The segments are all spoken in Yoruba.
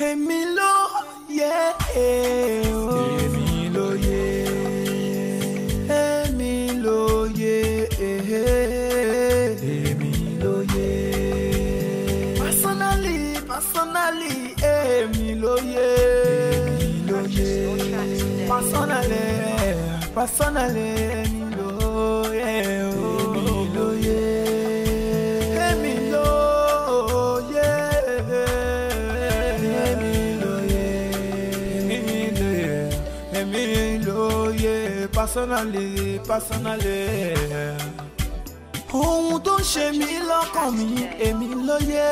èmi ló yẹ èmi ló yẹ èmi ló yẹ èmi ló yẹ personally èmi ló yẹ personally èmi ló yẹ èmi ló yẹ. Personally ohun tó ń ṣe mí lọ́kàn mi èmi ló yẹ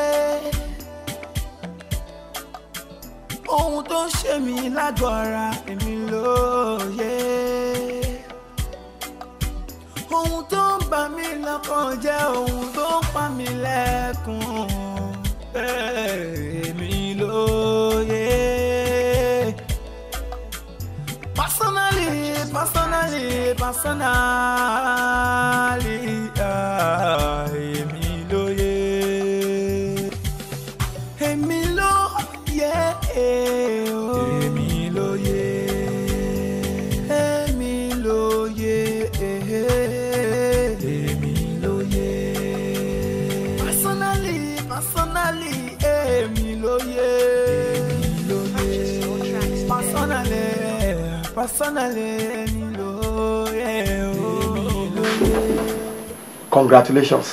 ohun tó ń ṣe mí lágọ̀ọ́ ara èmi ló yẹ ohun tó ń bà mí lọ́kàn jẹ́ ohun tó ń pa mí lẹ́kùn èmi ló yẹ. Personally, èmi ló yẹ, èmi ló yẹ, èmi ló yẹ, èmi ló yẹ, èmi ló yẹ. Personally, èmi ló yẹ, èmi ló yẹ. Personally, èmi ló yẹ, èmi ló yẹ. Congratulations.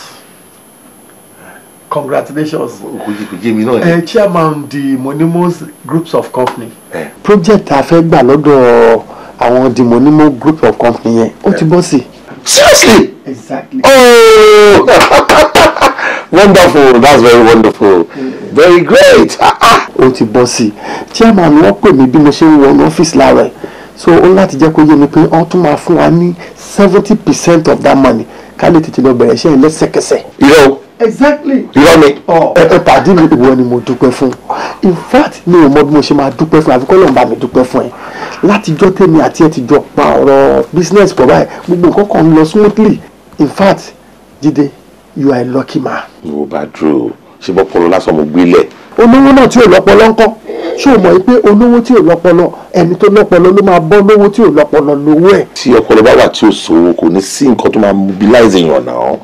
Chairman the Monimos groups of company. Project a fẹ́ gbà lọ́dọ̀ àwọn the Monimo group of company yẹn ó ti bọ́ sí. Seriously? Exactly. Oh! Wonderful. That's very wonderful. Very great. Ó ti bọ́ sí. Chairman wọ́n pè mí bí mo ṣe ń wọ ọ́fíìsì láàárọ̀ ẹ̀. So ó láti jẹ́ kó yé mi pé wọ́n tún máa fún wa ní 70% of that money ká lè tètè lọ bẹ̀rẹ̀ iṣẹ́ lẹ́sẹ̀kẹsẹ̀. Irọ́. Exactly. Irọ́ mi. Ẹ pàdé mi ìwọ ni mo dúpẹ́ fún. In fact mi ò mọ bí mo ṣe máa dúpẹ́ fún àfikún Ọlọ́run bá mi dúpẹ́ fún ẹ. Látijọ́ tèmi àti ẹ ti jọ pa ọ̀rọ̀ business pọ̀ báyìí gbogbo nǹkan kan ń lọ smoothly. In fact Jídé you are a lucky man. Mo bá dúró ṣe bọ́ pọ̀lọ́ lásán mo gbé lẹ̀. Olówó náà tí ò lọ́pọlọ ńkọ́ ṣé o mọ̀ pé olówó tí ò lọ́pọlọ ẹni tó lọ́pọlọ ló máa bọ́ lówó tí ò lọ́pọlọ lówó ẹ̀. Tí ọpọlọ bá wà tí ò sówó kò ní sí nǹkan tó máa mobilize èèyàn náà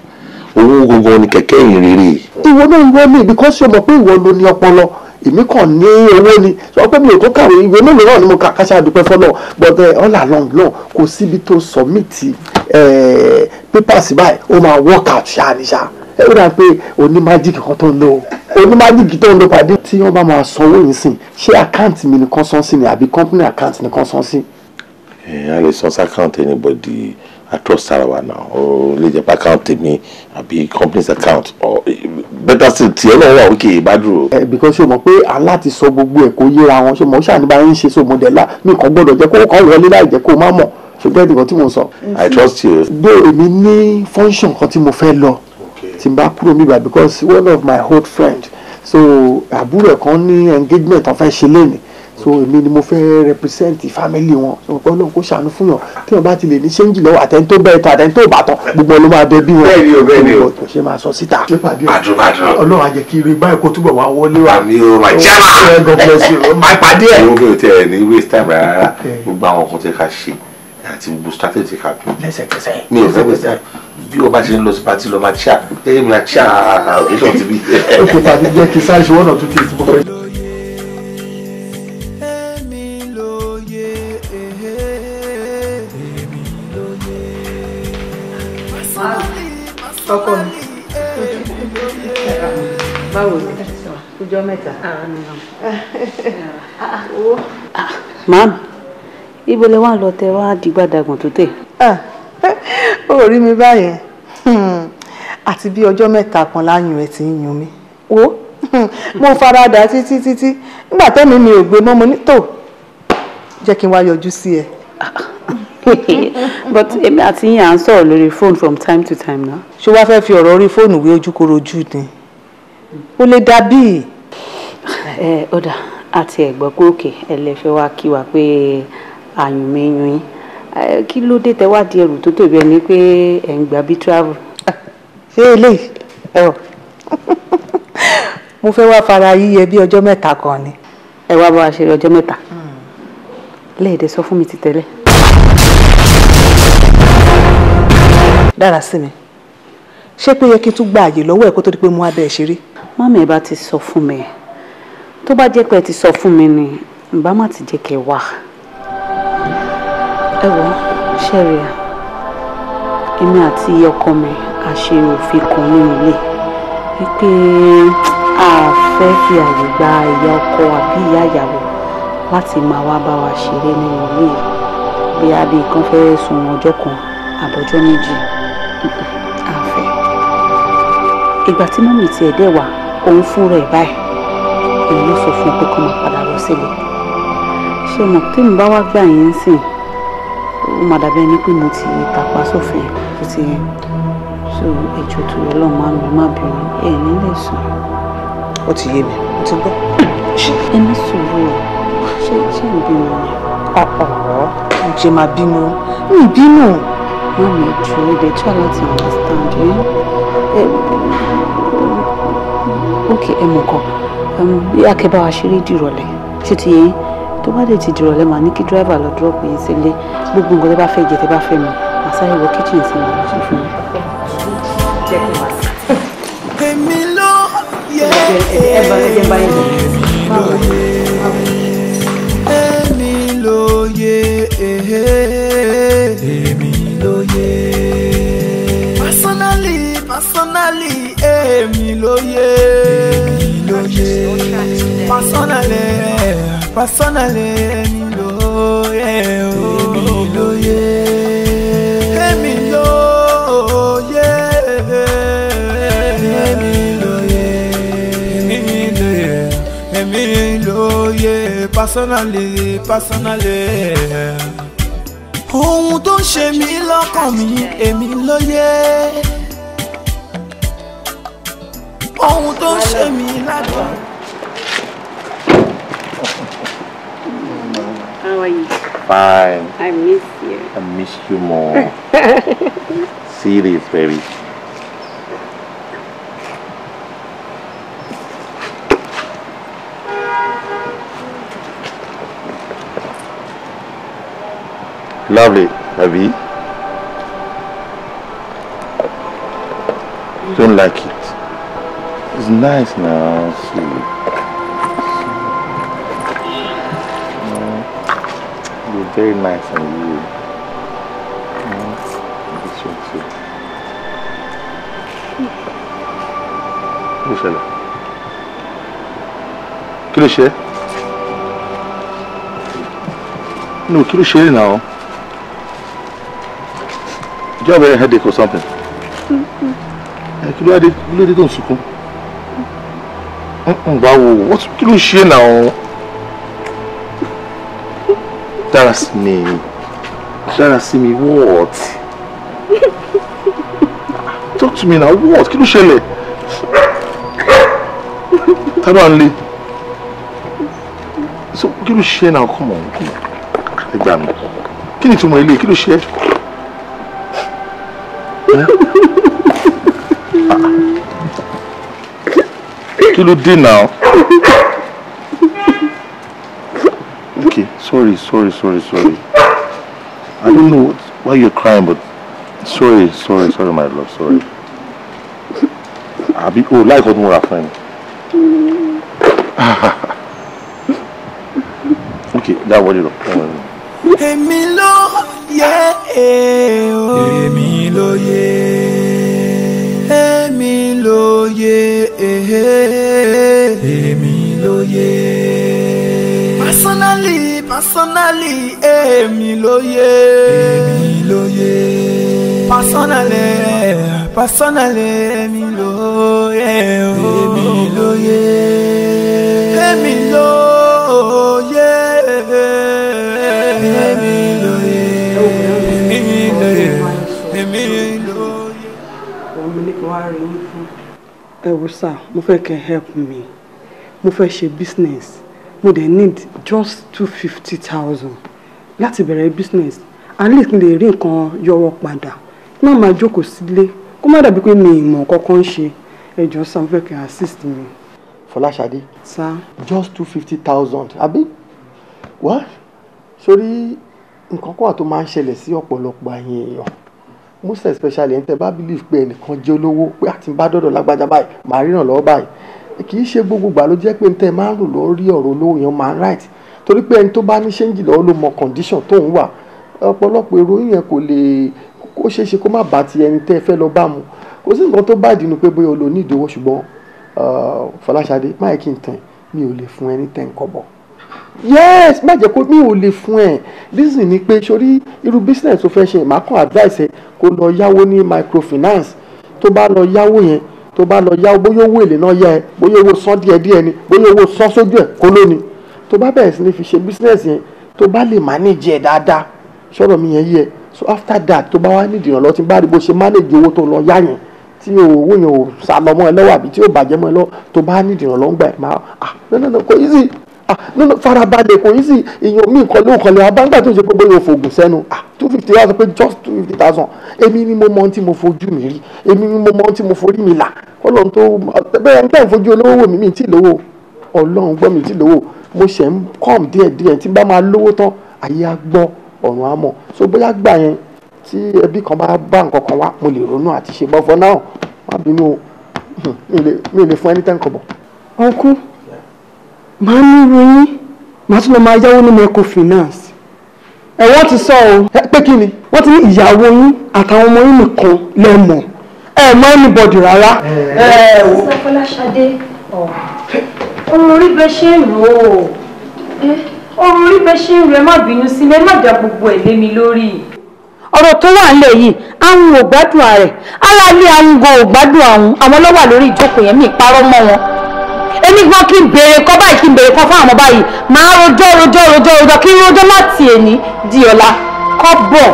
owó gbogbo ni kẹ̀kẹ́ ìyìn rere. Ìwọ náà ń wọ́ mi because ṣe mọ̀ pé ìwọ ló ní ọpọlọ èmi kàn ní owó ni sọ pé mi ò tó kàwé ìwé mélòó náà ni mo kà káṣá dúpẹ́ fọlọ́ but all along náà kò síbi tó submit papers báyìí ó máa work out ṣáà ní ṣáà ẹ ó dà pé oní májíìkì kan tó ń lò oní májíìkì tó ń lò pàdé tí wọ́n bá máa sanwó yìí sìn ṣé àkáǹtì mi nìkan san sí ni àbí company account nìkan san sí. A lè san sí account anybody across Sarawak now o lè jẹ́ pé account mi àbí company's account or better still tiẹ̀ náà wà òkè ìbádùrò. Because ṣe mọ̀ pé aláti sọ gbogbo ẹ̀ kó yéra wọn ṣe mọ̀ ṣáà ní báyìí ń ṣe so mọ̀dẹ́lá mi kàn gbọ́dọ̀ jẹ́ kó kàn wọlé láì jẹ́ kó má mọ̀ ṣùgbọ́n ẹ̀dùn kan tí mo sọ. I trust you. Bí èmi ní function kan tí mo fẹ́ lọ tí n bá kúrò níbà because one of my old friend so àbúrò ẹ̀ kan ní engagement tó fẹ́ ṣe lénìí so èmi ni mo fẹ́ represent family wọn so Ọlọ́run kó ṣàánú fún yàn tí wọ́n bá ti lè ní ṣéǹjì lọ́wọ́ àtẹni tó bẹ́ẹ̀ tán àtẹni tó bá tán gbogbo ló máa bẹ bí wọn. bẹ́ẹ̀ni o. kò ṣe máa sọ síta. Bàdúrà. Ọlọ́run á jẹ́ kí ire báyìí kó túbọ̀ wá wọlé wa. Àmì o my chairman. God bless you. máa pàdé ẹ̀. owó tẹ ẹ ní waste time rárá gbogbo àwọn kan tẹ ká ṣe àti gbogbo strategy ká kún. Lẹ́sẹ̀kẹsẹ̀. mi ò fẹ́ waste time bí o bá ṣe ń lọ sí pati lọ máa ṣá ẹ̀yìn mi máa ṣá àgbẹ̀dọ̀ ti bí. ó kò tàbí jẹ́ kí sáré ṣe wọ́n náà tún kí n ti bọ́ fẹ́. Ọkọ mi. Báwo ni? Ọjọ́ mẹ́ta. Màámi, ibo lẹ wá lọ tẹ wá dìgbàdàgbọ̀n tó tẹ̀. Ó rí mi báyẹn. Àti bí ọjọ́ mẹ́ta kan láyùn ẹ̀ tí ń yún mi. Wo mo faradà títí nígbà tẹ́mi mi ò gbé mọ́ mo ní tò jẹ́ kí n wá yọjú sí ẹ. But èmi àti yín à ń sọ̀rọ̀ lórí phone from time to time now. Ṣé wàá fẹ́ fi ọ̀rọ̀ orí fóònù wé ojúkorojú ni? Ó lè dàbí. Ọ̀dà àti ẹ̀gbọ́n pé òkè ẹlẹ́fẹ́ wá kí wa pé àyùn mi yún yín. Kí ló dé tẹ wá di ẹrù tó tóbi ẹni pé ẹ̀ ń gbà bí travel? Ṣé eléyìí? Mo fẹ́ wá fara yíyẹ bí ọjọ́ mẹ́ta kan ni. ẹ wá bá wa ṣe ọjọ́ mẹ́ta lẹ́ẹ̀dẹ̀ sọ fún mi ti tẹ́lẹ̀. dára sí mi ṣé pé yẹ kí n tún gba àyè lọ́wọ́ ẹ̀ kó tó di pé mo wá bẹ́ẹ̀ ṣeré. mọ́mí ẹ bá ti sọ fún mi tó bá jẹ́ pé ẹ ti sọ fún mi ni ǹbá má ti jẹ́ kẹ́ wá. ẹ wọ ṣẹ́rí à èmi àti ọkọ mi a ṣe òfin kan nínú ilé wípé a fẹ́ fi àyè gba ìyá ọkọ àbí ìyá ìyàwó láti máa wá bá wa ṣeré nínú ilé bí abí kan fẹ́ sùn ọjọ́ kan àbọ̀jọ́ méjì àfẹ́. ìgbà tí mọ́mí tiẹ̀ dẹ̀ wá òun fúnra ẹ̀ báyìí òun ló sọ fún un pé kó máa padà lọ sílé. ṣé mo tí mo bá wá gbà yín sìn ó máa dàbí ẹni pé mo ti tàpá sófin tó ti yẹn so ẹjọ́ tó yọ lọ́ọ́ máa ń lọ má bínú ẹ̀ nílé sùn. ó ti yé mi ó ti gbọ́. ẹ ní sùúrù ṣé ń bínú ni. mo ṣe máa bínú mi bínú. Mami, ẹjọ́ they try láti understand ok ẹ mọ̀ kan bí akẹ́bá wa ṣeré dìrọ̀lẹ́ ṣé ti yẹ yín tó bá dé ti dìrọ̀lẹ́ màá ní kí dírẹ́fà lọ dúró pé yín sílé gbogbo nǹkan tẹ́ bá fẹ́ jẹ tẹ́ bá fẹ́ mu màá sáré wọ kíchìn sí mi ṣe fún mi. èmi ló yẹ èmi lóye èmi lóye personally èmi lóye personally èmi lóye èmi lóye èmi lóye èmi lóye èmi lóye personally ohun tó ń ṣe mí lọ́kàn mi èmi lóye ohun tó ń ṣe mí ládùn. How are you? Fine. I miss you. I miss you more. Serious, baby. Lovely, Abby. Don't like it. It's nice now. See. You're very nice on you. This one too. Kí ló ṣe? No, kí ló ṣe now? Do you have a headache or something? Kí ló dé tó ń sunkún? Báwo, kí ló ṣe now? Dára sí mi, what? Talk to me now, what? Kí ló ṣẹlẹ̀? Ta ló ń lé? So, kí ló ṣe now? Come on. Ẹ gbà mí. Kí ni ìtumọ̀ ilé? Kí ló ṣe? Kí ló dé now? Okay, sorry. I don't know why you're crying, but sorry, my love, sorry. Oh, like what more friend. Okay, that was it. Èmi lóye, èmi lóye, èmi lóye, èmi lóye. Personally, èmi lóye, èmi lóye. Personally, èmi lóye, èmi lóye, èmi lóye, èmi lóye. Ẹ wò sá, mo fẹ́ kẹ́ help me. Mo fẹ́ ṣe business. Mo dẹ̀ need just 250,000 láti bẹ̀rẹ̀ business. At least n lè rí nǹkan yọwọ́ padà. Má máa jókòó sílé. Kó má dàbí pé mi ìmọ̀ kankan ṣe. Ẹ jọ̀ọ́ sá, mo fẹ́ kẹ́ assist mi. Fọláṣadé. Sir. Just 250,000 àbí? What? Sórí nǹkan kan tó máa ń ṣẹlẹ̀ sí ọ̀pọ̀lọpọ̀ àyìn èèyàn. Most especially ẹni tẹ́ bá believe pé ẹnìkan jẹ́ olówó pé àti bá dọ́dọ̀ lágbájá báyìí màá ríran lọ́wọ́ báyìí. Kì í ṣe gbogbo ìgbà ló jẹ́ pé tẹ́ máa ń rò lórí ọ̀rọ̀ olówó yẹn máa ń right. Torí pé ẹni tó bá ní ṣéǹjì lọ́wọ́ ló mọ condition tó ń wà. Ọ̀pọ̀lọpọ̀ èrò yẹn kò lè kó ṣeé ṣe kó má bá ti ẹni tẹ́ fẹ́ lọ bá mu. Kò sí nǹkan tó bá dínú pé bóyá o lò ní ìdíwọ́ ṣùgbọ́n Fọláṣadé máa kí n tàn mi ò lè fún ẹni 10 kọ́bọ̀. Yes, má jẹ́ kó mi ò lè fún ẹ. Reason ni pé sórí irú business tó fẹ́ ṣe màá kàn advice ẹ kó lọ yáwó ní microfinance. Tó bá lọ yáwó yẹn tó bá lọ yáwó bóyá owó èlé náà yá ẹ bóyá owó san díẹ̀díẹ̀ ni bóyá owó san sójú ẹ kó lóni. Tó bá bẹ̀rẹ̀ sí ní fi ṣe business yẹn tó bá lè manage ẹ dáadáa sọ̀rọ̀ mi yẹn yẹ so after that tó bá wá nídìí ìrànlọ́wọ́ tí bá rí bó ṣe manage owó tó lọ yá yẹn tí owó yẹn ò sá lọ mọ́ ẹ lọ́wọ́ àbí tí ò bàjẹ́ mọ́ ẹ lọ́wọ́ tó bá nídìí ìrànlọ́wọ́ gbà ẹ máa no kò yí sí farabalẹ̀ kò yí sí èèyàn mi nǹkan ló kàn lè wá báńgbà tó ṣe pé bóyá o fògùn sẹ́nu 250 wá sọ pé just 250,000 èmi ni mo mọ ohun tí mo fojú mi rí èmi ni mo mọ ohun tí mo forí mi là ọlọ́run tó bẹ́ẹ̀ ń tẹ̀ fojú olówó wò mí mi tí lówó ọlọ́run gbọ́ mi tí lówó mo ṣẹ̀ ń kọ́m díẹ̀díẹ̀ tí bá máa lówó tán ayé á gbọ́ ọ̀run á mọ̀ so bóyá gbà yẹn tí ẹbí kan bá nǹkan kan wá mo lè ronú àti ṣe bọ́ fọ́ náà má bínú mi ò lè fún ẹni tẹ́ ń kọ̀ bọ̀. Uncle, màá ní ìròyìn màá tún lọ máa yáwó ní microfinance. Wọ́n ti sọ o. Pé kí ni? Wọ́n ti ní ìyàwó yín àtàwọn ọmọ yín nìkan lẹ́mọ̀. Mọ anybody rárá. Sọ Fọláṣadé, ọ̀rọ̀ orí bẹ́ẹ̀ ṣe ń rò ó. Ọ̀rọ̀ orí bẹ́ẹ̀ ṣe ń rò ẹ má bínú sí mi, ẹ má dá gbogbo ẹ̀ lé mi lórí. Ọ̀rọ̀ tó wà nílẹ̀ yìí àwọn ò gbádùn ààrẹ aláàlẹ́ àwọn ò gbádùn àwọn ló wà lórí ìjókòó yẹn mi ìparọ́ mọ́ wọn. Èmi gan kí n béèrè kọ́ báyìí kí n béèrè kan fún àwọn báyìí máa rojọ́ kí n rojọ́ láti èní di ọ̀la kọ́ bọ̀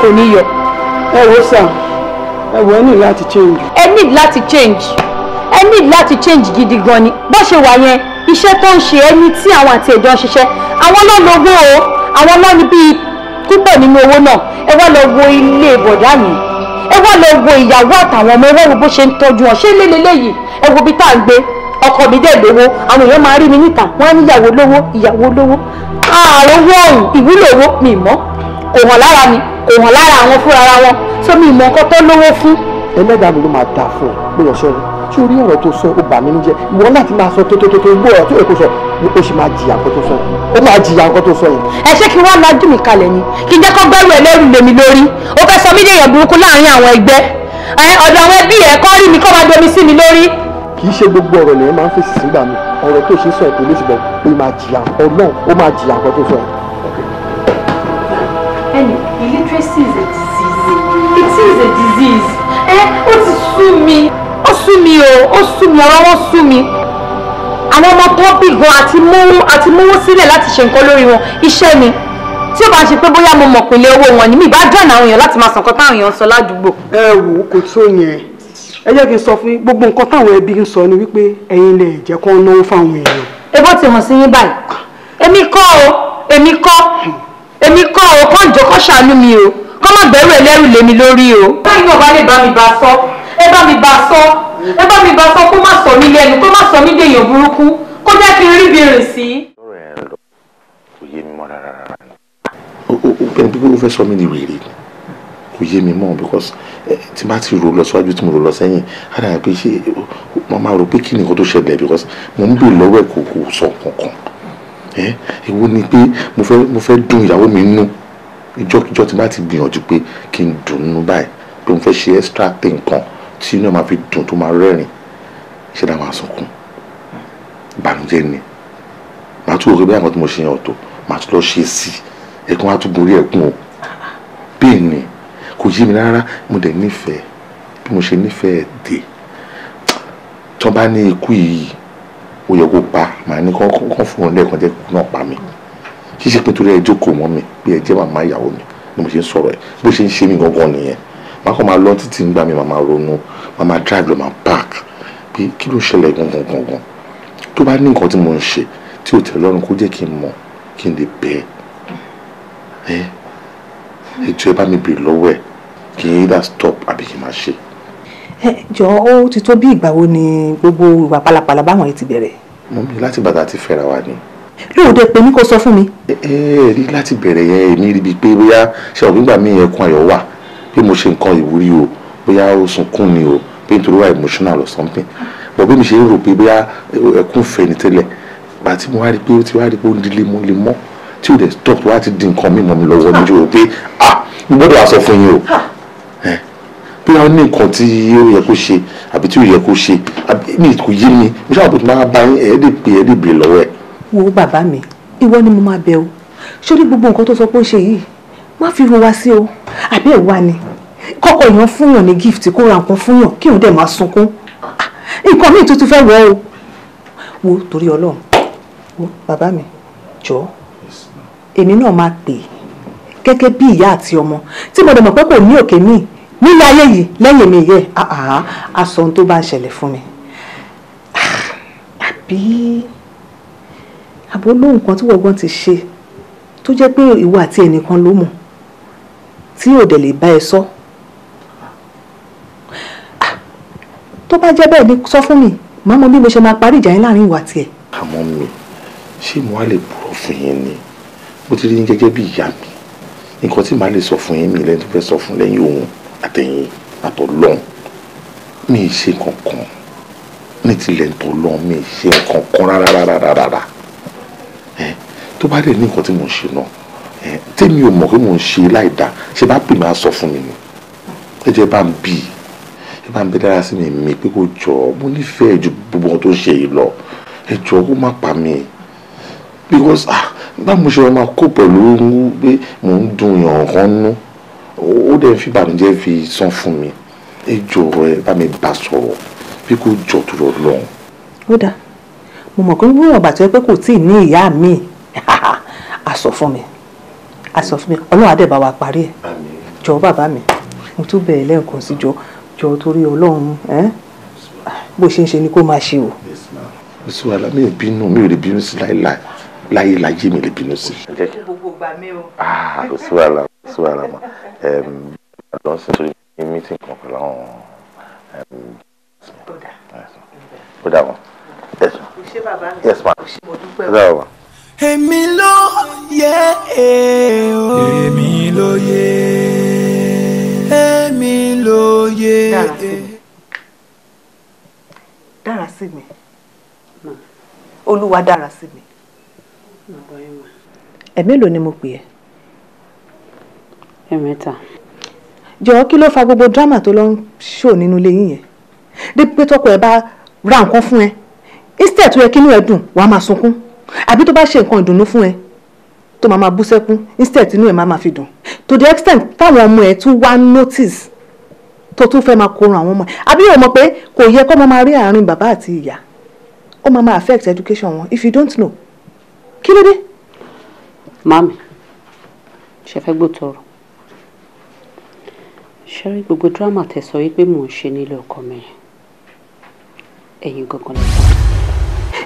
kò ní yọ. Ẹ wo sà ẹ wo ẹ ní láti change. Ẹ ní láti change gidi gan ni bó ṣe wà yẹn iṣẹ́ tó ń ṣe ẹni tí àwọn àti ẹ̀jọ́ ń ṣiṣẹ́ àwọn náà lówó o àwọn náà ní bíi púpọ̀ nínú owó náà ẹ wá lọ wo ilé bọ̀dá mi ẹ wá lọ wo ìyàwó àtàwọn ọmọ ẹ wá wo bó ṣe ń tọ́jú wọn ṣé lélẹ́yìí ẹ wo bí tá à ń gbé ọkọ mi dẹ̀ lówó àwọn èèyàn máa rí mi níta wọ́n á ní ìyàwó lówó ààrùn wọ̀hún ìwúlò owó mi mọ́ kò hàn lára mi kò hàn lára àwọn fúnra wọn sọ mi ìmọ̀ nǹkan tó lówó fún. Ẹlẹ́dàá mi ló máa dà fún ẹ pé ọ̀ṣọ́ rẹ tí orí ọ̀rọ̀ tó sọ ó bà mí níjẹ́ ìwọ láti máa sọ tó gbọ́ ọ̀rọ̀ tó yẹ kó sọ ni ó sì máa jìyà nǹkan tó sọ ó máa jìyà nǹkan tó sọ yẹn. Ẹ ṣé kí wọ́n lajú mi kalẹ̀ ni kí n jẹ́ kó gbẹ́rù ẹlẹ́rù lèmi lórí ó fẹ́ sọ mí dèèyàn burúkú láàrin àwọn ẹgbẹ́ ọ̀dọ̀ àwọn ẹbí ẹ̀ kọ́ rí mi kọ́ máa domi sí mi lórí. Kì í ṣe gbogbo ọ̀rọ̀ lèyìn máa ń fèsì sígbà mi ọ̀rọ̀ tó ṣe sọ ẹ̀ kò lè ṣùgbọ́n pé máa jìyà ọlọ́run ó máa jìyà nǹkan tó sọ yẹn. Illiteracy is a disease. It is a disease. Ó ti sú mi. Ó sú mi ọ̀rọ̀ wọn sú mi. Àwọn ọmọ tó bí gan àti mówó sílẹ̀ láti ṣe nǹkan lórí wọn iṣẹ́ ni tí ó bá ṣe pé bóyá mo mọ̀ pínlẹ̀ owó wọn ni mi bá dọ̀nà àwọn èèyàn láti máa sàn kan táwọn èèyàn ń sọ ládùúgbò. Ẹ wò ó kò tó yẹn ẹ jẹ́ kí n sọ fún yín gbogbo nǹkan táwọn ẹbí ń sọ ni wípé ẹ̀yin lè jẹ́ kó náwó fáwọn èèyàn. Ebó ti hàn sí yín báyìí èmi kọ́ o kọ́ ìjọ kọ́ ṣàánú mi o kọ́ má gbẹ́rù ẹlẹ́rù lé mi lórí o. báyìí náà bá lè bá mi bá sọ ẹ bá mi bá sọ kó má sọ mí lẹ́nu kó má sọ mí dèèyàn burúkú kó jẹ́ kí n rí bí rìn sí. ọ̀rọ̀ ẹ̀ lọ kò yé mi mọ́ rárá ni bí ó fẹ́ sọ mí ní wèrè kò yé mi mọ́ because tí bá ti rò lọ síwájú tí mo rò lọ sẹ́yìn á dàgbà pé ṣé mo máa rò pé kí ni nǹkan tó ṣẹlẹ̀ because mo ń bè lọ́wọ́ ẹ̀ kò sọ kankan èwo ni pé mo fẹ́ dùn ìyàwó mi nú ìjọ́kíjọ́ tí bá ti gbìyànjú pé kí n dùn nínú báyìí pé mo fẹ́ ṣe extra thing kan tí inú ẹ̀ máa fi dùn tó máa rẹ́rìn ṣé dáa máa sunkún ìbànújẹ́ ni màá tún wò pé bí àwọn tí mo ṣe yẹn ọ̀tọ̀ màá tún lọ ṣe sí ẹ̀kún wá tún borí ẹ̀kún o bẹ́ẹ̀ ni kò yé mi rárá mo dẹ̀ nífẹ̀ẹ́ bí mo ṣe nífẹ̀ẹ́ dé tí wọ́n bá ní ikú yìí ó yẹ kó pa màá ní kán fún wọn lẹ́ẹ̀kan jẹ́ kó náà pa mi kì í ṣe pé torí ẹ jókòó mọ́ mi bí ẹ jẹ́ màmá ìyàwó mi ni mo ṣe ń sọ̀rọ̀ ẹ̀ bó ṣe ń ṣe mí gangan nìyẹn màá kàn máa lọ títí ń gbà mí màá ronú màá drive lọ màá park pé kí ló ṣẹlẹ̀ gangan tó bá ní nǹkan tí mo ń ṣe tí ò tẹ́ lọ́rùn kó jẹ́ kí n mọ̀ kí n lè bẹ́ẹ̀ ẹjọ́ ẹ bá mi bèrè lọ́wọ́ ẹ̀ kí n either stop àbí kí n máa ṣe. jọ ó ti tó bí ìgbà wo ni gbogbo ìwà pálapàla báwọn yìí ti bẹ̀rẹ̀. Mọ́mì láti bàtà ti fẹ́ra wa ni. lóòótọ́ pé ní kò sọ fún mi. rí láti bẹ̀rẹ̀ yẹn èmi rí bíi pé bóyá ṣé ọ̀gbìn gbà mí ẹkún ayọ̀ wà pé mo ṣe nǹkan ìwúrí o bóyá ó sunkún ni o pé nítorí wà emotional or something but bí mi ṣe ń rò pé bóyá ẹkún fẹ́ ni tẹ́lẹ̀ bá tí mo wá rí pé ó ti wá rí pé ó ń di lemọ́ tí ò dẹ̀ stop tó wá ti di nǹkan mímọ́ mi lọ́wọ́ níjú o pé mo gbọ́dọ̀ wá sọ fún yín o bí wọ́n ní nǹkan tí ó yẹ kó ṣe àbí tí ó yẹ kó ṣe mi kò yé mi mo ṣáà bó ti máa bá yín ẹ̀ẹ́dẹ̀gbẹ̀ lọ́wọ́ ẹ̀. wo bàbá mi ìwọ ni mo máa bẹ̀ o sórí gbogbo nǹkan tó sọ pé ó ṣe yìí má fi ro wa sí o àbí ẹ̀ wá ni kọ́kọ́ èèyàn fúnyàn ní gift kó ra nǹkan fúnyàn kí òun dẹ̀ máa sunkún nǹkan míì tuntun fẹ́ wọ̀ o wo torí Ọlọ́run wo bàbá mi jọ̀ọ́ èmi náà máa pè é gẹ́gẹ́ bí ìyá àti ọmọ tí mo dẹ̀ mọ̀ pé kò ní òkè míì nílé ayé yìí lẹ́yìn mi yẹ aṣọ ohun tó bá ń ṣẹlẹ̀ fún mi àbí àbó lóhùn kan tí wọ́gbọ́n ti ṣe tó jẹ́ pé ìwọ àti ẹnìkan ló mọ̀ tí ò dẹ̀ lè bá ẹ sọ tó bá jẹ́ bẹ́ẹ̀ ni sọ fún mi màá mọ bí mo ṣe máa parí ìjà yín láàrin ìwà tiẹ̀. àmọ́ mi ṣé mo wá lè búrọ̀ fún yín ni mo ti rí yín gẹ́gẹ́ bí ìyá mi nǹkan tí màá lè sọ fún yín mi lẹ́yìn tó fẹ́ sọ fún lẹ́yìn òun àtẹ̀yìn àtọ̀lọ́hún mi ì ṣe kankan ní tilẹ̀ ntọ̀lọ́hún mi ì ṣe kankan rárá tó bá dẹ̀ ní nǹkan tí mò ń ṣe náà tèmi ò mọ̀ pé mò ń ṣe láìda ṣe bá pè mí á sọ fún mi ni ẹ jẹ́ bá ń bì ẹ bá ń bẹ dára sí mi pé kó jọ mo nífẹ̀ẹ́ ju gbogbo ohun tó ń ṣe yìí lọ ẹ jọ kó má pa mí because báwo mo ṣe máa kó pẹ̀lú pé mò ń dun yàn kan nú ó dẹ̀ fi ìbànújẹ́ fi sán fún mi ẹ jọ̀ọ́ ẹ bá mi bá sọ̀rọ̀ bí kò jọ tó lọ lọ́hùn. ó dáa mo mọ̀ pé wíwọ̀n bàtẹ́ pé kò tí ì ní ìyá mi á sọ fún mi ọlọ́run á dẹ̀ bá wa parí ẹ̀ jọ̀ọ́ bàbá mi mo tún bẹ̀ ẹ́ lẹ́ẹ̀kan sí jọ̀ọ́ torí ọlọ́run bó ṣe ń ṣe ni kó máa ṣe o. oṣù àlá mi ò bínú mi ò lè bínú sí láyé mi lè bínú sí. gbogbo gbà mí o. oṣù àlá mọ lọ sí torí meeting kan pẹ̀lú àwọn ó dà wọn. ṣé bàbá mi mo dúpẹ́ o. èmi ló yẹ èmi ló yẹ èmi ló yẹ. dára sí mi olúwa dára sí mi. ẹ̀mélòó ni mo pè ẹ́. ẹ̀mẹ́ta. jọ̀ọ́ kí ló fa gbogbo drama tó lọ ń ṣò nínú ilé yín yẹn dípò pé tọkọ ẹ bá ra nǹkan fún ẹ instead tó yẹ kí inú ẹ dùn wàá máa sunkún àbí tó bá ṣe nǹkan ìdùnnú fún ẹ tó máa bú sẹ́kún instead inú ẹ máa fi dùn to the extent táwọn ọmọ ẹ tún wá notice tó tún fẹ́ máa korun àwọn ọmọ ẹ àbí o mọ̀ pé kò yẹ kó máa rí àárín bàbá àti ìyá ó máa affect education wọn if you don't know kí ló dé. mami ṣe fẹ́ gbọ́ tọrọ ṣe rí gbogbo drama tẹ́ sọ wípé mò ń ṣe nílé ọkọ mi ẹ̀yin gangan lè sọ.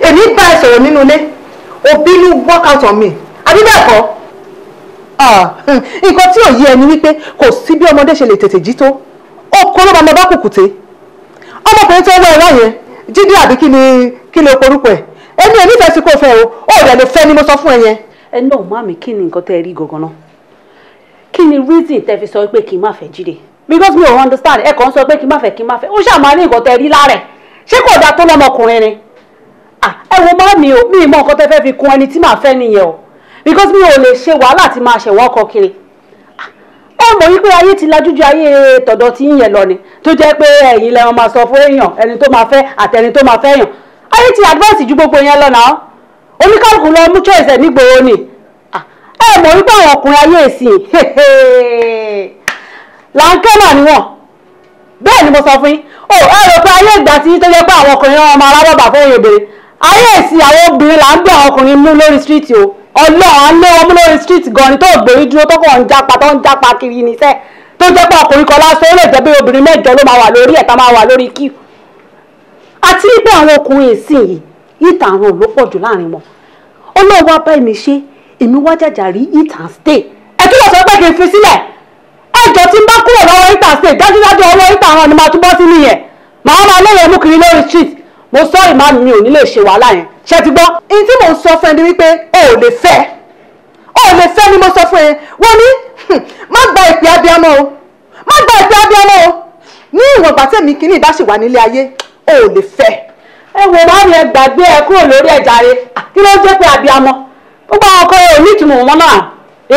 èmi bá ẹ sọ̀rọ̀ nínú ilé òbínú work out on me àbí bẹ́ẹ̀ kọ́ nǹkan tí ò yé ẹni wípé kò sí bí ọmọdé ṣe lè tètè jí tó ó kó ló máa bá kùkùté ọmọkùnrin tó wọ ẹ̀rọ yẹn jíde àbí kí ni orúkọ ẹ̀ èmi ò nífẹ̀ẹ́ sí kó fẹ́ o ó rẹ̀ lè fẹ́ ni mo sọ fún ẹ yẹn. ẹ náà mami kí ni nǹkan tẹ́ ẹ rí gangan náà kí ni reason tẹ́ fi sọ pé kí n má fẹ́ jíde because mi ò understand ẹ kàn ń sọ pé kí n má fẹ́ ó ṣàmà ní nǹkan tẹ́ rí lára ẹ̀ ṣé kò dáa tó lọ́mọkùnrin ni ẹ wo má mi ò mi mọ nǹkan tẹ́ fẹ́ fi kun ẹni tí màá fẹ́ nìyẹn o because mi ò lè ṣe wàhálà tí máa ṣẹ̀wọ́n ọkọ kiri ẹ mọ̀ wípé ayé ti lajú ju ayé tọ̀dọ̀ tí ń yẹn lọ ni tó jẹ́ pé ẹ̀yin lẹ́wọ̀n máa sọ fún èèyàn ẹni tó máa fẹ́ àtẹni tó máa fẹ́ yàn ayé ti advance ju gbogbo yẹn lọ náà oníkálukú lọ mú choice ẹ̀ nígboro ni ẹ mọ̀ wípé àwọn ọkùnrin ayé ìsìn làǹkẹ́ náà ni wọ́n bẹ́ẹ̀ ni mo sọ fún yín ẹ rò pé ayé ìgbà tí tó jẹ́ pé àwọn ọkùnrin wọn máa rábọ̀ bà fún obìnrin ayé ìsìn àwọn obìnrin là ń gbé àwọn ọkùnrin mú lórí street o ọlọ́run á lé wọn mú lórí street gan ni tó gbèrí dúró tó kàn ń jápa kiri níṣẹ́ tó jẹ́ pé ọkùnrin kan lásán ó lè jẹ́ pé obìnrin mẹ́jọ ló máa wà lórí ẹ̀ tá máa wà lórí kíw àti pé àwọn ọkùnrin ìsìn yìí ìtàn àrùn ló pọ̀ jù láàrin wọn ọlọ́run wá bá mi ṣe èmi wá jàjà rí ìtàn stay ẹ kí ló sọ pé kí n fi sílẹ̀ ẹjọ́ tí n bá kúrò lọ́wọ́ ìtàn stay dájúdájú ọwọ́ ìtàn àrùn ni màá túbọ̀ sí nìyẹn màá máa lẹ́yìn ẹmú kiri lórí street mo sọ ìmáàmù mi ò ní lè ṣe wàhálà yẹn ṣe ti gbọ́. ihun tí mò ń sọ fún ẹ ni wípé o ò lè fẹ́ ni mo sọ fún ẹ wọ́n ní má gba ìpè abiyamọ o má gba ìpè abiyamọ o ní ìwọ̀n ìgbà tẹ̀mí kínní ìbá ṣì wà nílé ayé o ò lè fẹ́. ẹ wò má rí ẹ gbàgbé ẹ kúrò lórí ẹja rẹ kí ló jẹ́ pé abiyamọ gbogbo àwọn ọkọ rẹ ò ní ìtumọ̀ wọn náà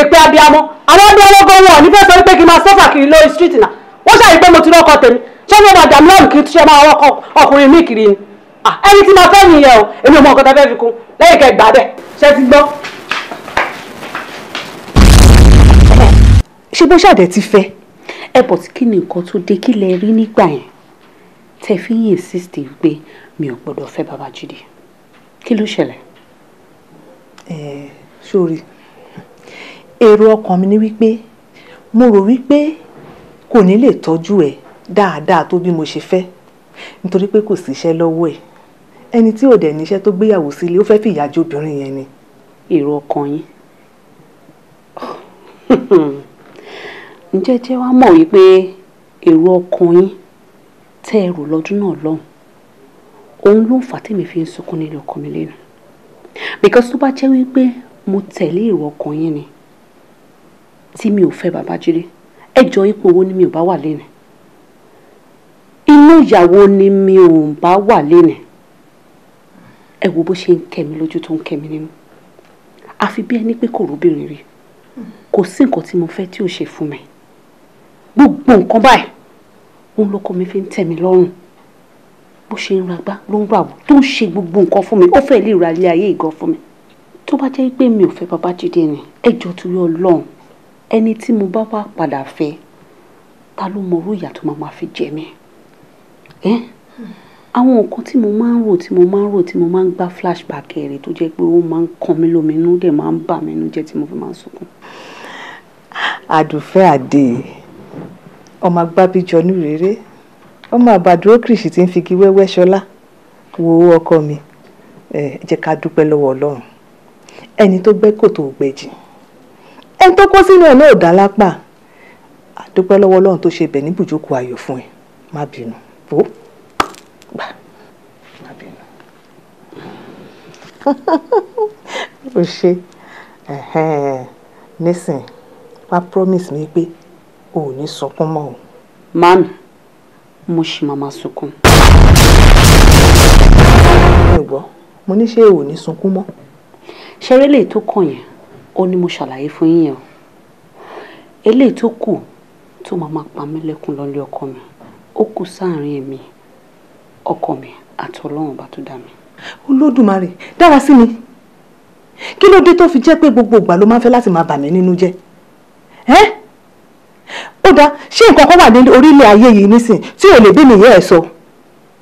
èpè abiyamọ àwọn ọdún ọlọ́gọ́ wọn ò ní fẹ́ sọ pé kí n máa sọ́fà kiri lórí street náà wọ́n ṣàyí pé mo ti rọ́kọ tèmi ṣé mo máa dàmú lọ́rùn kí n ṣe máa rọ́kọ ọkùnrin mi kiri ni ẹni tí máa fẹ́ nìyẹn o èmi ò mọ nǹkan tá fẹ́ fi kún lẹ́yìn kẹ́ gbà bẹ́ẹ̀ ṣe ti gbọ́. ṣé bó ṣàdẹ̀ ti fẹ́. ẹ bọ̀ tí kí ni nǹkan tó dé kí lẹ rí nígbà yẹn tẹ fi ń insist pé mi ò gbọ́dọ̀ fẹ́ Babájídé kí ló ṣẹlẹ̀. sórí èrò ọkàn mi ni wípé mo rò wípé kò ní lè tọ́jú ẹ dáadáa tó bí mo ṣe fẹ́ nítorí pé kò síṣẹ́ lọ́wọ́ ẹ̀ ẹni tí ò dẹ̀ níṣẹ́ tó gbéyàwó sílé ó fẹ́ fi ìyà jẹ obìnrin yẹn ni. èrò ọkàn yín ǹjẹ́ jẹ́ wá mọ̀ wípé èrò ọkàn yín tẹ́ ẹ rò lọ́dún náà lọ́hùn òun ló ń fà tèmi fi ń sunkún nílé ọkọ mi lẹ́nu because tó bá jẹ́ wípé mo tẹ̀lé èrò ọkàn yín ni tí mi ò fẹ́ Babájídé ẹ jọ ipò owó ni mi ò bá wà lẹ́nu inú ìyàwó ni mi ò bá wà lẹ́nu ẹ wo bó ṣe ń kẹ́ mi lójú tó ń kẹ́ mi nínú àfi bí ẹni pé kò róbìnrin rí kò sí nǹkan tí mo fẹ́ tí ò ṣe fún mi gbogbo nǹkan báyìí òun lọkọ mi fi ń tẹ́ mi lọ́rùn bó ṣe ń ragbá ló ń ràwọ̀ tó ń ṣe gbogbo nǹkan fún mi ó fẹ́ lè ra ilé ayé ìgan fún mi tó bá jẹ́ pé mi ò fẹ́ Babájídé ni ẹ jọ torí Ọlọ́run ẹni tí mo bá wá padà fẹ́ ta ló mọ orú ìyà tó máa fi jẹ mí àwọn nǹkan tí mo máa ń rò tí mo máa ń gbá flashback rẹ̀ tó jẹ́ pé ó máa ń kan mí lóminú dẹ̀ máa ń bà mí nínú jẹ́ tí mo fi máa ń sunkún. Àdùfẹ́ Àdè ọmọ agbábíjọ ní rere ọmọ àbàdúró kìrìsì tí ń fi kí wẹ́wẹ́ ṣọlá wo ọkọ mi jẹ́ ká dúpẹ́ lọ́wọ́ Ọlọ́run ẹni tó gbẹ́ kòtò ògbẹ́jì ẹni tó kó sínú ẹ̀ náà ò dá lápá àdúpẹ́ lọ́wọ́ Ọlọ́run tó ṣe bẹ̀ ní bùjókòó ayọ̀ fún ẹ má bínú ó gbà má bínú. ó ṣe nísìn wá promise mi pé o ò ní sunkún mọ́ o. Màámi mo ṣì máa sunkún. ẹ gbọ́ mo ní ṣé o ò ní sunkún mọ́. ṣeré lè tó kàn yẹn ó ní mo ṣàlàyé fún yín yẹn o eléyìí tó kù tó máa pa mí lẹ́kùn lọ́lé ọkọ mi ó kù sáàrin èmi ọkọ mi àti Ọlọ́run bá tó dá mi. Olódùmarè dára sí mi kí ló dé tó fi jẹ́ pé gbogbo ìgbà ló máa ń fẹ́ láti máa bà mí nínú jẹ́ ó dáa ṣé nǹkan kan wà ní orílẹ̀ ayé yìí nísìn tí ò lè bí mi yẹ́ ẹ̀ sọ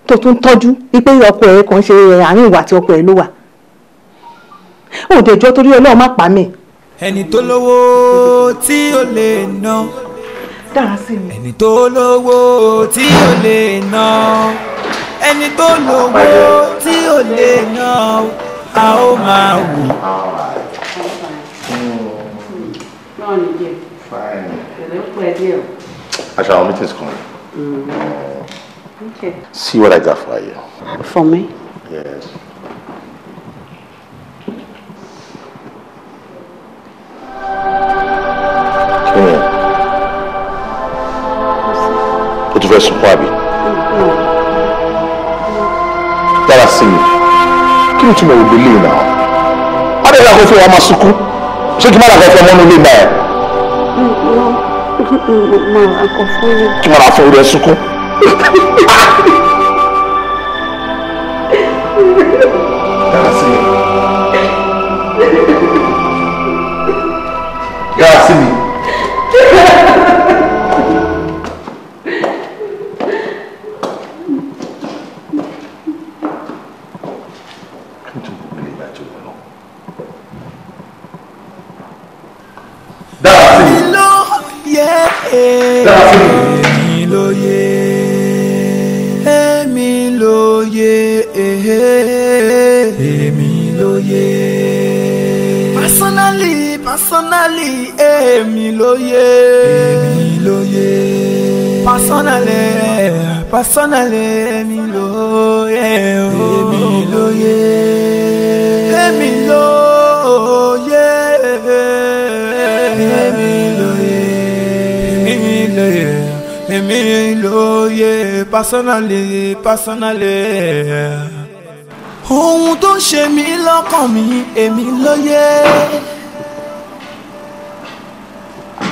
tó tún tọ́jú wípé ọkọ ẹ̀ kan ṣe àárín ìwà àti ọkọ ẹ̀ ló wà ó dé jọ torí Ọlọ́run má pa mí. ẹni tó lówó tí ó lè ná dára sí mi. ẹni tó lówó tí ó lè ná ẹni tó lówó tí ó lè ná a ó máa wò. Actually, our meeting's coming. Okay. See what I got for you. For me? Yes. Come here. O tún fẹ́ sunkún àbí? Dára sí mi. Kí ni túmọ̀ ògbé lè náà? Adé ìlà kan fún wa máa sunkún. Ṣé kí n má dàgbà fún ọmọ inú ilé náà? Kí n má dàgbà fún orí ẹ sunkún. Dára sí mi. Dára sí mi. Èmi lóye, èmi lóye, èmi lóye. Personally, èmi lóye, èmi lóye. Personally. personally èmi lóye èmi lóye èmi lóye èmi lóye èmi lóye èmi lóye personally ohun tó ń ṣe mí lọ́kàn mi èmi lóye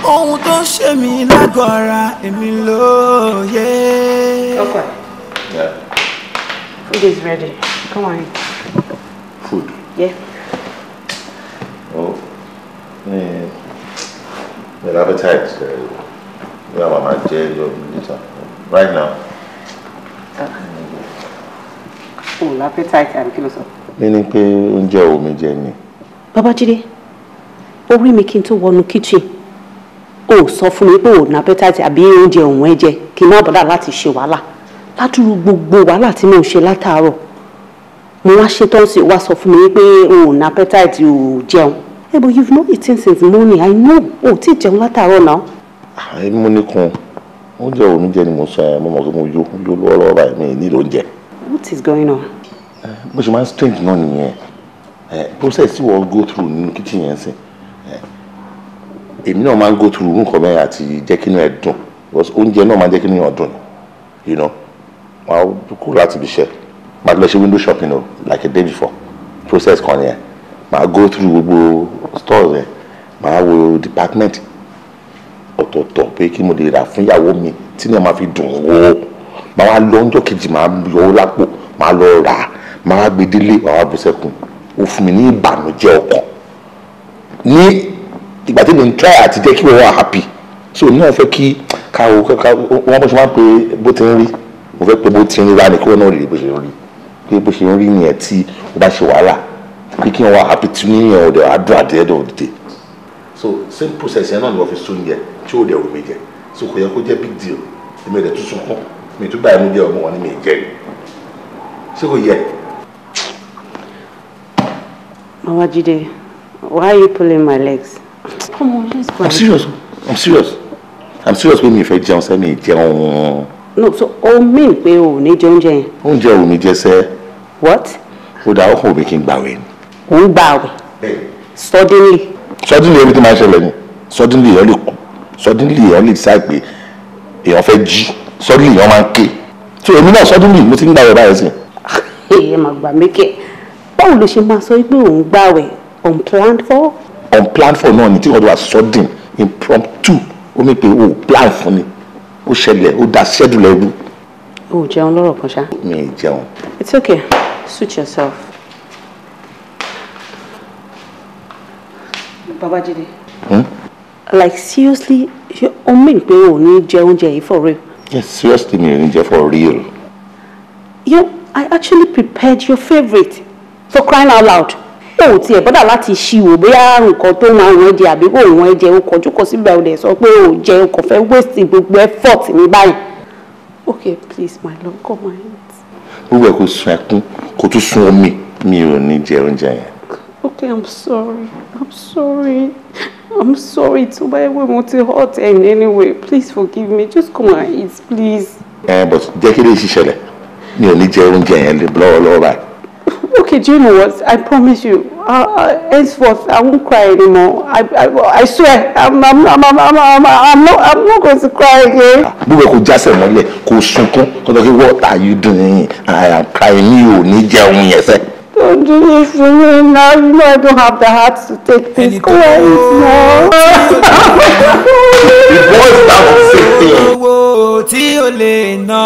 ohun tó ń ṣe mí lágọ̀ọ́ ara èmi lóye. Okay. Yeah. Food is ready. Come on. Food? Yeah. Oh. Well, appetite. Yeah, Mama, right now. Oh, appetite and kí ló sọ. Meaning pé oúnjẹ ò mi jẹ ni. Babájídé, ó rí mi kí n tó wọnú kitchen. Ó sọ fún mi pé ó ní appetite àbí oúnjẹ òun ẹ jẹ kí n má bọ́dà láti ṣe wàhálà. Ládùúrú gbogbo wàhálà tí mò ń ṣe látàárọ̀. Mo wá ṣetán sí wá sọ fún mi pé ó ní appetite ò jẹun. Hey, but you've not eaten since morning. I know. Ó ti jẹun látàárọ̀ náà. Mo ní kun oúnjẹ ò mi jẹ ni mo sọ ẹ mo mọ̀ pé mo yó lọ́wọ́lọ́wọ́ báyìí mi ní oúnjẹ. What is going on? Bó ṣe máa ń strange náà nìyẹn. Process tí wọ́n go through nínú kitchen yẹn sìn. Èmi náà máa ń go through nǹkan bẹ́ẹ̀ àti jẹ́ kí inú ẹ̀ dùn. Because oúnjẹ náà máa ń jẹ́ kí inú ẹ̀ dùn. You know, máa kúrò láti ibi iṣẹ́. Máa lọ ṣe window shopping o like a day before. Process kan yẹn. Máa go through gbogbo stores yẹn. Máa wo department ọ̀tọ̀ọ̀tọ̀ pé kí mo lè rà fún ìyàwó mi tí náà máa fi dùn wó. Máa wá lọ ọjọ́ kejì máa yọ ọ́ lápò máa lọ rà á máa gbé délé máa wá bú sẹ́kùn. Ó fún mi ní ìbànújẹ́ ọkàn. Ní ìgbà tí mo ń try àti jẹ́ kí wọ́n wà happy. So ní wọ́n fẹ́ kí wọ́n bó ṣe máa ń pe bó ti ń rí. Mo fẹ́ pe bó ti ń rí rání kí wọ́n náà rí bó ṣe ń rí. Pé bó ṣe ń rí nìyẹn tí ó bá ṣe wàhálà. Pé kí wọ́n wà happy tí níyẹn ọ̀dẹ̀ àdúrà at the end of the day. So same process yẹn náà ni wọ́n fi sún yẹ tí ó dẹ̀ wò mí jẹ. So kò yẹ kó jẹ́ big deal. Èmi ò dẹ̀ tún sunkún. Mi tún báyìí mú jẹ́ ọmọ wọn ni mi jẹ́. Ṣé kò yẹ? Babájídé, why are you pulling my legs? Come on, let's go. I'm serious pé mi fẹ́ jẹun sẹ́ mi jẹun. No, so o mean pé o ní jẹ oúnjẹ yẹn? Oúnjẹ ò mi jẹ sẹ́. What? Ó dá ọkàn òbí kí n gbàwẹ̀ ni. Ò ń gbàwẹ̀? Suddenly. Suddenly everything máa ń ṣẹlẹ̀ ni. Suddenly èèyàn lè kú. Suddenly èèyàn lè decide pé èèyàn fẹ́ jí. Suddenly èèyàn máa ń ké. So èmi náà suddenly mo ti ń gbàwẹ̀ báyìí sí. Ẹ máa gbà mí kẹ́. Báwo ló ṣe máa sọ pé òun gbàwẹ̀ unplanned for? Unplanned for náà ni tí wọ́n ti wà sudden impromptu ó mi pé o plan fún ni ó ṣẹlẹ̀ ó da schedule ẹrú. O jẹun lọ́rọ̀ kan ṣá. Mi ì jẹun. It's okay. Suit yourself. Babájídé. Like seriously, o mean pé o ní jẹ oúnjẹ yìí for real? Yes, seriously mi ò ní jẹ for real. I actually prepared your favourite for crying out loud. O tiẹ̀ bọ́dà láti ṣíwò bóyá nǹkan tó máa wọ́n jẹ àbí kò wọ́n jẹ o kọjú kọ síbẹ̀ o dẹ̀ sọ pé o jẹ o kò fẹ́ waste gbogbo effort mi báyìí. Okay, please my love, come on. Gbogbo ẹ̀ kò sun ẹkún kò tún sun omi mi ò ní jẹ oúnjẹ yẹn. Okay, I'm sorry tó bá yẹ pé mo ti hurt ẹ in any way. Please forgive me, just come and eat, please. But jẹ́ kí lè ṣiṣẹ́lẹ̀ mi ò ní jẹ oúnjẹ yẹn lọ́wọ́lọ́wọ́ báyìí. Okay, do you know what? I promise you, henceforth, I won't cry anymore. I swear, I'm not going to cry again. Gbogbo kò jásẹ̀ mọ́lẹ̀ kò sunkún kò tó kí what are you doing? I am crying mi ò ní jẹun yẹn sẹ́. Don't do this to me now. You know I don't have the heart to take this. Go ahead now. It boils down to the same thing. Owó tí o lè ná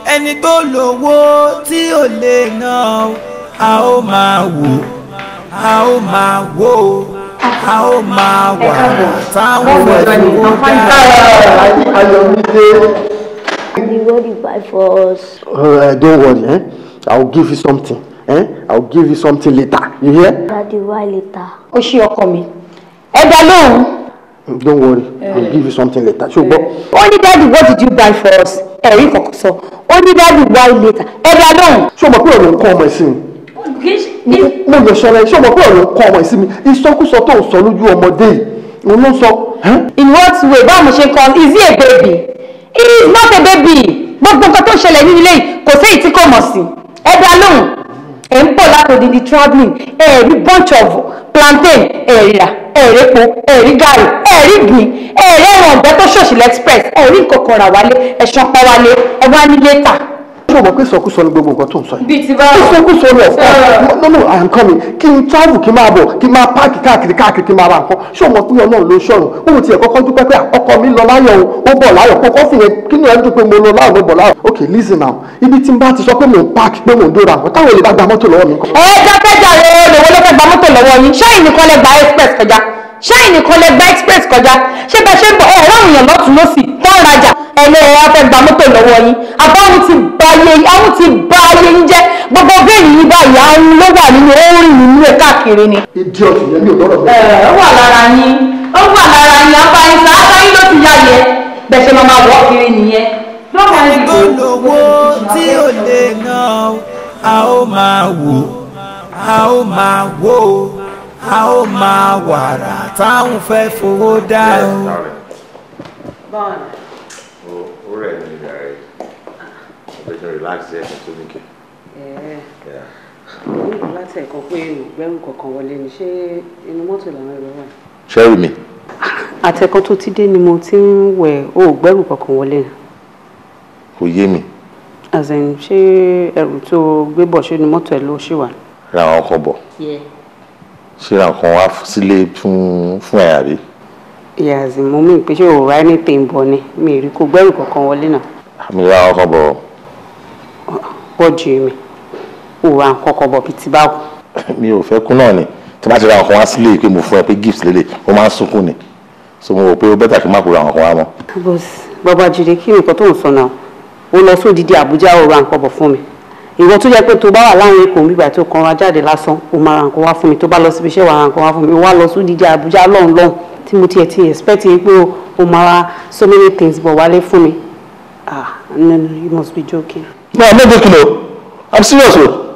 ẹni tó lówó tí o lè ná a ó máa wò a ó máa wò a ó máa wà táwọn ẹ̀dùn dá. Daddy, what do you buy for us? Don't worry, I'll give you something. I'll give you something later. You hear? Daddy, why later? Ó ṣe ọkọ mi. Ẹ dá lóhùn. Don't worry, I'll give you something later. Ṣùgbọ́n. Ó ní Daddy, what did you buy for us? Ẹ̀rí kọ̀kọ̀ sọ. Ó ní Daddy, why later? Ẹ dá lóhùn. Ṣé o mọ̀ pé ọ̀rọ̀ nǹkan ọmọ ẹ̀ sí mi? Mo lè ṣọlẹ̀ ṣé o mọ̀ pé ọ̀rọ̀ nǹkan ọmọ ẹ̀ sí mi? Ìsọkúsọ tó ń sọ lójú ọmọdé yìí. Òun ló ń sọ. In what way? Báwo mo ṣe kọ́? Is he a baby? He is not a baby. Bó gbogbo nǹkan tó ṣẹlẹ̀ nínú ilé yìí kò sí èyí tí kò mọ̀ sí ẹ dá lóhùn ẹ̀ ń pọ̀ látòdìdí travelling ẹ̀rí bunch of plantain ẹ̀rà ẹ̀rẹ́po ẹ̀rí gàrí ẹ̀rí gbìn ẹ̀rí ẹ̀rọ ọ̀bẹ tó ṣòṣìlẹ̀ express ẹ̀rí nǹkan kan rà wálé ẹ̀ṣọ́ pa wálé ẹ wá ní létà. ṣé o mọ̀ pé ìsọkúsọ ni gbogbo nǹkan tó ń sọ yìí. bíi ti bá ìsọkúsọ ni ọ̀pọ̀ no I am coming kí n travel kí n máa bọ̀ kí n máa páàkì káàkiri kí n máa ra nǹkan ṣé o mọ̀ pé Ọlọ́run ló ṣọ̀run òun tiẹ̀ kọ́kọ́ dúpẹ́ pé ọkọ mi lọ láyọ̀ ó bọ̀ láyọ̀ kókó fìyẹn kí ni ẹ dùn pé mo lọ láyọ̀ ló bọ̀ láyọ̀. ok listen now ibi tí n bá ti sọ pé mò ń páàkì pé mò ń dóra nǹkan táwọn èlé bá gba mọ́tò lọ́wọ́ mi. dákẹ́jà rẹ̀ lówó ló fẹ́ gba mọ́tò lọ́wọ́ yín ṣẹ́yìn nìkan lẹ gba express kọjá ṣẹ́yìn nìkan lẹ gba express kọjá ṣé bẹ́ẹ̀ ṣe ń bọ̀ ẹ̀ láwọn èèyàn lọ́tún lọ́sì tó ń rajà ẹlẹ́yìn wá fẹ́ gba mọ́tò lọ́wọ́ yín àbáwọn ti ba ayé yín jẹ́ gbogbo bẹ́ẹ̀ni yín báyìí àwọn ló wà nínú orin nínú ẹ̀ káàkiri ni. idiot yẹn mi ò lọ́rọ̀ bẹ́ẹ̀. ó wà lára yín àbáyín sàábáyín ló ti yá yẹ bẹ́ẹ̀ ṣe máa wọ́ kiri nìyẹn. tó lówó tí ò lè ná a ó máa wò a ó máa wò a ó máa wàrà táwọn fẹ́ fowó dá o. ó rẹ̀ ní ìgbà rẹ̀ ọ̀gbẹ́ni relax ẹ̀ tó ní kí. mo ní láti ẹ̀kọ́ pé ìgbẹ́rù kọ̀ọ̀kan wọlé ni ṣé inú mọ́tò làwọn ẹ̀rọ wà. ṣẹ́rù mi. àtẹ̀kọ́ tó ti dé ni mo ti ń wẹ̀ ó gbẹ́rù kọ̀ọ̀kan wọlé. kò yé mi. as in ṣé ẹrù tó gbé bọ̀ ṣé inú mọ́tò ẹ̀ ló ṣì wà. ra àwọn kan bọ̀. ṣé ra nǹkan wá sílé fún ẹ̀ àbí. yes mo mí pé ṣé o ra anything bọ̀ ni mi rí kó gbẹ́rù kọ̀ọ̀kan wọlé náà. mi ra àwọn kan bọ̀. what do you mean? o ra nǹkan kan bọ̀ bíi ti báwo. mi ò fẹ́ kú náà ni tí bá ti ra nǹkan wá sílé pé mo fún ẹ pé gift lélẹ̀ ó máa ń sunkún ni so mo rò pé ó bẹ́tà kí n má kó ra nǹkan wá mọ́. bàbá Jídé kí nǹkan tó ń sọ náà ó lọ sódìdí Àbújá ó ra nǹkan bọ̀ fún mi ìwọ tó jẹ́ pé tó bá wà láwọn èkó bíbà tó kan ra jáde lásán ó máa ra nǹkan wá fún mi tó bá lọ síbi iṣẹ́ wà ra nǹkan wá fún mi ó wá lọ sódìdí Àbújá lọ́hùn tí mo tiẹ̀ ti expect pé ó máa ra so many things bọ̀ wálé fún mi no you must be joking. no I'm not joking o I'm serious o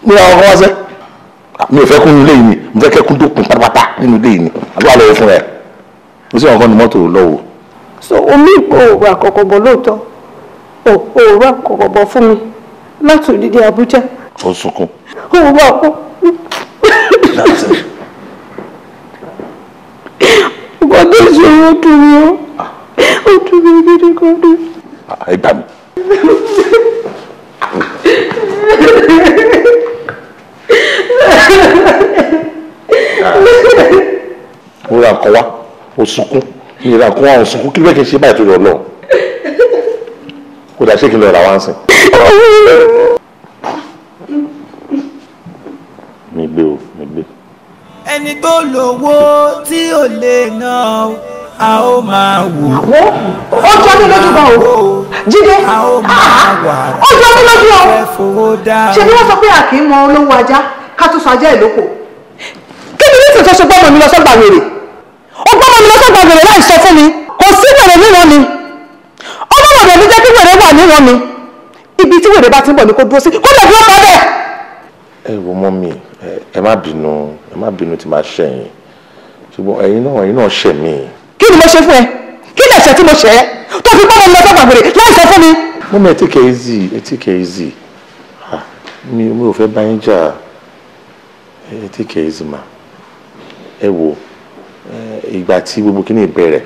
mi ra ọkọ wá sẹ́ mi ò fẹ́ kún ilé yìí ni mo fẹ́ kẹ́kún tó kún pátápátá nínú ilé yìí ni àbúrò àlọ́ fún ẹ mo sì wọn kọ́ ni mọ́tò lọ́wọ́. so omi ìpò òwúrọ̀ àkọ́kọ́ bọ̀ lóòótọ́ òwúrọ̀ àkọ́kọ́ bọ̀ fún mi láti òdìdí Àbújá. ó sunkún. òwúrọ̀ àkọ́. ọgbọ́n tó ṣe ó dùn mí ó dùn mí gidi kan ní. ẹ gbà mí. mo ra nǹkan wá ó sunkún mi ra nǹkan wá ó sunkún kí ló fẹ́ kí n ṣe báyìí tó yọ lọ kó dà ṣé kí n lọ ra wá ń sìn. mi gbé o mi gbé. ẹni tó lówó tí ò lè ná a ó máa wò. ó jọ mí lójú gan o Jídé ó jọ mí lójú o ṣe ni wọ́n sọ pé a kì í mọ olówó ajá ká tún sọ ajá ìlókò. kí ni nítorí tó ṣe gbọ́mọ mi lọ sọ́gbà wèrè ó gbọ́mọ mi lọ sọ́gbà wèrè láì sọ fún mi kò sí wèrè níwọ̀n mi ọmọ mọ̀dọ̀ mi jẹ́ kí wèrè wà níwọ̀n mi ibi tí wèrè bá ti ń bọ̀ ni kò dúró sí kó lè dúró pa bẹ́ẹ̀. ẹ wo mọ́ mi ẹ má bínú tí máa ṣẹ̀yìn ṣùgbọ́n ẹ̀yin náà ṣẹ̀ mí. kí ni mo ṣe fún ẹ kí ni ẹ̀ṣẹ̀ tí mo ṣẹ̀ ẹ́ tó fi gbọ́mọ mi lọ sọ́gbà wèrè láì sọ fún mi. mo mọ ẹ take it easy mi ò fẹ́ bá yín jà ẹ take it easy ma ẹ wo ìgbà tí gbogbo kíní ìbẹ̀rẹ̀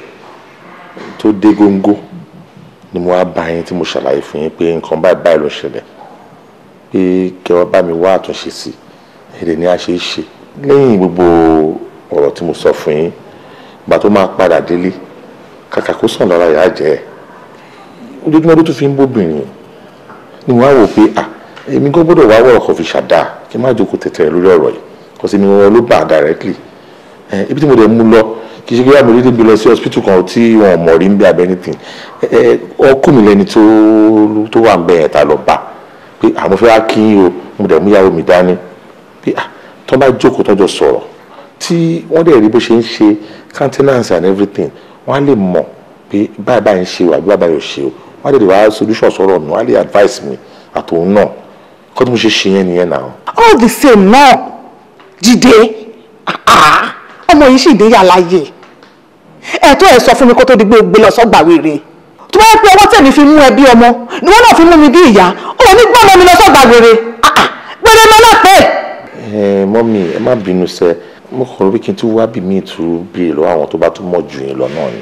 tó dé góńgó ni mo wá bá yín tí mo ṣàlàyé fún yín pé nǹkan báyìí ló ṣẹlẹ̀ pé kẹwàá bá mi wá àtúnṣe sí èdè ní a ṣe é ṣe lẹ́yìn gbogbo ọ̀rọ̀ tí mo sọ fún yín ìgbà tó máa padà délé kàkà kó sàn lára ìyá jẹ́ ojoojúmọ́ ló tún fi ń bóbìnrin ni wọ́n á wò pé èmi gan gbọ́dọ̀ wá wọ̀rọ̀ kan fi ṣàdá kí n má jókòó tẹ̀tẹ̀ lórí ọ̀rọ̀ yìí kò sí mi wọn ló bá directly ibi tí mo dẹ̀ mú lọ kì í ṣe kí wọ́n mi rí débi lọ sí hospital kan tí wọ́n mọ̀ rí ń bí abẹ́ anything ọkùnrin lẹni tó wà ń bẹ̀ yẹn ta lọ bá pé àwọn fẹ́ wá kí yín o mo dẹ̀ mú ìyàwó mi dání pé tó bá jókòó tọ́jọ́ sọ̀rọ̀ tí wọ́n dẹ̀ rí bó ṣe ń ṣe countenance and everything wọ́n á lè mọ̀ pé báyìí báyìí ń ṣe o àbí báyìí ò ṣe o wọ́n á lè wá solution sọ̀rọ̀ mi wọ́n á lè advice mi àtòun náà kọ́ tí mo ṣe ṣe yẹn nìyẹn náà. all the same náà Jídé ọmọ yìí sì níyà láàyè ẹ̀tọ́ ẹ̀ sọ fún mi kó tó di gbé lọ sọ́gbà wèrè tó bá yẹ pé ọwọ́ tèmi fi mú ẹ bí ọmọ ni wọ́n náà fi mú mi bí ìyá òun ní gbọ́n mi lọ sọ́gbà gbèrè gbèrè lọ náà pé. Mọ́mì ẹ má bínú sẹ́ mo kàn rí kí n tún wá bí mi tún béèrè lọ́wọ́ àwọn tó bá tún mọ̀ jù yín lọ náà ni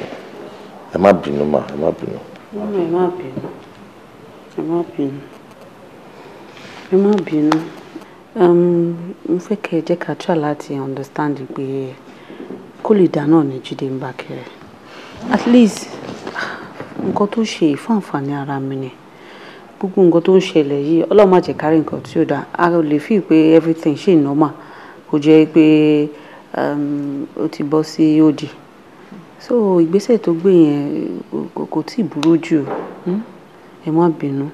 ẹ má bínú mà ẹ má bínú. ẹ má bínú ẹ má bínú ẹ má bínú mo fẹ́ kẹ́ ẹ jẹ́ ká try láti understand pé kó lè dá náà ní Jídé ń bá kiri at least nǹkan tó ṣe fún àǹfààní ara mi ni gbogbo nǹkan tó ń ṣẹlẹ̀ yìí Ọlọ́run má jẹ́ kárí nǹkan tí ó dáa a lè fi pé everything ṣì normal kò jẹ́ pé ó ti bọ́ sí òdì so ìgbésẹ̀ tó gbé yẹn kò tí ì burú jù ẹ má bínú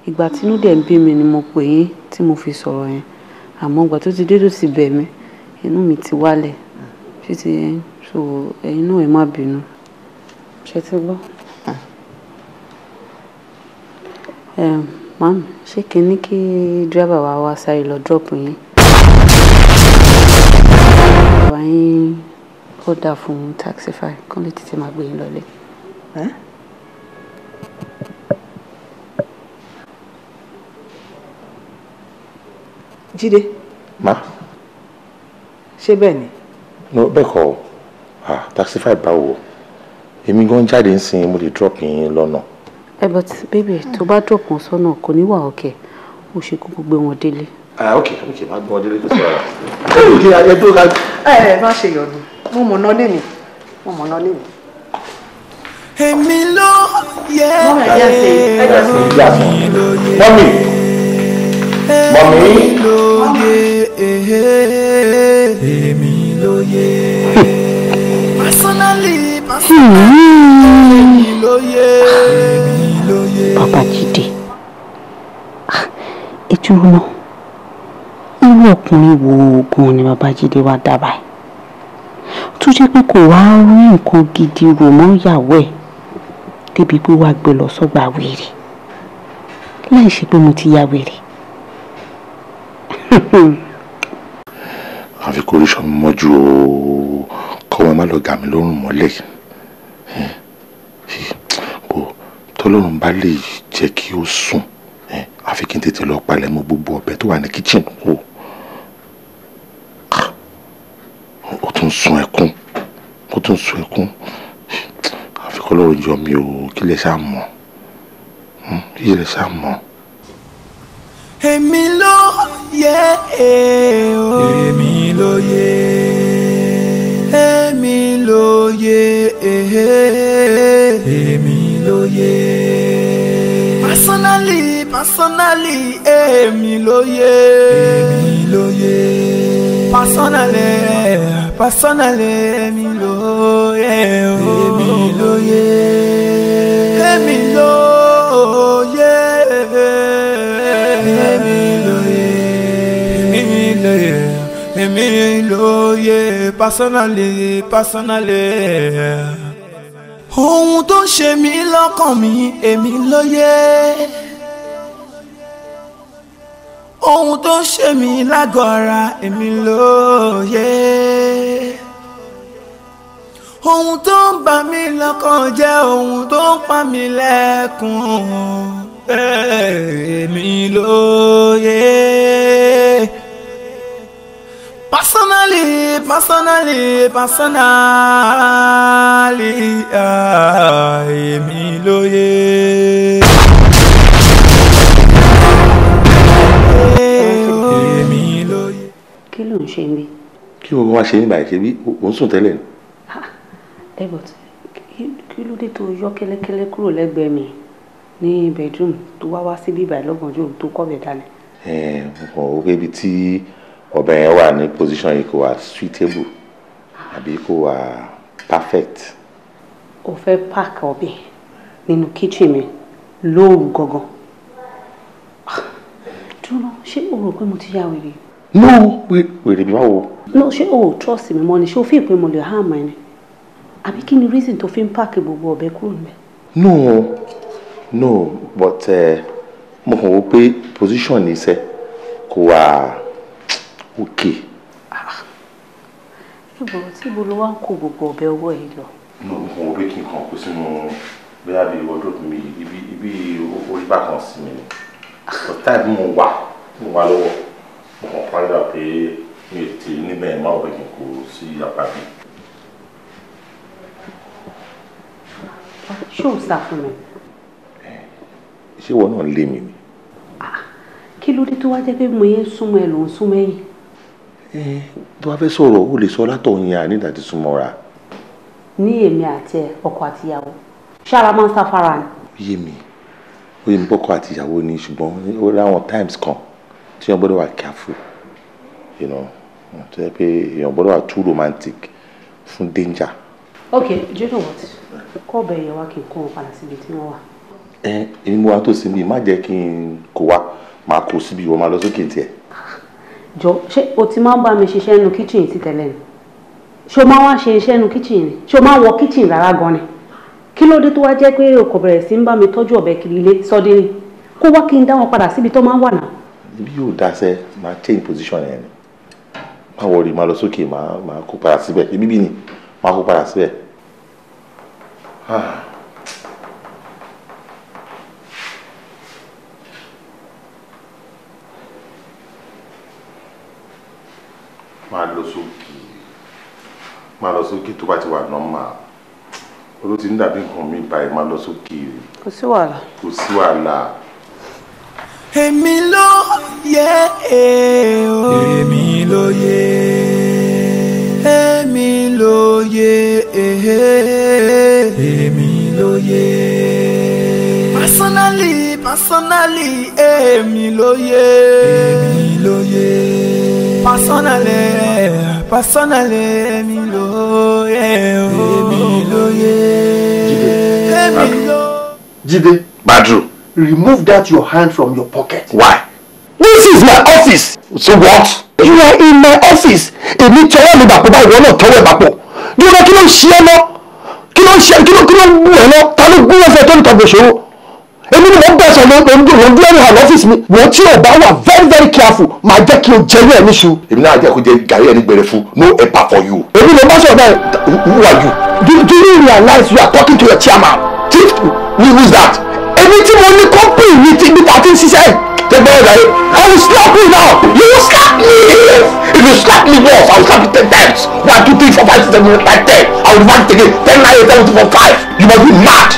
ìgbà tínú dẹ̀ ń bí mi ni mo pè yín tí mo fi sọ̀rọ̀ yẹn àmọ́ ìgbà tó ti dé tó ti bẹ̀ mí inú mi ti wálẹ̀ ṣé ti yẹn so ẹ̀yin náà ẹ má bínú ṣé ti gbọ́. Màmí ṣé kí n ní kí dírẹ́bà wa wá sáré lọ drop yín wá yín kódà fún Taxify kán lè tètè máa gbé yín lọlé. Jídé. Ma. Ṣé bẹ́ẹ̀ ni? No bẹ́ẹ̀ kọ́ Taxify báwo èmi gan jáde ń sin mo lè drop yín lọ́nà. But baby tó bá drop wọn sọ́nà kò ní wà ọ̀kẹ́ ó ṣe kókó gbé wọn délé. Ok má gbé wọn délé kó sọ ara. Má ṣe yọ̀nù mo mọ̀ náà lèmi mo mọ̀ náà lèmi. Èmi ló yẹ Mọ́mì. èmi ló yẹ personally èmi ló yẹ. Bàbá Jídé ètò náà irú ọkùnrin wo gan ni Bàbá Jídé wá dábàá tó jẹ́ pé kò wá rí nǹkan gidi rò mọ́ ìyàwó ẹ̀ débi pé wàá gbé lọ sọ́gbà wèrè láì ṣe pé mo ti ya wèrè. àfi kò rí sọ mi mọ́jú o kọ́ wọn má lọ gà mí lórùn mọ́lẹ̀ tọ́lọ́run bá lè jẹ́ kí ó sùn àfi kí n tètè lọ palẹ̀ mọ́ gbogbo ọbẹ̀ tó wà ní kitchen o ó tún sun ẹkún àfi kọ́ lọ́run yọ mi o kí lè ṣáà mọ̀ èmi ló yẹ èmi ló yẹ èmi ló yẹ èmi ló yẹ personally èmi ló yẹ personally èmi ló yẹ èmi ló yẹ èmi ló yẹ. Èmi ló yẹ personally ohun tó ṣe mí lọ́kàn mi èmi ló yẹ ohun tó ṣe mí lágọ̀ọ́ ara èmi ló yẹ ohun tó ń bà mí lọ́kàn jẹ́ ohun tó ń pa mí lẹ́kùn èmi ló yẹ. Personally, èmi ló yẹ. Èmi ló yẹ. Kí ló ń ṣe mí? Kí gbogbo wa ṣe nígbà ìṣe bí ò ń sùn tẹ́lẹ̀ ni. But kí ló dé tó yọ kẹ́lẹ́kẹ́lẹ́ kúrò lẹ́gbẹ̀ẹ́ mi ní bedroom tó wá sí bíbá ìlọ́gànjọ́ tó kọ́ bẹ̀ dání? Mo kàn ó pé ibi tí ọbẹ̀ yẹn wà ní position yìí kò wà suitable àbí kò wà perfect. O fẹ́ park ọbẹ̀ nínú kitchen mi lóru gangan. Dúró ṣé o rò pé mo ti yá wèrè? No wèrè bí báwo. No ṣé o trust mi mọ́ ni ṣé o fi pé mo lè harm ẹ ni àbí kí ni reason tó fi ń park gbogbo ọbẹ̀ kúrò níbẹ̀? No but mo kàn wò pé position ní iṣẹ́ kò wà okay. Ṣùgbọ́n tí ibo ló wá ń kó gbogbo ọbẹ̀ ọwọ́ yìí lọ? No mo kàn wò pé kí n kàn kó sínú bóyá bí wardrobe mi ibi orí bá kan sí mi ni for time mo wà lọ́wọ́ mo kàn find out pé mi ò tí níbẹ̀ máa wọ̀ kí n kó sí apá mi. ṣé o sá fún mi. ṣé ìwọ náà lé mi ni. kí ló dé tó wá jẹ́ pé mo yẹn súnmọ́ ẹ ló ń súnmọ́ ẹ̀yìn. tó bá fẹ́ sọ̀rọ̀ o lè sọ látọ̀hún yẹn nígbà tí súnmọ́ra. ní èmi àti ẹ ọkọ àti ìyàwó ṣára máa ń sáfara ni. ó yé mi pọ́kọ àti ìyàwó ni ṣùgbọ́n ó láwọn times kan tí wọ́n gbọ́dọ̀ wà careful tó yẹ pé èèyàn gbọ́dọ̀ wà too romantic fún danger. Okay, do you know what? Kọ́ bẹ̀ yẹ wá kí n kó wọn padà síbi tí wọ́n wà. Èmi mo wá tó sí mi má jẹ́ kí n kó wá máa kó síbi ìwọ máa lọ sókè tiẹ̀. Jọ ṣé o ti máa ń bá mi ṣiṣẹ́ inú kíchìn ti tẹ́lẹ̀ ni? Ṣé o máa wá ṣe iṣẹ́ inú kíchìn ni? Ṣé o máa wọ kíchìn rárá gan ni? Kí ló dé tó wá jẹ́ pé o kò bẹ̀rẹ̀ sí ń bá mi tọ́jú ọ̀bẹ kiri ilé sọ́dí ni? Kó wá kí n dá wọn padà síbi tó máa ń wà náà. Ibi yóò dáṣẹ́ máa change position yẹn ni. Má wọrí máa lọ sókè máa kó padà síbẹ̀. Ibi bí ni máa kó padà síbẹ̀. Máa lọ sókè tó bá ti wà nọ́mà olú ti ń dàbí nǹkan mi báyìí máa lọ sókè. Kò sí wàhálà. Kò sí wàhálà. Èmi ló yẹ èmi ló yẹ èmi ló yẹ èmi ló yẹ personally èmi ló yẹ èmi ló yẹ personally èmi ló yẹ èmi ló yẹ èmi ló. Jídé. Badru. Remove that your hand from your pocket. Why? This is my office. So what? You are in my office. Èmi tọwọ́ mi bàpọ̀ báyìí wọ́n náà tọwọ́ ẹ̀ bàpọ̀. Dúró kí ló ń ṣe ẹ́ lọ? Kí ló ń ṣe kí ló ń bú ẹ lọ? Ta ló gbé ẹsẹ̀ tó ń tọ́ gbèsòro? Èmi ni mo ń bẹ̀sẹ̀ ló ń dúró ní hàn ọ́fíìsì mi. Wọ́n tí ò bá wà very very careful máa jẹ́ kí o jẹ́rú ẹ̀ níṣu. Èmi náà jẹ́ kó jẹ gàrí ẹ̀ ní gbẹrẹ fún no epa for you. Èmi ló bá sọ̀rọ̀ báyìí. Who are you? Do you realize you are talking to your chairman? Who is that? Èmi tí mo ní company ní ti ibi tàbí ṣiṣẹ́. I will slap you now. You will slap me. If you slap me once, I will slap you 10 times. 1, 2, 3, 4, 5, 6, 7, 8, 9, 10. I will revert it again. 10, 9, 8, 7, 2, 4, 5. You must be mad.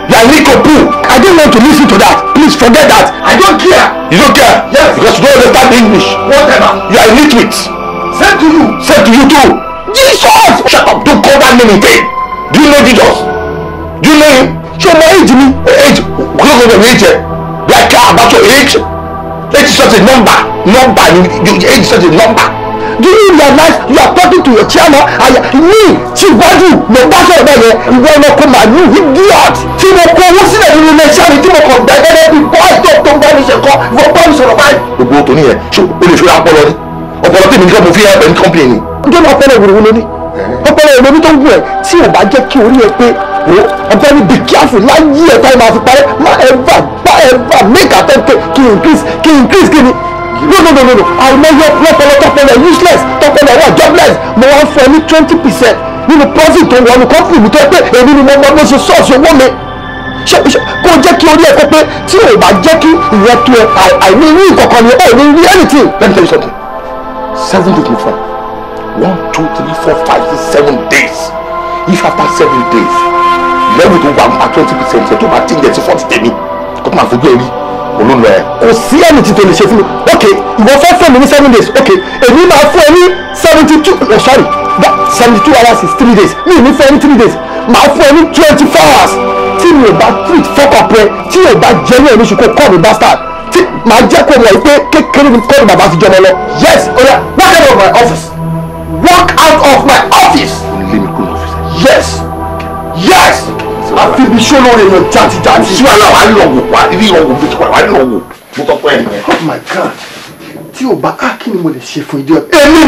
You are Nico Poo. I don't want to listen to that. Please forget that. I don't care. You don't care? Yes. Because you don't understand English. Whatever. You are illiterate. Same to you. Same to you too. Jesus! Shut up. Don't call that name again. Do you know Jesus? Do you know him? Show my age me. Age? Look at your age. Do I care about your age? Age is just a number. Age is just a number. Do you realize you are talking to your chairman and me Chief Badru mo bá sọ̀rọ̀ bẹ́ẹ̀ yẹn ìwọ ọmọ kò máa ní idiot tí mo kó owó sílẹ̀ nínú iléeṣẹ́ mi tí mo kàn gbẹ́gẹ́dẹ́ bí bọ́ọ̀sì tó ń bá mi ṣe kọ́ ìwọ bá mi sọ̀rọ̀ báyìí. Gbogbo tó nìyẹn ṣé o lè fi ọpọlọ ni ọpọlọ tí mi nìkan mo fi ẹ ní kọ́mpìnì ni. Ǹjẹ́ ní ọpọlọ ìwòrán ló ní ọpọlọ ìwòrán tó ń gùn ẹ̀ tí ò bá jẹ́ kí orí ẹ pé ọgbẹ́ ní be careful láyé ẹ̀ táyé máa fi parẹ́ má ever make attempt kí increase kí ni. No. àìmọye lọpọlọ tọpọlọ useless tọpọlọ wà jobless mo wá fún ẹ ní 20% nínú profit tó wọnú company mi tó pé èmi ni mo mọ bó ṣe sọ́ọ̀sì owó mi kó jẹ́ kí orí ẹ pé pé tí ò bá jẹ́ kí ìyẹn tó ẹ àìní rí ìkọ̀kan ni ò ní rí anything. Let me tell you something. 7 days mo fún 1, 2, 3, 4, 5, 6, 7 days. If after 7 days level tó wà at 20% tó bá tí ń jẹ sí 40 tèmi kó tó máa fojú ẹ rí olóńgbò ẹ. Kò sí ẹni tí tó lè ṣe fún mi. Ok, ìwọ fẹ́ fún mi ní 7 days. Ok, èmi máa fún ẹ ní 72 hours is 3 days. Mi ò ní fún ẹ ní 3 days. Màá fún ẹ ní 24 hours. Tí mi ò bá treat fọ́kàn pẹ́, tí ò bá jẹ́ ní ẹ̀mí ṣùkọ́ call me bastard. Tí màá jẹ́ kó mọ̀ pé kékeré ni kọ́ ni bàbá fi jọmọ lọ. Yes, oya, walk out of my office. Walk out of my office. Olè mi kúrò lọ́fíìsì. Yes. Àfi ibi ṣó lóore yẹn jáde. Ṣé wàá wà lọ wò wá rí ọwọ́ bí wàá lọ wò mo tọ́ pẹ́ ẹ̀yìn. Oh my God, tí o bá kí ni mo lè ṣe fún ìdí ọ̀ èmi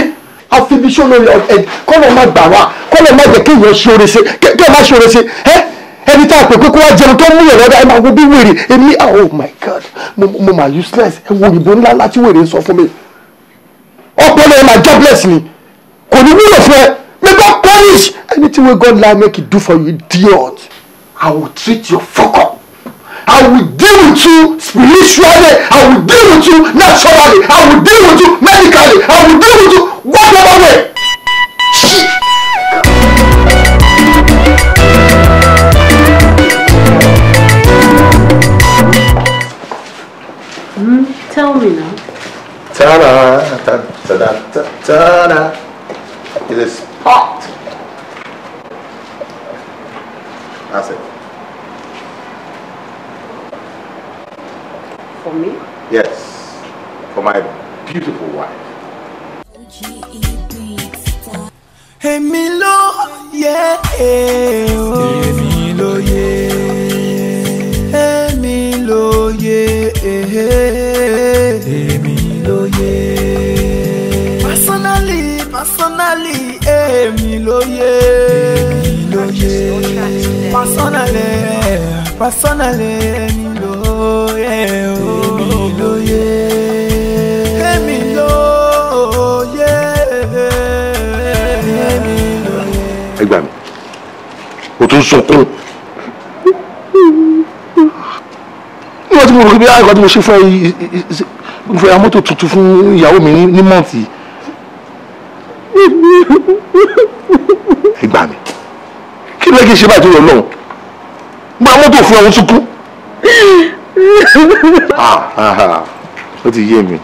àfi ibi ṣó lóore ẹ̀ kọ́nà má gbà wá kọ́nà má jẹ́ kéèyàn ṣe oore ṣe kéèyàn má ṣe oore ṣe ẹni tá a pè pé kó wá jẹun tó mú yẹn lọ́dọ̀ ẹ máa wo bí wèrè èmi oh my God mo máa useless ẹ wo òyìnbó ńlá láti wèrè ń sọ fún mi ọpọlọ ẹ máa jobless ni kò ní wúlò fún ẹ may God punish anything wey God like make he do for you idiot. I will treat your fuck up. I will deal with you spiritually. I will deal with you naturally. I will deal with you medically. I will deal with you whatever way. Shit. Tell me now. Ta-da, ta-da, ta-da. It is hot. That's it. For me? Yes, for my beautiful wife. Èmi ló yẹ èmi ló yẹ èmi ló yẹ èmi ló yẹ personally èmi ló yẹ personally èmi ló yẹ èmi ló yẹ èmi ló yẹ. Ẹ gbà mí, o tún sọkún. Níwọ̀n tí mo rò bí àìkọ́ tí mo ṣe fún ẹ mọ́tò tuntun fún ìyàwó mi ní mọ́ǹtì. Ẹ gbà mí, kí ló kí n ṣe báyìí tó yọ lọ́hùn? Gba mọ́tò fún ẹ̀hún sunkún. Ó ti yé mi,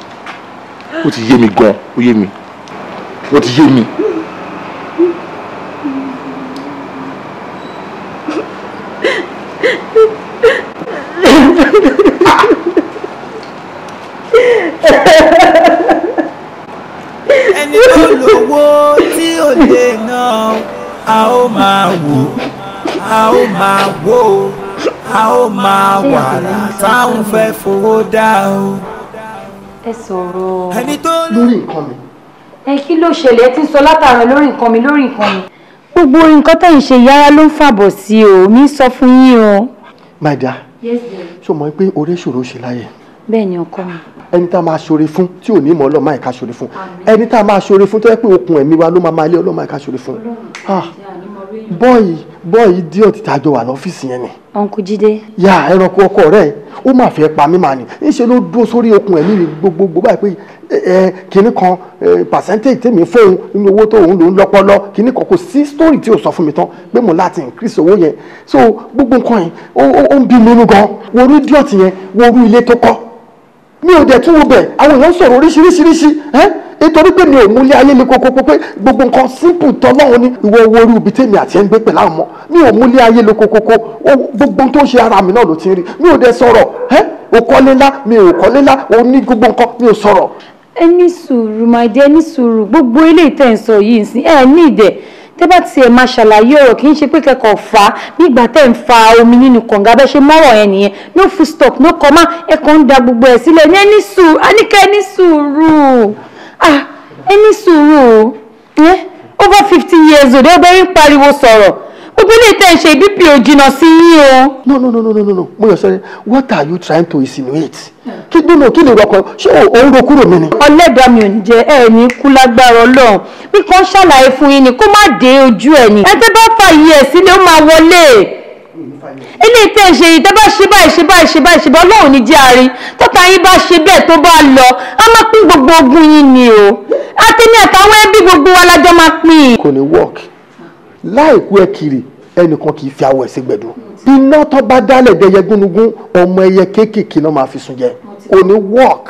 ó ti yé mi gan, ó yé mi, ó ti yé mi. Ẹni tó lówó tí ò lè ná a ó máa wò a ó máa wò a ó máa wàrà táwọn fẹ́ fowó dá o. Ẹ sọ̀rọ̀. Ẹni tó lórí nǹkan mi. Ẹ kí ló ṣẹlẹ̀ tí ń sọ látàrọ lórí nǹkan mi lórí nǹkan mi. Gbogbo nǹkan tẹ́ ń ṣe yára ló ń fàbọ̀ sí o, mi sọ fún yín o. My dear. Yes dear. Ṣó mọ̀ pé oore ṣòro ṣe láyé. Bẹ́ẹ̀ ni ọkọ mi. Ẹni tá a máa ṣoore fún tí ò ní mọ̀ Ọlọ́run máa ká ṣoore fún. Ẹni tá a máa ṣoore fún tó yẹ pé okùn ẹ̀mí wa ló máa lé Ọlọ́run máa ká ṣoore fún. Bọ́ọ̀yì idiot tá a jọ wà lọ́fíìsì yẹn ni. Uncle Jídé. Ya ẹranko ọkọ rẹ̀ ó máa fẹ́ pa mí màá ní. Ńṣe ló dúró sórí okùn ẹ̀mí mi gbogbo báyìí pé kinní kan percentage tèmi fóun nínú owó tó òun ló ń lọ́pọ́lọ́ kinní kan kò sí story tí ò sọ fún mi tán pé mo láti increase owó yẹn. So gbogbo nǹkan yẹn ó ń bí mi nínú gan. Wo orí idiot yẹn wo orí ilé tó kọ́. Mi ò dẹ̀ tún wo bẹ̀ àwọn èèyàn sọ̀rọ̀ oríṣiríṣi nítorí pé mi ò múlé ayé mi kókó pé gbogbo nǹkan simple tọ́lọ́run ní ìwọ owó orí ibi tèmi àti ẹ̀ ń gbé pẹ̀lú àwọn ọmọ mi ò múlé ayé mi kókó gbogbo tó ń ṣe ara mi náà ló ti ń rí mi ò dẹ̀ sọ̀rọ̀ o kọ́lé ńlá mi ò kọ́lé ńlá o ní gbogbo nǹkan mi ò sọ̀rọ̀. Ẹ ní sùúrù my dear, ní sùúrù gbogbo eléyìí tẹ́ ń sọ yìí sí ẹ ní ìdẹ̀ tẹ́ bá tiẹ̀ máa ṣàlàyé ọ̀rọ̀ kì í ṣe pé kẹ́kọ̀ọ́ fà á nígbà tẹ́ ń fa omi nínú kànga bẹ́ẹ̀ ṣe mọ́rọ̀ yẹn nìyẹn no full stop no comma ẹ kàn ń da gbogbo ẹ̀ sílẹ̀ ní ẹni sùúrù àníkẹ́ ẹni sùúrù ẹni sùúrù over 50 years old ẹ bẹ́ẹ̀ ń pariwo sọ̀rọ̀ gbogbo ilé tẹ́ ń ṣe bp ò jìnnà sí yín o. No mo yọ sẹ́yìn what are you trying to insinuate? Kí lè rọkọ ṣé òun ro kúrò mi ni. Ọlẹ́dàá mi ò ní jẹ́ ẹ ní kú lágbára Ọlọ́run bí kan ṣàlàyé fún yín ni kó má dé ojú ẹ̀ ni. Ẹ tẹ́ bá fààyè ẹ̀ sílé ó máa wọlé. Eléyìí tẹ́ ń ṣe yìí tẹ́ bá ṣe báyìí Ọlọ́run ní jẹ́ àárín tọ́ta yín bá ṣe bẹ́ẹ̀ tó bá lọ á máa pín gbogbo ogún yín ni o. Àtẹ̀mí àtàwọn ẹbí gbogbo wa lájọ máa pín. Kò ní work láìkú ẹ kiri ẹnìkan kì í fi awọ ẹsẹ gbẹdọ iná tó bá dálẹ̀ dẹyẹ gúnugún ọmọ ẹyẹ kéékèèké náà máa fi sùn jẹ kò ní work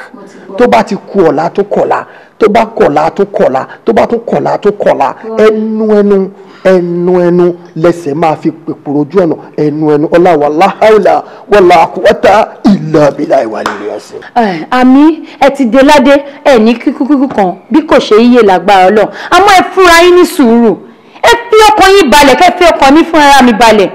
tó bá ti ku ọ̀la tó kọ̀la tó bá kọ̀la tó kọ̀la tó bá tún kọ̀la tó kọ̀la ẹnu lẹsẹ̀ máa fi pèpòrò ojú ọ̀nà ẹnu ọláwàlá haúlà wàlá quwwata illa billahi wà nílé ẹsẹ̀. Àmì ẹ ti dé ládé ẹ ní kíkúkú kan bí kò ṣe yíyẹ lágbára Ọlọ́run àmọ́ ẹ fúnra yín ní sùúrù ẹ fi ọkàn yín balẹ̀ kẹ́ fi ọkàn mi fún ara mi balẹ̀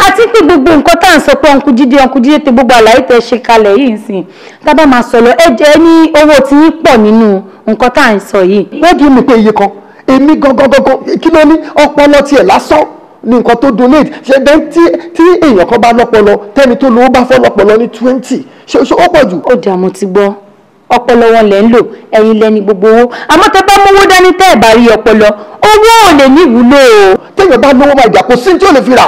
àti pé gbogbo nǹkan tá à ń sọ pé Uncle Jídé tẹ gbogbo àlàyé tẹ ṣe kalẹ̀ yìí nsìn tá bá máa sọ lọ ẹ jẹ́ ní owó tí yín pọ̀ nínú nǹkan tá à ń sọ yìí. wọ́n dùn mí pé iye kan èmi gangan kí ló ní ọpọlọ tiẹ̀ lásán ní nǹkan tó donate ṣe dẹ́ tí èèyàn kan bá lọ́pọlọ tẹ́ni tó lówó bá fọ́ lọ́pọlọ ní 20 ṣe ó pọ̀ jù. ó dà mo ti gbọ́ ọpọlọ wọn lẹ ń lò ẹ̀yin lẹni gbogbo owó àmọ́ tẹ́ bá mówó dání tẹ́ ẹ bá rí ọpọlọ owó ò lè ní ìwúlò o. téèyàn bá lówó máa jà kó sí tí ò lè fi rà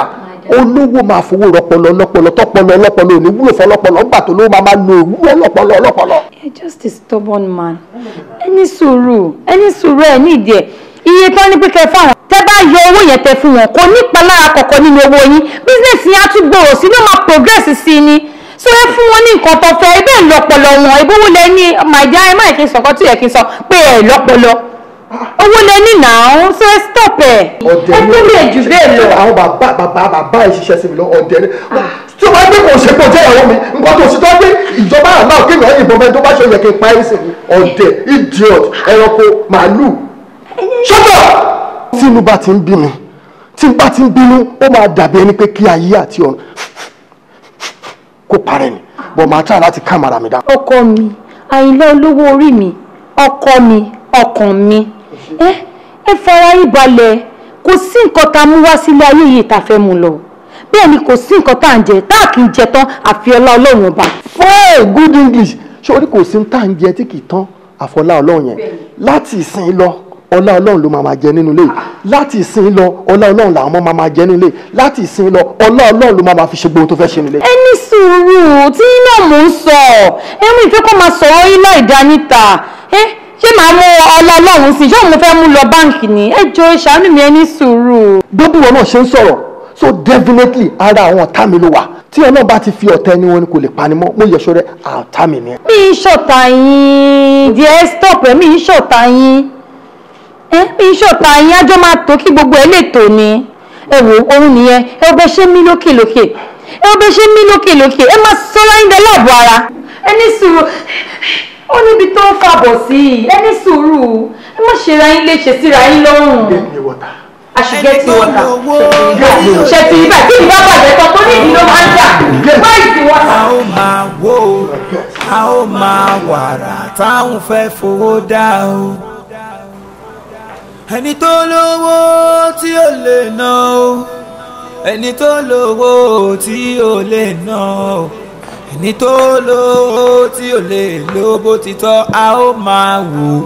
olówó máa fowó rọpọlọ lọ́pọlọ tọpọlọ ọlọ́pọlọ ò ní wúlò fọlọ́pọlọ ńgbà tó lówó máa lo ìwúlò ọlọ́pọlọ ọlọ́pọlọ. You're just a stubborn man. Ẹni sùúrù ẹ̀ ní ìdí ẹ̀. Iye tán ní pé kẹ́ fáwọn. Tẹ́ bá yọ owó yẹn tẹ fún wọn, kò ní ìpalára kọ̀ọ̀kan nínú owó yín. Business yẹn á tún gbòòrò sí ló máa progress sí ni. So ẹ fún wọn ní nǹkan tó fẹ́, ibẹ̀ lọ́pọlọ wọn, ìbówó lẹ ní màjá ẹ má kí n sọ̀kan tí yẹ kí n sọ pé ẹ lọ́pọlọ. Owó lẹ ní náà, so ẹ stop ẹ. Ẹ tó lè jù bẹ́ẹ̀ lọ. Àwọn bàbá ẹ̀ ṣiṣẹ́ sí mi lọ ọ̀dẹ̀ ni. Tí o bá gbé kò ṣe kò jẹ́ ìyàwó mi, nǹkan tó ṣe tó gbé ìjọba àná kí èèyàn yìnbọn mẹ́rin tó bá ṣe yẹ kí n pa ẹ́ sí mi. Ọ̀dẹ̀, idiot, ẹranko, màálù. Shut up! Tí inú bá ti ń bí mi, tí n bá ti ń bínú, ó máa dàbí ẹni pé kí ayé àti ọ̀run kó parẹ́ ni. Bọ̀ máa try láti kámara mi dá. Ọkọ mi, Àyìnlá olówó orí mi, ọkọ mi, ọkàn mi. Ẹ fara yín balẹ̀, kò sí nǹkan tá a mú wá sílé ayé yìí tá a fẹ́ mú lọ. Bẹ́ẹ̀ ni kò sí nǹkan tá à ń jẹ tá a kì í jẹ tán àfi ọlá Ọlọ́run ọba. Fine, good English. Sórí kò sí tá à ń jẹ tí kì í tán àfọlá Ọlọ́run yẹn. Láti ìsìn lọ, ọlá Ọlọ́run ló máa jẹ nínú ilé. Láti ìsìn lọ, ọlá Ọlọ́run làwọn ọmọ máa jẹ nínú ilé. Láti ìsìn lọ, ọlá Ọlọ́run ló máa fi ṣe gbogbo tó fẹ́ ṣe nílé. Ẹ ní sùúrù tí iná mò ń sọ. Ẹ̀mú ìfẹ́ kó máa sọ̀rọ̀ yín láì dá níta. Ṣé màá mú ọlá Ọlọ́run sí? Ṣé òun fẹ́ mú lọ báǹkì ni? Ẹ jọ̀ọ́ ìṣàánú mi, ẹ ní sùúrù. Gbogbo wọn náà ṣe ń sọ̀rọ̀. So definitely ara àwọn ọ̀tá mi ló wà. Tí Ọlọ́run bá ti fi ọ̀tá ẹni wọn ni kò lè pani mọ́. Mo yẹ ṣọ́rẹ́ ọ̀tá mi ni. Mi ń ṣọ̀tá yín. Díẹ̀ stop ẹ̀, mi ń ṣọ̀tá yín. Mi ń ṣọ̀tá yín, ájọ́ máa tó kí gbogbo ẹ̀ lè tó ni. Ẹ wo ohun nìyẹn, ẹ bẹ ṣe mí lókèlókè. Ẹ máa sọ́ra yín dẹ láàbò ara. Ẹ ní sùúrù. Ó níbi tó ń fàbọ̀ sí. Ẹ ní sùúrù. Ẹ má ṣe ra yín léṣe síra yín lọ́rùn. I should get you water. Ṣé ti ibà tí ìbá bàjẹ́ tán tó ní ìdílé máa ń jà? Why is the water? A ó máa wò, a ó máa wàrà táwọn fẹ́ fowó dá o. Ẹni tó lówó tí ó lè ná o. Ẹni tó lówó tí ó lè ná o. Ẹni tó lówó tí ó lè lò bó ti tọ́. A ó máa wò,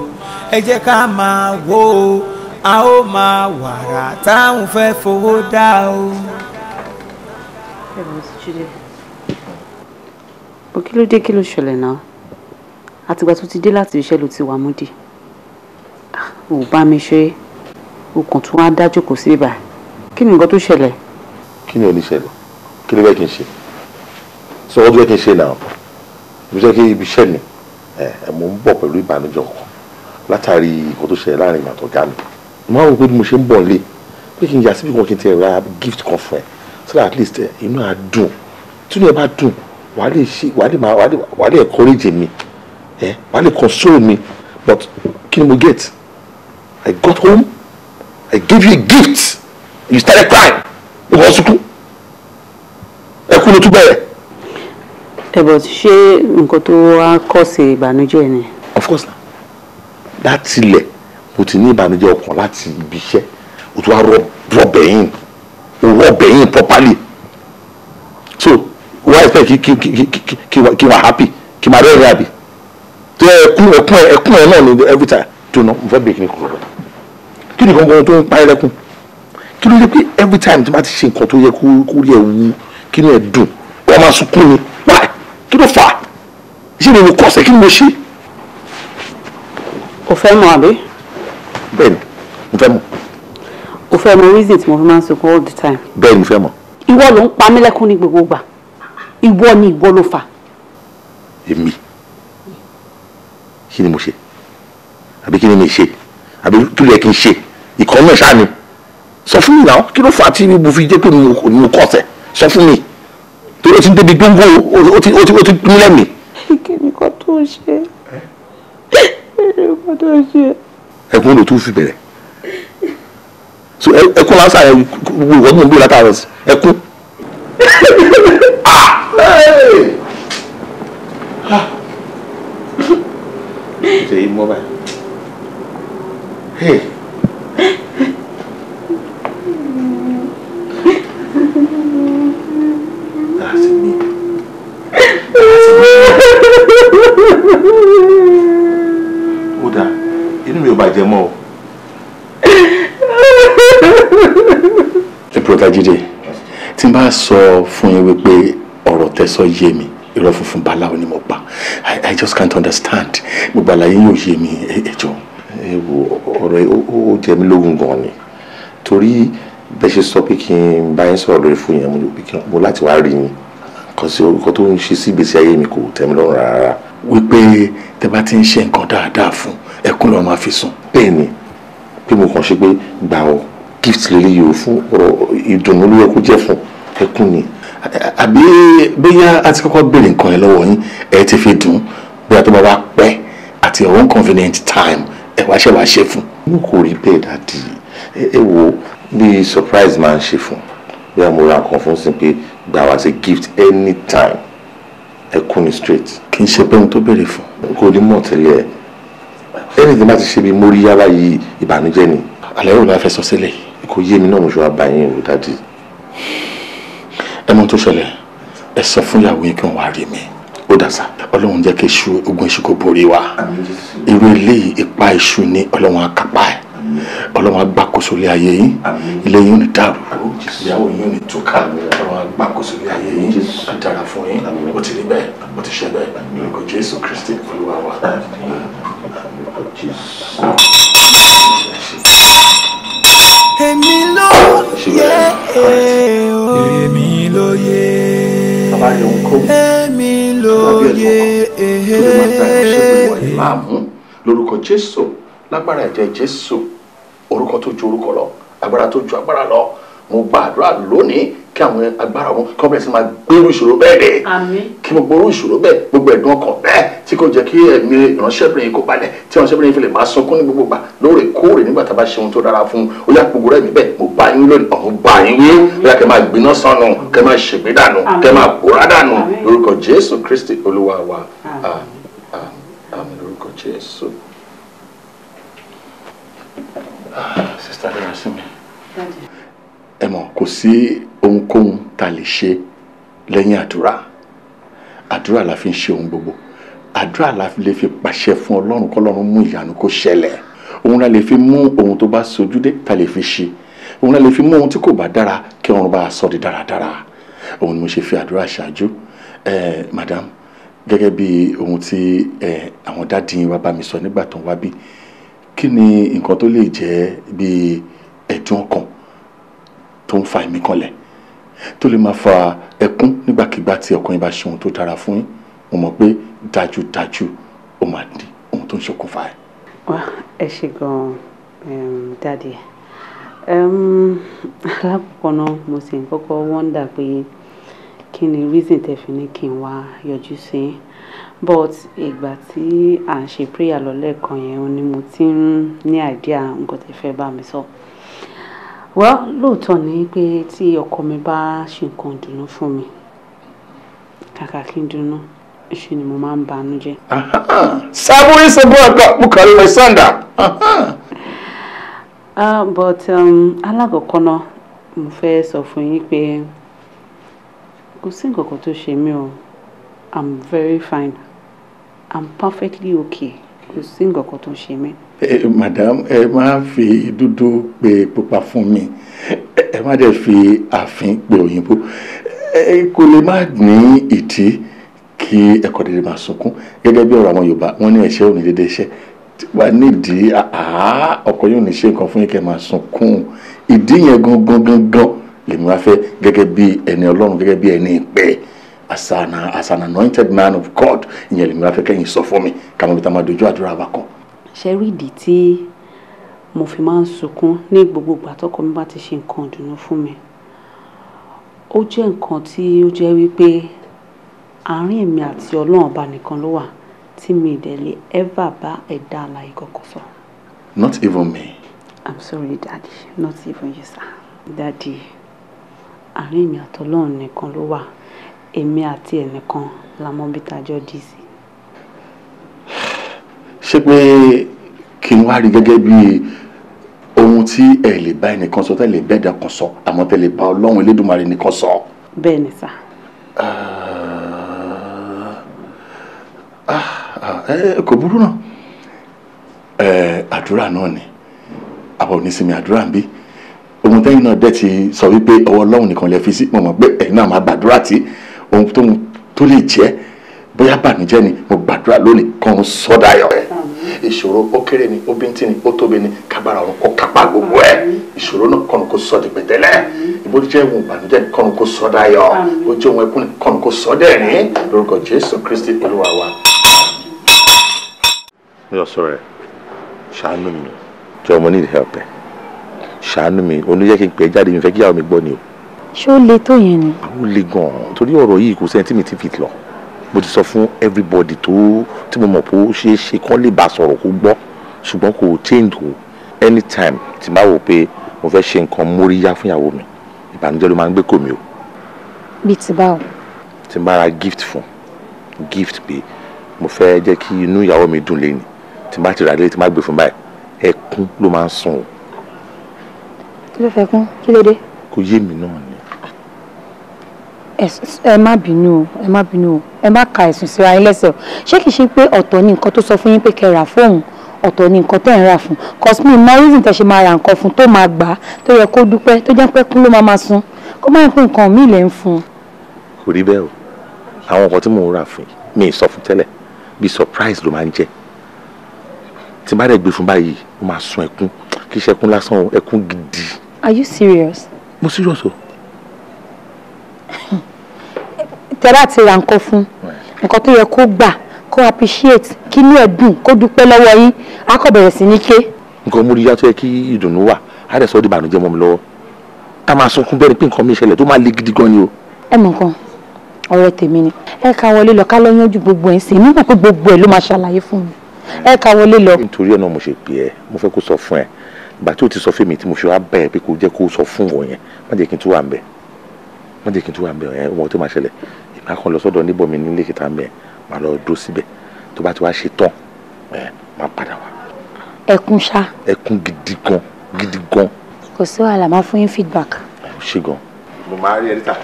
ẹ jẹ́ ká máa wò ó. A ó máa wàrà táwọn fẹ́ fowó dá o. Bó kí ló dé, kí ló ṣẹlẹ̀ náà? Àtìgbà tó ti dé láti iṣẹ́ ló ti wà múdì. Ò bá mi ṣe, o kàn tún wá dájú kò sí ibà. Kí ni nǹkan tó ṣẹlẹ̀? Kí ni ò ní ṣẹlẹ̀? Kí ló fẹ́ kí n ṣe? Sọ wọ́n tó fẹ́ kí n ṣe náà. Ibi iṣẹ́ kí ibi iṣẹ́ mi mo ń bọ̀ pẹ̀lú ìbànújẹ́ ọkàn látàrí nǹkan tó ṣẹlẹ̀ láàrin ìgbà tó ga mi. Mo máa ń wò pé bí mo ṣe ń bọ̀ nílé pé kí n yà síbi kan kí n ti ra gift kan fún ẹ so that at least inú á dùn. Tí inú ẹ bá dùn wàá lè encourage mi wàá lè console mi, but kí ni mo get? I got home, I gave you a gift, you started crying. Ìwọ sunkún, ẹkún ló tún bẹ̀rẹ̀. But ṣé nǹkan tó wá kọ́ sí ìbànújẹ́ ni? Of course na. Láti ilẹ̀ mo ti ní ìbànújẹ́ ọkàn láti ibi iṣẹ́, o tún wá rọ̀bẹ̀yìn properly. So why expect kí wà happy kí máa rẹ́rìn àbí? Tó ẹkún ẹ̀ náà ni every time tó ná mo fẹ́ bèèrè kí ni kò rọ̀. Kí ni kankan tó ń pa ẹ́ lẹ́kún? Kí ló dé pé every time tí wọ́n ti ṣe nǹkan tó yẹ kó rí ẹ̀ wú kí ni ẹ̀ dùn wọ́n máa sunkún ni? Why? Kí ló fà á? Ṣé mi ò kọ́sẹ̀ kí ni mo ṣe? O fẹ́ mọ̀ àbí? Bẹ́ẹ̀ni, mo fẹ́ mọ̀. O fẹ́ mọ̀ reason tí mo fi máa ń sunkún all the time? Bẹ́ẹ̀ni, mo fẹ́ mọ̀. Ìwọ ló ń pa mí lẹ́kún ní gbogbo ìgbà. Ìwọ ló fà. Èmi? Kí ni mo ṣe? Àbí kí ni mi ṣe? Àbí kí ló yẹ kí n ṣe? Ìkan náà ṣáà ni. Sọ fún mi náà, kí ló fà á tí mo fi jẹ́ pé mo kọ́sẹ̀? Sọ fún mi. Torí o ti ń débi gbóngbó, o ti mú lẹ́mìí. Kí ni nǹkan tó ṣe? Ẹkún ló tún fi bẹ̀rẹ̀. So ẹkún lásán ẹ wọ́n mú un bí látàrọ sí ẹkún. Ṣé yìí mọ́ báyìí? Ó dáa, inú mi ò bàjẹ́ mọ́ o. Brother Jídé, tí n bá sọ fún yín wípé ọ̀rọ̀ tẹ́ sọ yé mi irọ́ funfun báláwo ni mo pa I just can't understand gbogbo àlàyé yóò yé mi ẹjọ́ ọ̀rọ̀ ó jẹ mí lógún gan ni torí bẹ́ẹ̀ ṣe sọ pé kí n bá yín sọ̀rọ̀ lórí fún yẹn mo láti wá rí yín kàn sí orúkọ tó ń ṣe sí ìgbésí ayé mi kò tẹ́ mi lọ́rùn rárá wípé tẹ́ bá ti ń ṣe nǹkan dáadáa fún ẹkún lọ́ọ́ máa fi sùn bẹ́ẹ̀ ni pé mo kàn ṣe pé gbà ọ́ gift lélẹ́ yìí fún ọ̀rọ̀ ìdùnnú ló yẹ kó jẹ́ fún ẹkún ni àbí bóyá a ti kọ́kọ́ béèrè nǹkan yẹn lọ́wọ́ yín ẹ ti fi dùn bóyá tó bá wá pẹ́ àti your own convenient time ẹ wá ṣe fún. mo kò rí bẹ́ẹ̀ dàdí ẹ wo bí surprise máa ń ṣe fún bóyá mo ra nǹkan fún sí pé gbà wá sí gift anytime ẹkún ni straight kì í ṣe pé ohun tó béèrè fún kò ní mọ̀ tẹ́lẹ̀ ẹni tí má ti ṣe bí mórí yára yìí ìbànújẹ́ ni àlẹ́ òun náà fẹ́ sọ sílẹ̀ kò yé mi náà mo ṣe wá bá yín rò dàdí. ẹ mọ̀ tó ṣẹlẹ̀ ẹ sọ fún ìyàwó yín kí wọ́n wá rí mi ó dàsà ọlọ́run jẹ́ kí ogun èṣù kò borí wa irú eléyìí ipa èṣù ní ọlọ́run akápá ẹ̀ ọlọ́run agbákòóso lé ayé yín ilé yín ò ní dàrú ìyàwó yín ò ní túká ọlọ́run agbákòóso lé ayé yín á dára fún yín ó ti rí bẹ́ẹ̀ ó ti ṣe bẹ́ẹ̀ lórúkọ Jésù Kristi Olúwa wa. èmi ló yẹ èmi ló yẹ èmi ló yẹ lórúkọ Jésù lágbára ẹ̀jẹ̀ Jésù orúkọ tó ju orúkọ lọ agbára tó ju agbára lọ mo gbàdúrà lónìí kí àwọn agbára wọn kí wọ́n bẹ̀rẹ̀ sí máa gbérú ìṣòro bẹ́ẹ̀ dé kí gbogbo orú ìṣòro bẹ́ẹ̀ gbogbo ẹ̀dùn ọkàn bẹ́ẹ̀ tí kò jẹ́ kí ẹ̀mí ìránṣẹ́bìnrin yìí kó balẹ̀ tí ìránṣẹ́bìnrin yìí fi lè máa sunkún ní gbogbo gbà lóòrèkóòrè nígbà tá a bá ṣe ohun tó dára fún un ó yá gbogbo rẹ̀ mi bẹ́ẹ̀ mo bá yín lónìí ọ̀hún bá yín wí ó yá kẹ́ máa gbiná sọnù kẹ́ máa ṣègbè dànù kẹ́ máa pòórá dànù lórúkọ Jésù Kristi Olúwa wa àmín lórúkọ Jésù. Sister Dara sí mi ẹ mọ̀ kò sí ohunkóhun tá a lè ṣe lẹ́yìn àdúrà la fi ń ṣe ohun gbogbo àdúrà la lè fi pàṣẹ fún Ọlọ́run kọ́lọ́run mú ìyanu kó ṣẹlẹ̀ òun la lè fi mú ohun tó bá sojúdé tá a lè fi ṣe òun la lè fi mú ohun tí kò bá dára kí Ọlọ́run bá sọ di dáradára òun ni mo ṣe fi àdúrà ṣáájú madam gẹ́gẹ́ bí ohun tí àwọn dádì yín wá bá mi sọ nígbà tó ń wá bí kí ni nǹkan tó lè jẹ́ bí ẹ̀dùn ọkàn tó ń fa ẹ̀mí kanlẹ̀ tó lè máa fa ẹkún nígbàkigbà tí ọkàn yín bá ṣe ohun tó dára fún yín mo mọ̀ pé dájúdájú ó máa di ohun tó ń ṣokùnfà ẹ̀. wá ẹ ṣe gan-an dáàdi alákọ̀ọ́kọ́ náà mo sì ń kọ́kọ́ wọ́ndà pé kí ni reason tẹ́ fi ní kí n wá yọjú sí but ìgbà tí à ń ṣe prayer lọ lẹ́ẹ̀kan yẹn ni mo ti ń ní idea nǹkan tẹ́ fẹ́ bá mi sọ. well lóòótọ́ ni pé tí ọkọ mi bá ṣe nǹkan dùnú fún mi kàkà kí n dùnú ṣe ni mo máa ń banú jẹ́. sábúrí sẹ́gbọ́n ọ̀gá bukari wẹ̀ sànda. but alákọ̀ọ́kọ́ náà mo fẹ́ sọ fún yín pé kò sí nǹkan kan tó ṣe mí o I'm very fine I'm perfectly okay kò sí nǹkan kan tó ṣe mí. madam ẹ máa fi dúdú pe pupa fún mi ẹ má dẹ̀ fi àfín pe òyìnbó kò lè má ní ìdí kí ẹ̀kọ́ dédé máa sunkún gẹ́gẹ́ bí ọ̀rọ̀ àwọn Yorùbá wọ́n ní ẹ̀ṣẹ̀ ò ní dédé ṣẹ̀ wà nídìí ọkọ yóò ní ṣe nǹkan fún yín kẹ́ máa sunkún ìdí yẹn gangan lèmi wá fẹ́ gẹ́gẹ́ bí ẹni Ọlọ́run gẹ́gẹ́ bí ẹni ìpẹ́ as an anointed man of God ìyẹn lèmi wá fẹ́ kẹ́yìn sọ fún mi káwọn ibi tá a máa dojú àdúrà wa kàn. ṣe rí ìdí tí mo fi máa ń sunkún ní gbogbo ìgbà tọ́kọ mi bá ti ṣe nǹkan ìdùnnú fún mi ó jẹ́ nǹkan tí ó jẹ́ wípé àárín èmi àti Ọlọ́run ọba nìkan ló wà tí mi ìdẹ̀lẹ̀ ever bá ẹ̀dá alààyè kọ̀ọ̀kan sọ. Not even me. I'm sorry daddy, not even you sir. Daddy àárín èmi àti Ọlọ́run nìkan ló wà èmi àti ẹnìkan la mọ̀ bí tájọ́ dì sí. ṣé pé kí n wá rí gẹ́gẹ́ bí ohun tí ẹ lè bá ẹnìkan sọ tẹ́ lè bẹ́ẹ̀dá kan sọ àmọ́ tẹ́ lè bá Ọlọ́run Elédùmarè nìkan sọ. bẹ́ẹ̀ ni sà. kò burú náà àdúrà náà ni àbọ̀ onísìnmi àdúrà ń bí ohun Ọlọ́run tẹ́yìn náà dẹ̀ ti sọ wípé ọwọ́ Ọlọ́run nìkan lè fi sí mo mọ̀ pé ẹ̀yin náà máa gbàdúrà tí ohun tó lè jẹ́ bóyá bànújẹ́ ni mo gbàdúrà lónìí kan sọ́dáyọ̀ ẹ̀. Ìṣòro ó kéré ni ó bíntín ni ó tóbi ni kábàárà ọ̀run kó kápá gbogbo ẹ̀. Ìṣòro náà kọ́nu kó sọ di pẹ̀tẹ́lẹ̀. Ìbò jẹ́ ohun ìbànújẹ́ kọ́nu kó sọ́dáyọ̀. Ó jẹ́ ohun ẹkún kọ́nu kó sọ́dẹ̀rín lórúkọ Jésù Kristi Olúwa wa. Yọ sọ̀rọ̀ ẹ̀ ṣàánú mi jọ mo need help ẹ̀ ṣàánú mi oníjẹ́ kí n pè é jáde mi fẹ́ kí ìyàwó mi gbọ́ ni o. ṣé ó le tó yẹn ni. àwọn le gan-an torí ọ̀rọ̀ yìí kò sẹ́ni tí mi ti fi lọ mo ti sọ fún everybody tí mo mọ̀ pé ó ṣeé ṣe kán lè bá sọ̀rọ̀ kó gbọ́ ṣùgbọ́n kò change o anytime tí n bá wò pé mo fẹ́ ṣe nǹkan móríyá fún ìyàwó mi ìbànújẹ́ ló máa ń gbé kò mí o. bíi ti báwo. tí n bá ra gift fún gift pé mo fẹ́ jẹ́ kí inú ìyàwó mi dùn lẹ́ni tí n bá ti rà lé tí n bá gbé fún báyìí ẹkún ló máa ń sùn o. kí ló fẹ́ kún kí ló dé. kò yé mi náà ni. ẹ má bínú o ẹ má bínú o ẹ má ka ẹ̀sùn síra yín lẹ́sẹ̀ o ṣé kìí ṣe pé ọ̀tọ̀ ni nǹkan tó sọ fún yín pé kẹ́ rà fóun ọ̀tọ̀ ni nǹkan tẹ́ ń rà fún cosme mọ reason tẹ́ ṣe máa ra nǹkan fún tó máa gbà á tó yẹ kó dúpẹ́ tó jẹ́ pé kún ló máa sun kó má pín nǹkan míì lẹ́ ń fún un. kò rí bẹ́ẹ̀ o àwọn nǹkan tí mò ń rà fún mi ì sọ fún tẹ́lẹ̀ bí surprise ló máa ń jẹ́ tí n bá dẹ̀ gbé fún báyìí ó máa sun ẹkún kì í ṣe ẹkún lásán ẹkún gidi. Are you serious? mo serious o. tẹ́lá ti ra nǹkan fún nǹkan tó yẹ kó gbà kó appreciate kí inú ẹ̀ dùn kó dúpẹ́ lọ́wọ́ yín á kọ̀ bẹ̀rẹ̀ sí ní ké. nǹkan mú ríyá tó yẹ kí ìdùnnú wà á dẹ̀ sọ ọ́ di ìbànújẹ́ mọ́ mi lọ́wọ́ a máa sunkún bẹ́ẹ̀ ni pé nǹkan mi ṣẹlẹ̀ tó máa le gidi gan ni o. ẹ mọ̀ nǹkan ọ̀rẹ́ tèmi ni ẹ ká wọlé lọ ká lọ yanjú gbogbo ẹ̀ sí i nígbà pé gbogbo ẹ̀ ló máa ṣàlàyé fún mi ẹ ká wọlé lọ. nítorí ẹ̀ náà mo ṣe pè ẹ́ mo fẹ́ kó sọ fún ẹ ìgbà tí o ti sọ fún mi tí mo fi wá bẹ̀ ẹ́ pé kó jẹ́ kó sọ fún wọn yẹn má jẹ́ kí n tún wà ń bẹ̀ má jẹ́ kí n tún wà ń bẹ̀ ẹ̀ wọ́n tó máa ṣẹlẹ̀ ìgbà kan lọ sọ́dọ̀ níbọ̀ mi nílé kìtà ń bẹ̀ máa lọ dúró síbẹ̀ tó bá ti wá ṣe tán máa padà wá. ẹkún ṣá. ẹkún gidi gan. kò sí wàhálà máa fún yín feedback. ó ṣe gan. mo máa rí ẹ níta.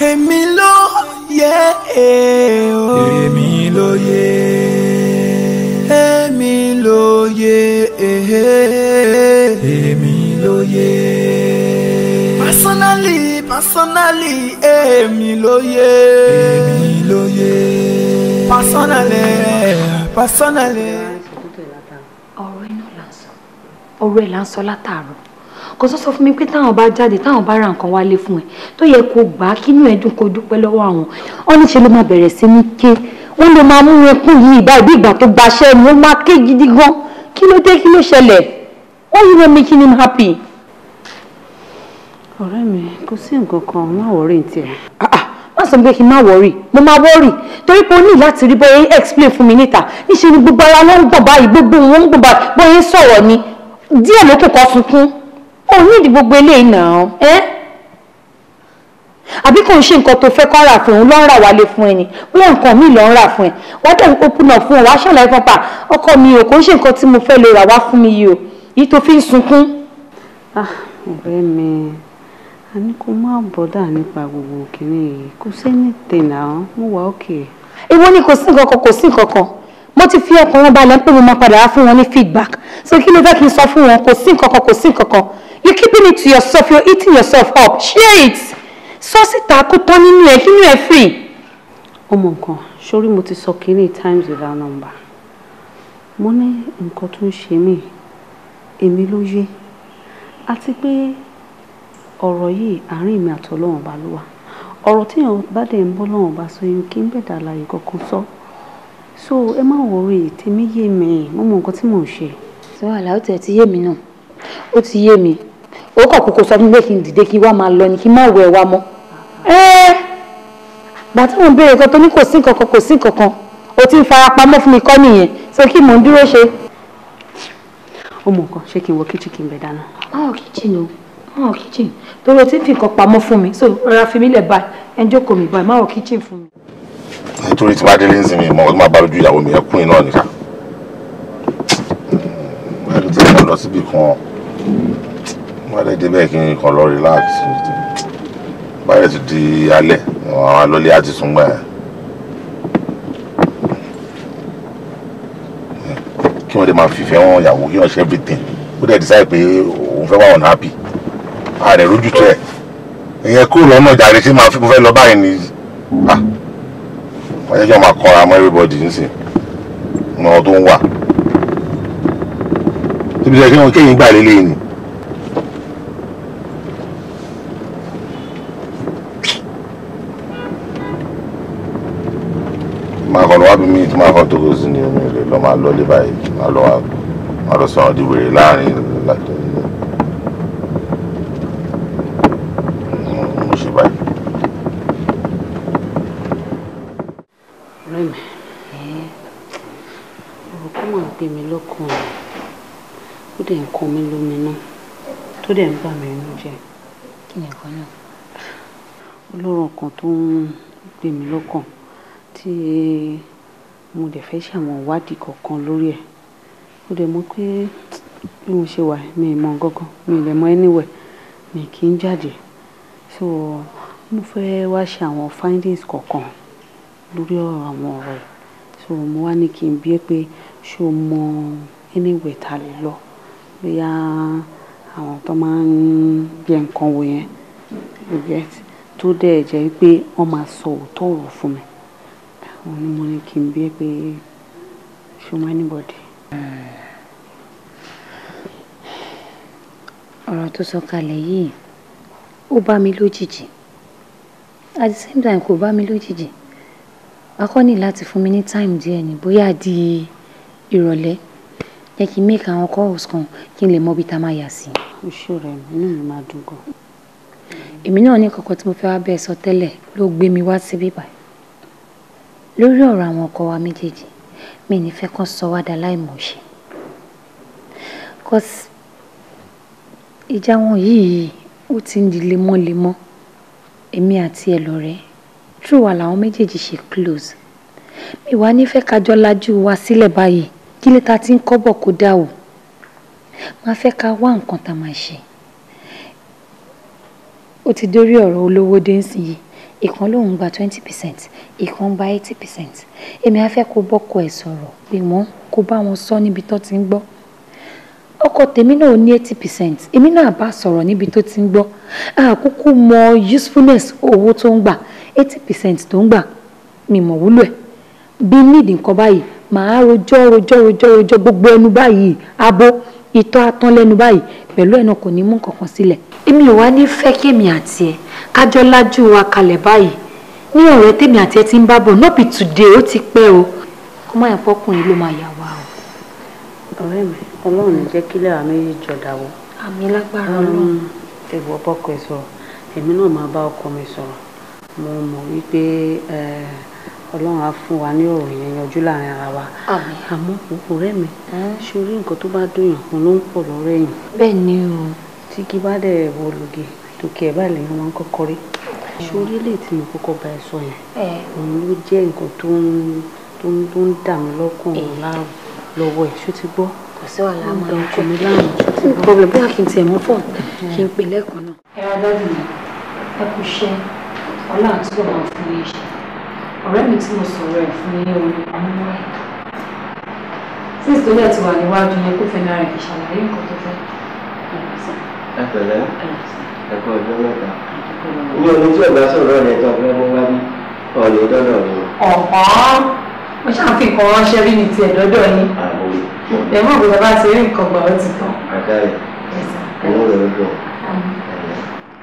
èmi ló yẹ o. èmi ló yẹ. èmi ló yẹ. èmi ló yẹ. personally èmi ló yẹ. èmi ló yẹ. personally. ọ̀rọ̀ ẹ̀ là ń sọ látàárọ̀ kò sọ fún mi pé táwọn bá jáde táwọn bá ra nǹkan wálé fún ẹ tó yẹ kó gbà á kínú ẹ dùn kó dúpẹ́ lọ́wọ́ àwọn wọn níṣẹ́ ló máa bẹ̀rẹ̀ sí ní ké wọn ló máa mú ẹkún yìí báyìí bí ìgbà tó gbaṣẹ́ ni ó máa ké gidi gan kí ló dé kí ló ṣẹlẹ̀ why you not making him happy. ọ̀rẹ́ mi kò sí nǹkan kan má wọrí tiẹ̀. má sọ pé kí n má wọrí mo máa wọrí torí pé o ní láti rí bóyá explain fún mi níta níṣẹ́ ni gbogbo ara wọn ń gbọ̀n báyìí gbogbo wọn ń gbọ̀n báyìí bóyá sọ̀rọ̀ ni díẹ̀ ló kò kọ́ sunkún ó ní ìdí gbogbo eléyìí náà àbí kò ń ṣe nǹkan tó fẹ́ kọ́ rà fún òun ló ń rà wálé fún ẹ ni bóyá nǹkan míì ló ń rà fún ẹ wá dẹ̀ open up fún ọ wá ṣàlàyé fún pa ọkọ mi ò kò ń ṣe nǹkan tí mo fẹ́ lè rà wá fún mi yìí o yìí tó fi ń sunkún. ọ̀rẹ́ mi a ní kó má bọ́dà nípa gbogbo kìnìún yìí kò sẹ́ni tẹ̀nà mo wà òkè. èwo ni kò sí nǹkan kan kò sí nǹkan kan mo ti fi ọkàn wọn balẹ̀ pé mo máa padà wá fún wọn ní feedback so kí ló fẹ́ kí n sọ fún wọn kò sí nǹkan kan kò sí nǹkan kan you keeping it to yourself you're eating yourself up share it sọ síta kó tán nínú ẹ kí inú ẹ free. ọmọ nǹkan sórí mo ti sọ kínní times without number mo ní nǹkan tó ń ṣe mí èmi ló yé àti pé ọ̀rọ̀ yìí àárín mi àti Ọlọ́run bá ló wà ọ̀rọ̀ tíyàn bá dẹ̀ ń bọ́ lọ́wọ́n bá sọ yín kí n bẹ̀dà àlàyé kankan sọ so ẹ má wọrí tèmi yé mi mo mọ nǹkan tí mò ń ṣe. sọ àlà ó tẹ̀ ti yé mi náà ó ti yé mi ó kàn kókó sọ fún mi pé kí n dìde kí n wá máa lọ ni kí n má wẹ̀ wá mọ́ gbà tí mo ń béèrè kan tó ní kò sí nǹkan kan kò sí nǹkan kan ó ti ń fara pamọ́ fún mi kọ́ nìyẹn so kí mò ń dúró ṣe. ó mọ nǹkan ṣé kí n wọ kíchìn kí n bẹ dáná. kíchìn o kíchìn torí o ti ń fi nǹkan pamọ́ fún mi so rọra fi mí lẹ̀ báyìí ẹ jókòó mi báyìí má wọ kíchìn fún mi. nítorí tí wàá délé ń sinmi mọ ọdún máa bá lójú ìyàwó mi ẹkún iná nìkan wọ́n lè tẹ̀lé lọ síbi kan wọ́n lè dé bẹ́ẹ̀ kí n kàn lọ relax báyọ̀ ti di alẹ́ àwọn alọ́lé á ti sùn gbà yẹn kí wọ́n lè máa fìfẹ́ wọn ìyàwó kí wọ́n ṣe everything ó dẹ̀ decide pé òun òun fẹ́ wá unhappy ààrẹ rojú tó ẹ̀ ìyẹn kúrò lọ́nà jàre tí mo fẹ́ lọ báyìí ni wọ́n yẹ́jọ́ máa kọ́ra mọ́ everybody nísìn mọ́ ọ tó ń wà síbi tí wọ́n kéyìn gbà lélẹ́yìn ni. máa kọ́ lọ wá bí mi tí máa kọ́ tó kó sí ni omi rẹ̀ lọ́ máa lọ lé báyìí máa lọ sọ̀rọ̀ di wèrè láàrin láti mo ṣe báyìí. ọ̀rẹ́ mi ọ̀rọ̀ kọ́ máa gbé mi lọ́kàn ó dẹ̀ ń kan mi lóminú tó dẹ̀ ń bà mí inú jẹ́. kí ni nǹkan náà? olóró kan tó ń gbé mi lọ́kàn tí mo dẹ̀ fẹ́ ṣàwọn ìwádìí kọ̀ọ̀kan lórí ẹ̀ ó dẹ̀ mọ̀ pé bí mo ṣe wà mi ì mọ nǹkankan mi ì lè mọ anywhere mi kì í jáde so mo fẹ́ wá ṣe àwọn findings kọ̀ọ̀kan lórí àwọn ọ̀rọ̀ ẹ̀ so mo wá ní kí n bi ẹ́ pé ṣé o mọ anywhere tá a lè lọ bóyá àwọn tó máa ń yẹ nǹkan wò yẹn you get tó dẹ̀ jẹ́ pé wọ́n máa sọ òótọ́ ọ̀rọ̀ fún mi àwọn ni mo ní kí n bi ẹ́ pé ṣé o mọ anybody. ọ̀rọ̀ tó sọ kalẹ̀ yìí ó bá mi lójijì at the same time kò bá mi lójijì akọ́ ní láti fún mi ní time díẹ̀ ní bóyá di ìrọ̀lẹ́ jẹ́ kí n make àwọn calls kan kí n lè mọ ibi tá a máa yà sí. oṣù rẹ̀ inú mi máa dùn gan. èmi náà ní kọ̀kọ́ tí mo fẹ́ wá bẹ́ẹ̀ sọ tẹ́lẹ̀ ló gbé mi wá síbí báyìí lórí ọ̀rọ̀ àwọn ọkọ wa méjèèjì mi ní fẹ́ kàn sọ wá dà láìmọ̀ọ́ṣe cause ìjà wọn yìí ó ti ń di lemọ́lemọ́ èmi àti ẹ̀ lọ́rẹ́ true wa làwọn méjèèjì ṣe close mi wá nífẹ̀ẹ́ kájọ lajú wa sílẹ̀ báyìí kí lè ta ti ń kọ́bọ̀ kó dà o máa fẹ́ ká wá nǹkan tá a máa ṣe ó ti dórí ọ̀rọ̀ olówó dé nsìn yìí ìkan lòun gba 20% ìkan gba 80% èmi á fẹ́ kó bọ́kọ ẹ̀ sọ̀rọ̀ pé wọ́n kó bá wọn sọ níbi tó ti ń gbọ́ ọkọ tèmi náà ní 80% èmi náà bá sọ̀rọ̀ níbi tó ti ń gbọ́ àkókò mọ usefulness owó tó ń gbà 80% tó ń gbà mi mọ̀ wúlò ẹ̀ bí nídìí nǹkan báyìí màá rojọ́ gbogbo ẹnu báyìí abo ìtọ́ atán lẹ́nu báyìí pẹ̀lú ẹ̀nà kò ní mú kankan sílẹ̀ èmi ò wá ní fẹ́ kémi àti ẹ̀ kájọ́ lájú wa kalẹ̀ báyìí ní ọ̀rẹ́ tèmi àti ẹ̀ ti ń bá bọ̀ not be today ó ti pẹ́ o kó má yẹn fọkùnrin ló máa yà wá o. ọ̀rẹ́ mi ọlọ́run ní jẹ́ kílẹ̀ àmì yìí jọ dàwọ́. àmì lágbára ọlọ́run. ìwọ bọ́kọ ẹ sọ̀rọ̀ èmi náà máa bá ọkọ mi sọ̀rọ̀ mo mọ̀ wípé ọlọ́run á fún wa ní ọ̀rọ̀ yẹn yanjú láàrin ara wa àmọ́ ọ̀rẹ́ mi ṣorí nǹkan tó bá dùnyàn kan ló ń pọ̀ lọ́rọ̀ ẹ̀yìn. bẹ́ẹ̀ ni o. tí kí bá dẹ̀ wọ lògì tòkè ẹ̀ báyìí lèyàn máa ń kọ́kọ́ rí ṣorí lè tí mo kọ́kọ́ bá ẹ sọ yẹn òun ló jẹ́ nǹkan tó ń dà mí lọ́kàn láàrú lọ́wọ́ ẹ̀ ṣó ti gbọ́. kò sí wàhálà máa ń ọkọ mi láàrú ṣó ti gbọ́. problem bóyá kí n tiẹ̀ mú fọ́ọ̀n kí n pè lẹ́ẹ̀kan náà. ẹ wá dájú mi ẹ kú iṣẹ́ ọlọ́run tí kò máa fún yín ṣe ọ̀rẹ́ mi tí mo sọ̀rọ̀ ẹ̀ fún yín orí ọmọ ẹ̀ sísè tó lẹ̀ ti wà níwájú yẹn kó fẹ́ náà rẹ̀ fi ṣàlàyé nǹkan tó fẹ́. ẹ pẹ̀lẹ́ ẹ kú ọjọ́ mẹ́ta ní omi tí ọ̀gá sọ̀rọ̀ rẹ̀ tó fẹ́ mú wá bí ọ̀lẹ́ dọ́dọ̀ mi. ọ̀hán mo ṣáà fi nǹkan ránṣẹ́ rí ní tiẹ̀ dọ́dọ̀ yín ẹ̀ mọ̀ pé bàbá ti rí nǹkan gbà ó ti tán. àdáyé inú rẹ̀ ń dùn.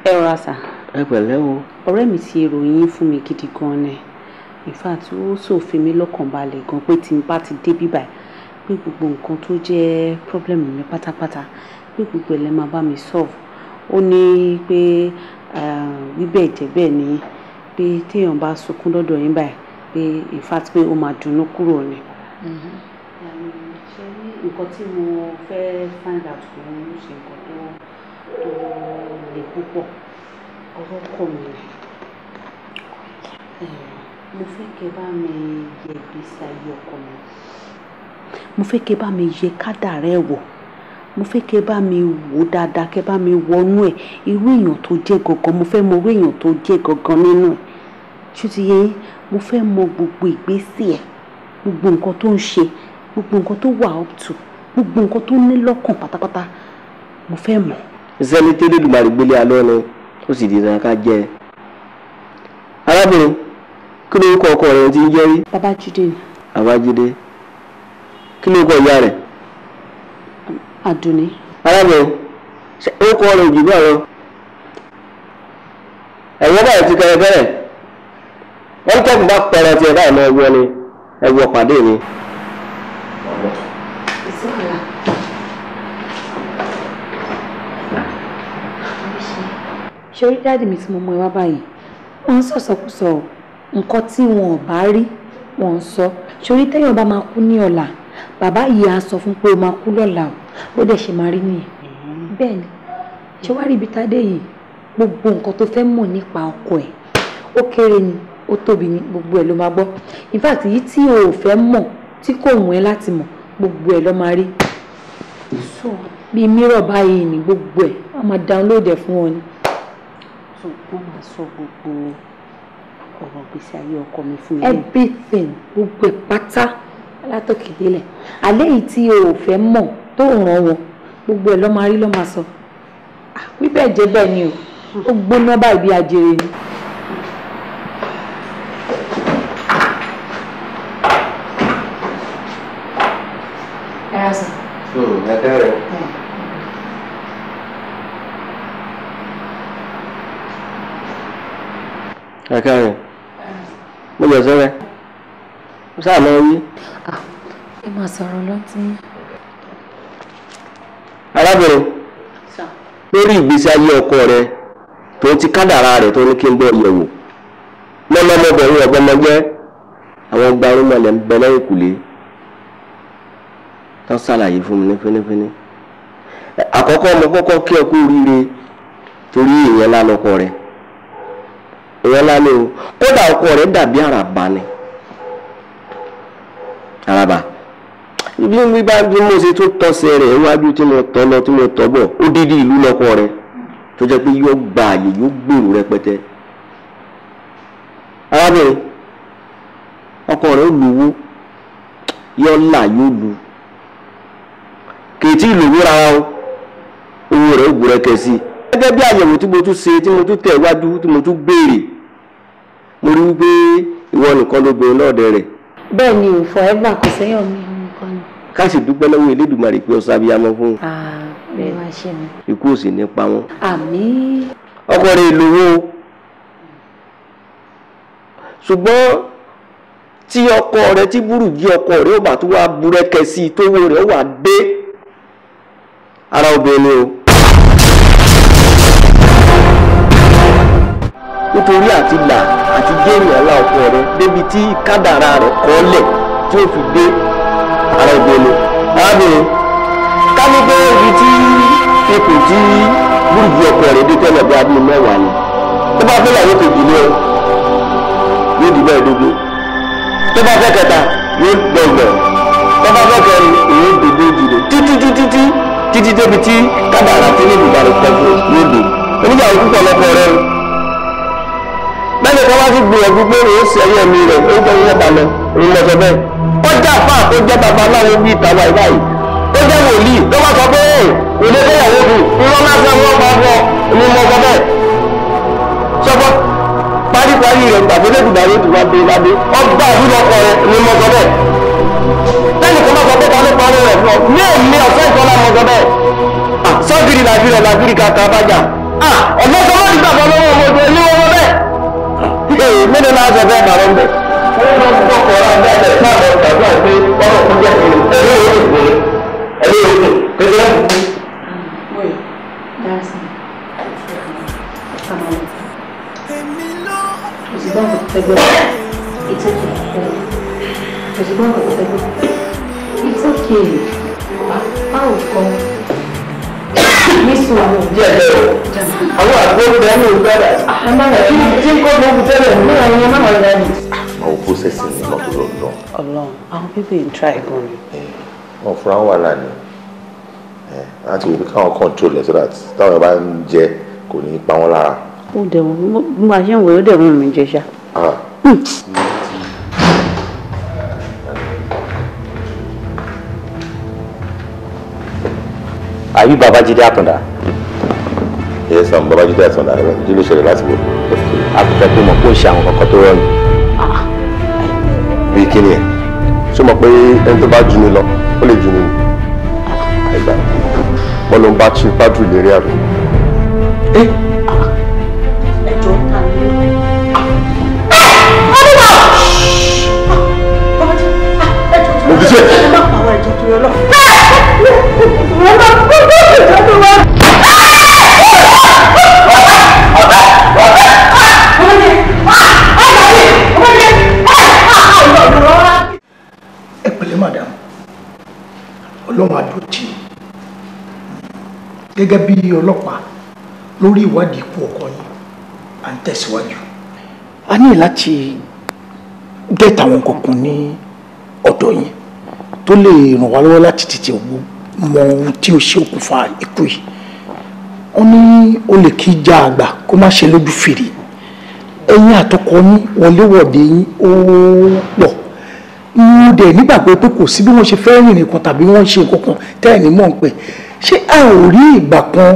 ẹ rọra sà. ẹ pẹ̀lẹ́ o. ọ̀rẹ́ mi ti ròyìn fún mi gidi gan ni in fact ó ṣòfin mi lọ́kàn balẹ̀ gan pé tí n bá ti dé bíbà pé gbogbo nǹkan tó jẹ́ problem mi pátápátá pé gbogbo ẹ̀ lẹ́ máa bá mi solve ó ní pé wíbẹ̀ jẹ́ bẹ́ẹ̀ ni pé téèyàn bá sunkún lọ́dọ̀ yín báyìí pé in fact pé ó máa dùnnú kúrò ni. ṣé nǹkan tí mo fẹ́ find out kò ń ṣe nǹkan tó le púpọ̀ ọwọ́ kọ̀ mí mo fẹ́ kẹ́ bá mi yẹ ìgbésí ayé ọkọ mi mo fẹ́ kẹ́ bá mi yẹ kádàrá ẹ̀ wò mo fẹ́ kẹ́ bá mi wò dáadáa kẹ́ bá mi wọnú ẹ̀ irú èèyàn tó jẹ́ gangan mo fẹ́ mọ irú èèyàn tó jẹ́ gangan nínú ẹ̀ ṣó ti yẹ mo fẹ́ mọ gbogbo ìgbésí ẹ̀ gbogbo nǹkan tó ń ṣe gbogbo nǹkan tó wà up to gbogbo nǹkan tó ní lọ́kàn pátápátá mo fẹ́ mọ̀ iṣẹ́ ní tẹ́lẹ̀ lùmàrì gbélé alọ́ ni ó sì dìde ká jẹ́ arábìnrin kí ló kọ ọkọ rẹ̀ tí ń jẹ́ rí. Babájídé ni. Babájídé kí ló kọ ìyá rẹ̀. Àdùnní. arábìnrin ó kọ ọ̀rọ̀ òjì bá wọn ẹ̀wọ́n báyìí ti kẹrẹ bẹ́rẹ̀ wọ́n tẹ́kùn bá pẹ̀rẹ̀ tiẹ̀ báyìí mọ́ ẹwọ́ ni ẹwọ́ pàdé ni. ṣé orí dáàdì mi tí mo mú ẹ wá báyìí wọ́n ń sọ̀sọ̀kùsọ nǹkan tí wọn ò bá rí wọ́n ń sọ ṣorí téèyàn bá máa kú ní ọ̀la bàbá yìí á sọ fún pé ó máa kú lọ́la o ó dẹ̀ ṣe máa rí nìyẹn bẹ́ẹ̀ ni ṣé wàá rí ibi tádé yìí gbogbo nǹkan tó fẹ́ mọ̀ nípa ọkọ ẹ̀ ó kéré ni ó tóbi ni gbogbo ẹ̀ ló máa gbọ́ in fact yìí tí o ò fẹ́ mọ̀ tí kò wù ẹ́ láti mọ̀ gbogbo ẹ̀ ló máa rí so bíi mírọ̀ báyìí ni gbogbo ẹ̀ wọ́n máa download ẹ̀ fún wọn ni. so wọ́n máa sọ gbogbo ọ̀rọ̀ gbèsè ayé ọkọ mi fún mi. everything gbogbo ẹ̀ pátá látòkè délẹ̀ alẹ́ yìí tí o ò fẹ́ mọ̀ tó ràn wọ́n gbogbo ẹ̀ ló máa rí ló máa sọ wíbẹ̀ jẹ́ bẹ́ẹ̀ ni o ó gbóná báyìí bí ajere ni. Ẹ̀kẹ́rin mo lọ sọ́rẹ́ mo sáà lọ rí. ẹ máa sọ̀rọ̀ lọ́tí. arábìnrin lórí ìgbésí ayé ọkọ rẹ tó ti kádàrá rẹ tó ní kí n bọ yẹ̀wò lọ́lọ́mọbìnrin ọ̀gbọ́mọgbẹ́ àwọn gbarumọlẹ̀ ń bẹ lẹ́yìn kùlé tó ṣàlàyé fún mi ní fínífíní. àkọ́kọ́ ọmọ kọ́kọ́ kí ẹ kú oríire torí èèyàn lálọ́kọ rẹ èèyàn lálẹ́ o kódà ọkọ rẹ dàbí àràbà ni àràbà bí mo ṣe tó tọ́sẹ̀ rẹ̀ iwájú tí mo tọ́ lọ tí mo tọ́ bọ̀ ó dídí ìlú lọ́kọ rẹ̀ tó jẹ́ pé yóò gba àyè yóò gbèrú rẹpẹtẹ. arábìnrin ọkọ rẹ̀ ó lówó yóò là yóò lu kìí tí ìlówó rárá o owó rẹ̀ ó gbúrẹ́kẹ́ sí i. gẹ́gẹ́ bí àyẹ̀wò tí mo tún ṣe tí mo tún tẹ̀ wájú tí mo tún béèrè mo rí wípé ìwọ nìkan ló gbé lọ́ọ̀dẹ rẹ̀. bẹ́ẹ̀ ni ò forever kò sẹ́yìn mi nìkan ni. ká sì dúpẹ́ lọ́wọ́ Elédùmarè pé ọ̀sán abiyamọ fún un. bẹ́ẹ̀ wá ṣe mi. ikú ò sì ní pa wọ́n. àmín. ọkọ rẹ̀ lówó ṣùgbọ́n tí ọkọ rẹ̀ tí burújí ọkọ rẹ̀ ó bá tún wá búrẹ́kẹ́ sí i tówó rẹ̀ ó wà dé ara obìnrin o. nítorí àti là àti géèmì ọlá ọkọ rẹ̀ débi tí kádàrá rẹ̀ kọ́lẹ̀ tí ó fi dé ara obìnrin. arábìnrin ká ní pé ibi tí ipò tí burújí ọkọ rẹ̀ dé tẹ́lẹ̀ bí abúlé mẹ́wàá ni tó bá fẹ́ yàwó kejì ní ọ yóò di mẹ́ẹ̀ẹ́dógún tó bá fẹ́ kẹta yóò gbọ̀ngbọ̀n tó bá fẹ́ kẹrin yóò dòdò jùlọ títí débi tí kádàrá tí ní ìgbà rẹ̀ pẹ̀lú yóò dé oníjà òkúta lọ́kọ rẹ̀ bẹ́ẹ̀ni kan wá sí gbìyànjú pé òun sẹ́yìn ẹ̀mí rẹ̀ ó jẹ́ ìyẹn balẹ̀ òun lọ sọ bẹ́ẹ̀ ó jẹ́ àfáà tó jẹ́ babaláwo bíi tàwa ìbáyìí ó jẹ́ wòlíì tó wá sọ pé òun lè fẹ́yàwó fún irọ́ máa fẹ́ wọ́n máa fọ́ òun mọ sọ bẹ́ẹ̀ sọ́kọ́ paríparí rẹ̀ gbàgbé lẹ́dùnmáyé tó wá dé ládé ọgbà àdúgbò ọkọ rẹ̀ ni mo sọ bẹ́ẹ̀ bẹ́ẹ̀ni kan máa sọ pé ta ló parí rẹ̀ fún ọ ní èmi ọ̀sẹ̀ ìtọ́lá mo sọ bẹ́ẹ̀ sọ́gìrì làgìrì kàkà bàjá ọ̀nà tó má dìgbà bọ́ lọ́wọ́ ọmọdé ní owó bẹ́ẹ̀ mẹ́rin náà sọ fẹ́ bàrọ̀ ń bẹ̀. wọ́n lọ sí ọkọ̀ ọ̀rọ̀ àbẹ́ ẹ̀ náà lọ gbàgbọ́ pé ọ̀rọ̀ tó jẹ́ kí ẹ̀rí yóò dùn ẹ̀rí yóò dùn kékeré kù. It's okay. Báwo kọ́? Ní sùúrù. Díẹ̀ bẹ́ẹ̀ o. Àwọn àgbẹ̀ bẹ́ẹ̀ ní ìgbẹ́rẹ̀. Tí ń kọ́ gbogbo tẹ́lẹ̀ ní ẹ̀yìn náà wọ́n lẹ́nu. Àwọn pósẹ̀sì ní mọ́tò lọ́dọ̀. Ọlọ́run, àwọn pípé ń try gan ni. Wọ́n fúnra wà lánàá. Láti wò pé káwọn control ẹ̀ so that táwọn bá ń jẹ kò ní pa wọ́n lára. Ó dẹ̀ wọ́n bí mo ṣe ń wò ó dẹ̀ wọ́n mi jẹ ṣá. Are you Babajide Atanda? Yes, I'm Babajide Àtàndá. Kí ló ṣẹlẹ̀ láti wò? Àkùfẹ́ tó mọ̀ pé ó ṣe àwọn kankan tó rọrùn. Bí kí ni ẹ̀? Ṣé mọ̀ pé ẹni tó bá jù mí lọ, ó lè jù mí. Àìgbà wọn ló ń bá Chief Badru lérí àbí. ẹjọ́ ta ni. Mo fi ṣe. ẹ má pàrọ̀ ẹ̀jẹ̀ tó yọ lọ. ẹ pẹ̀lẹ́ madam ọlọ́run àdótì gẹ́gẹ́ bí ọlọ́pàá lórí ìwádìí ikú ọkọ yín à ń tẹ̀síwájú. a ní láti gẹ́tà àwọn kankan ní ọ̀dọ̀ yín tó lè ràn wá lọ́wọ́ láti tètè mọ ohun tí ó ṣe okùnfà ikú yìí. wọ́n ní ó lè kí já àgbà kó má ṣe lójú fèrè ẹ̀yin àtọkọ yín wọléwọ̀de yín ó pọ̀ mo dẹ̀ nígbàgbọ́ pé kò sí bí wọ́n ṣe fẹ́ rìnrìn kan tàbí wọ́n ṣe nǹkan kan tẹ́ẹ̀ní mọ̀ ń pẹ́ ṣé a ò rí ìgbà kan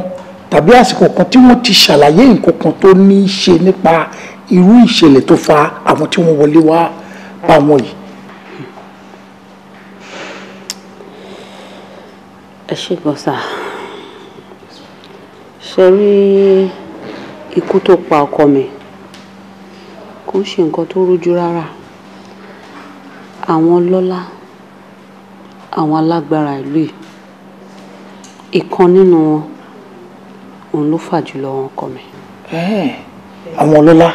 tàbí àsìkò kan tí wọ́n ti ṣàlàyé nǹkan kan tó ní í ṣe nípa irú ìṣẹ̀lẹ̀ tó fa àwọn tí wọ́n wọlé wá bá wọn yìí. ẹ ṣe gbọ́sà ṣe rí ikú tó pa ọkọ mi kò ń ṣe nǹkan tó rújú rárá. Àwọn lọ́lá àwọn alágbára ìlú yìí ìkan nínú wọn òun ló fà jùlọ wọn ọkọ mi. àwọn ọlọ́lá.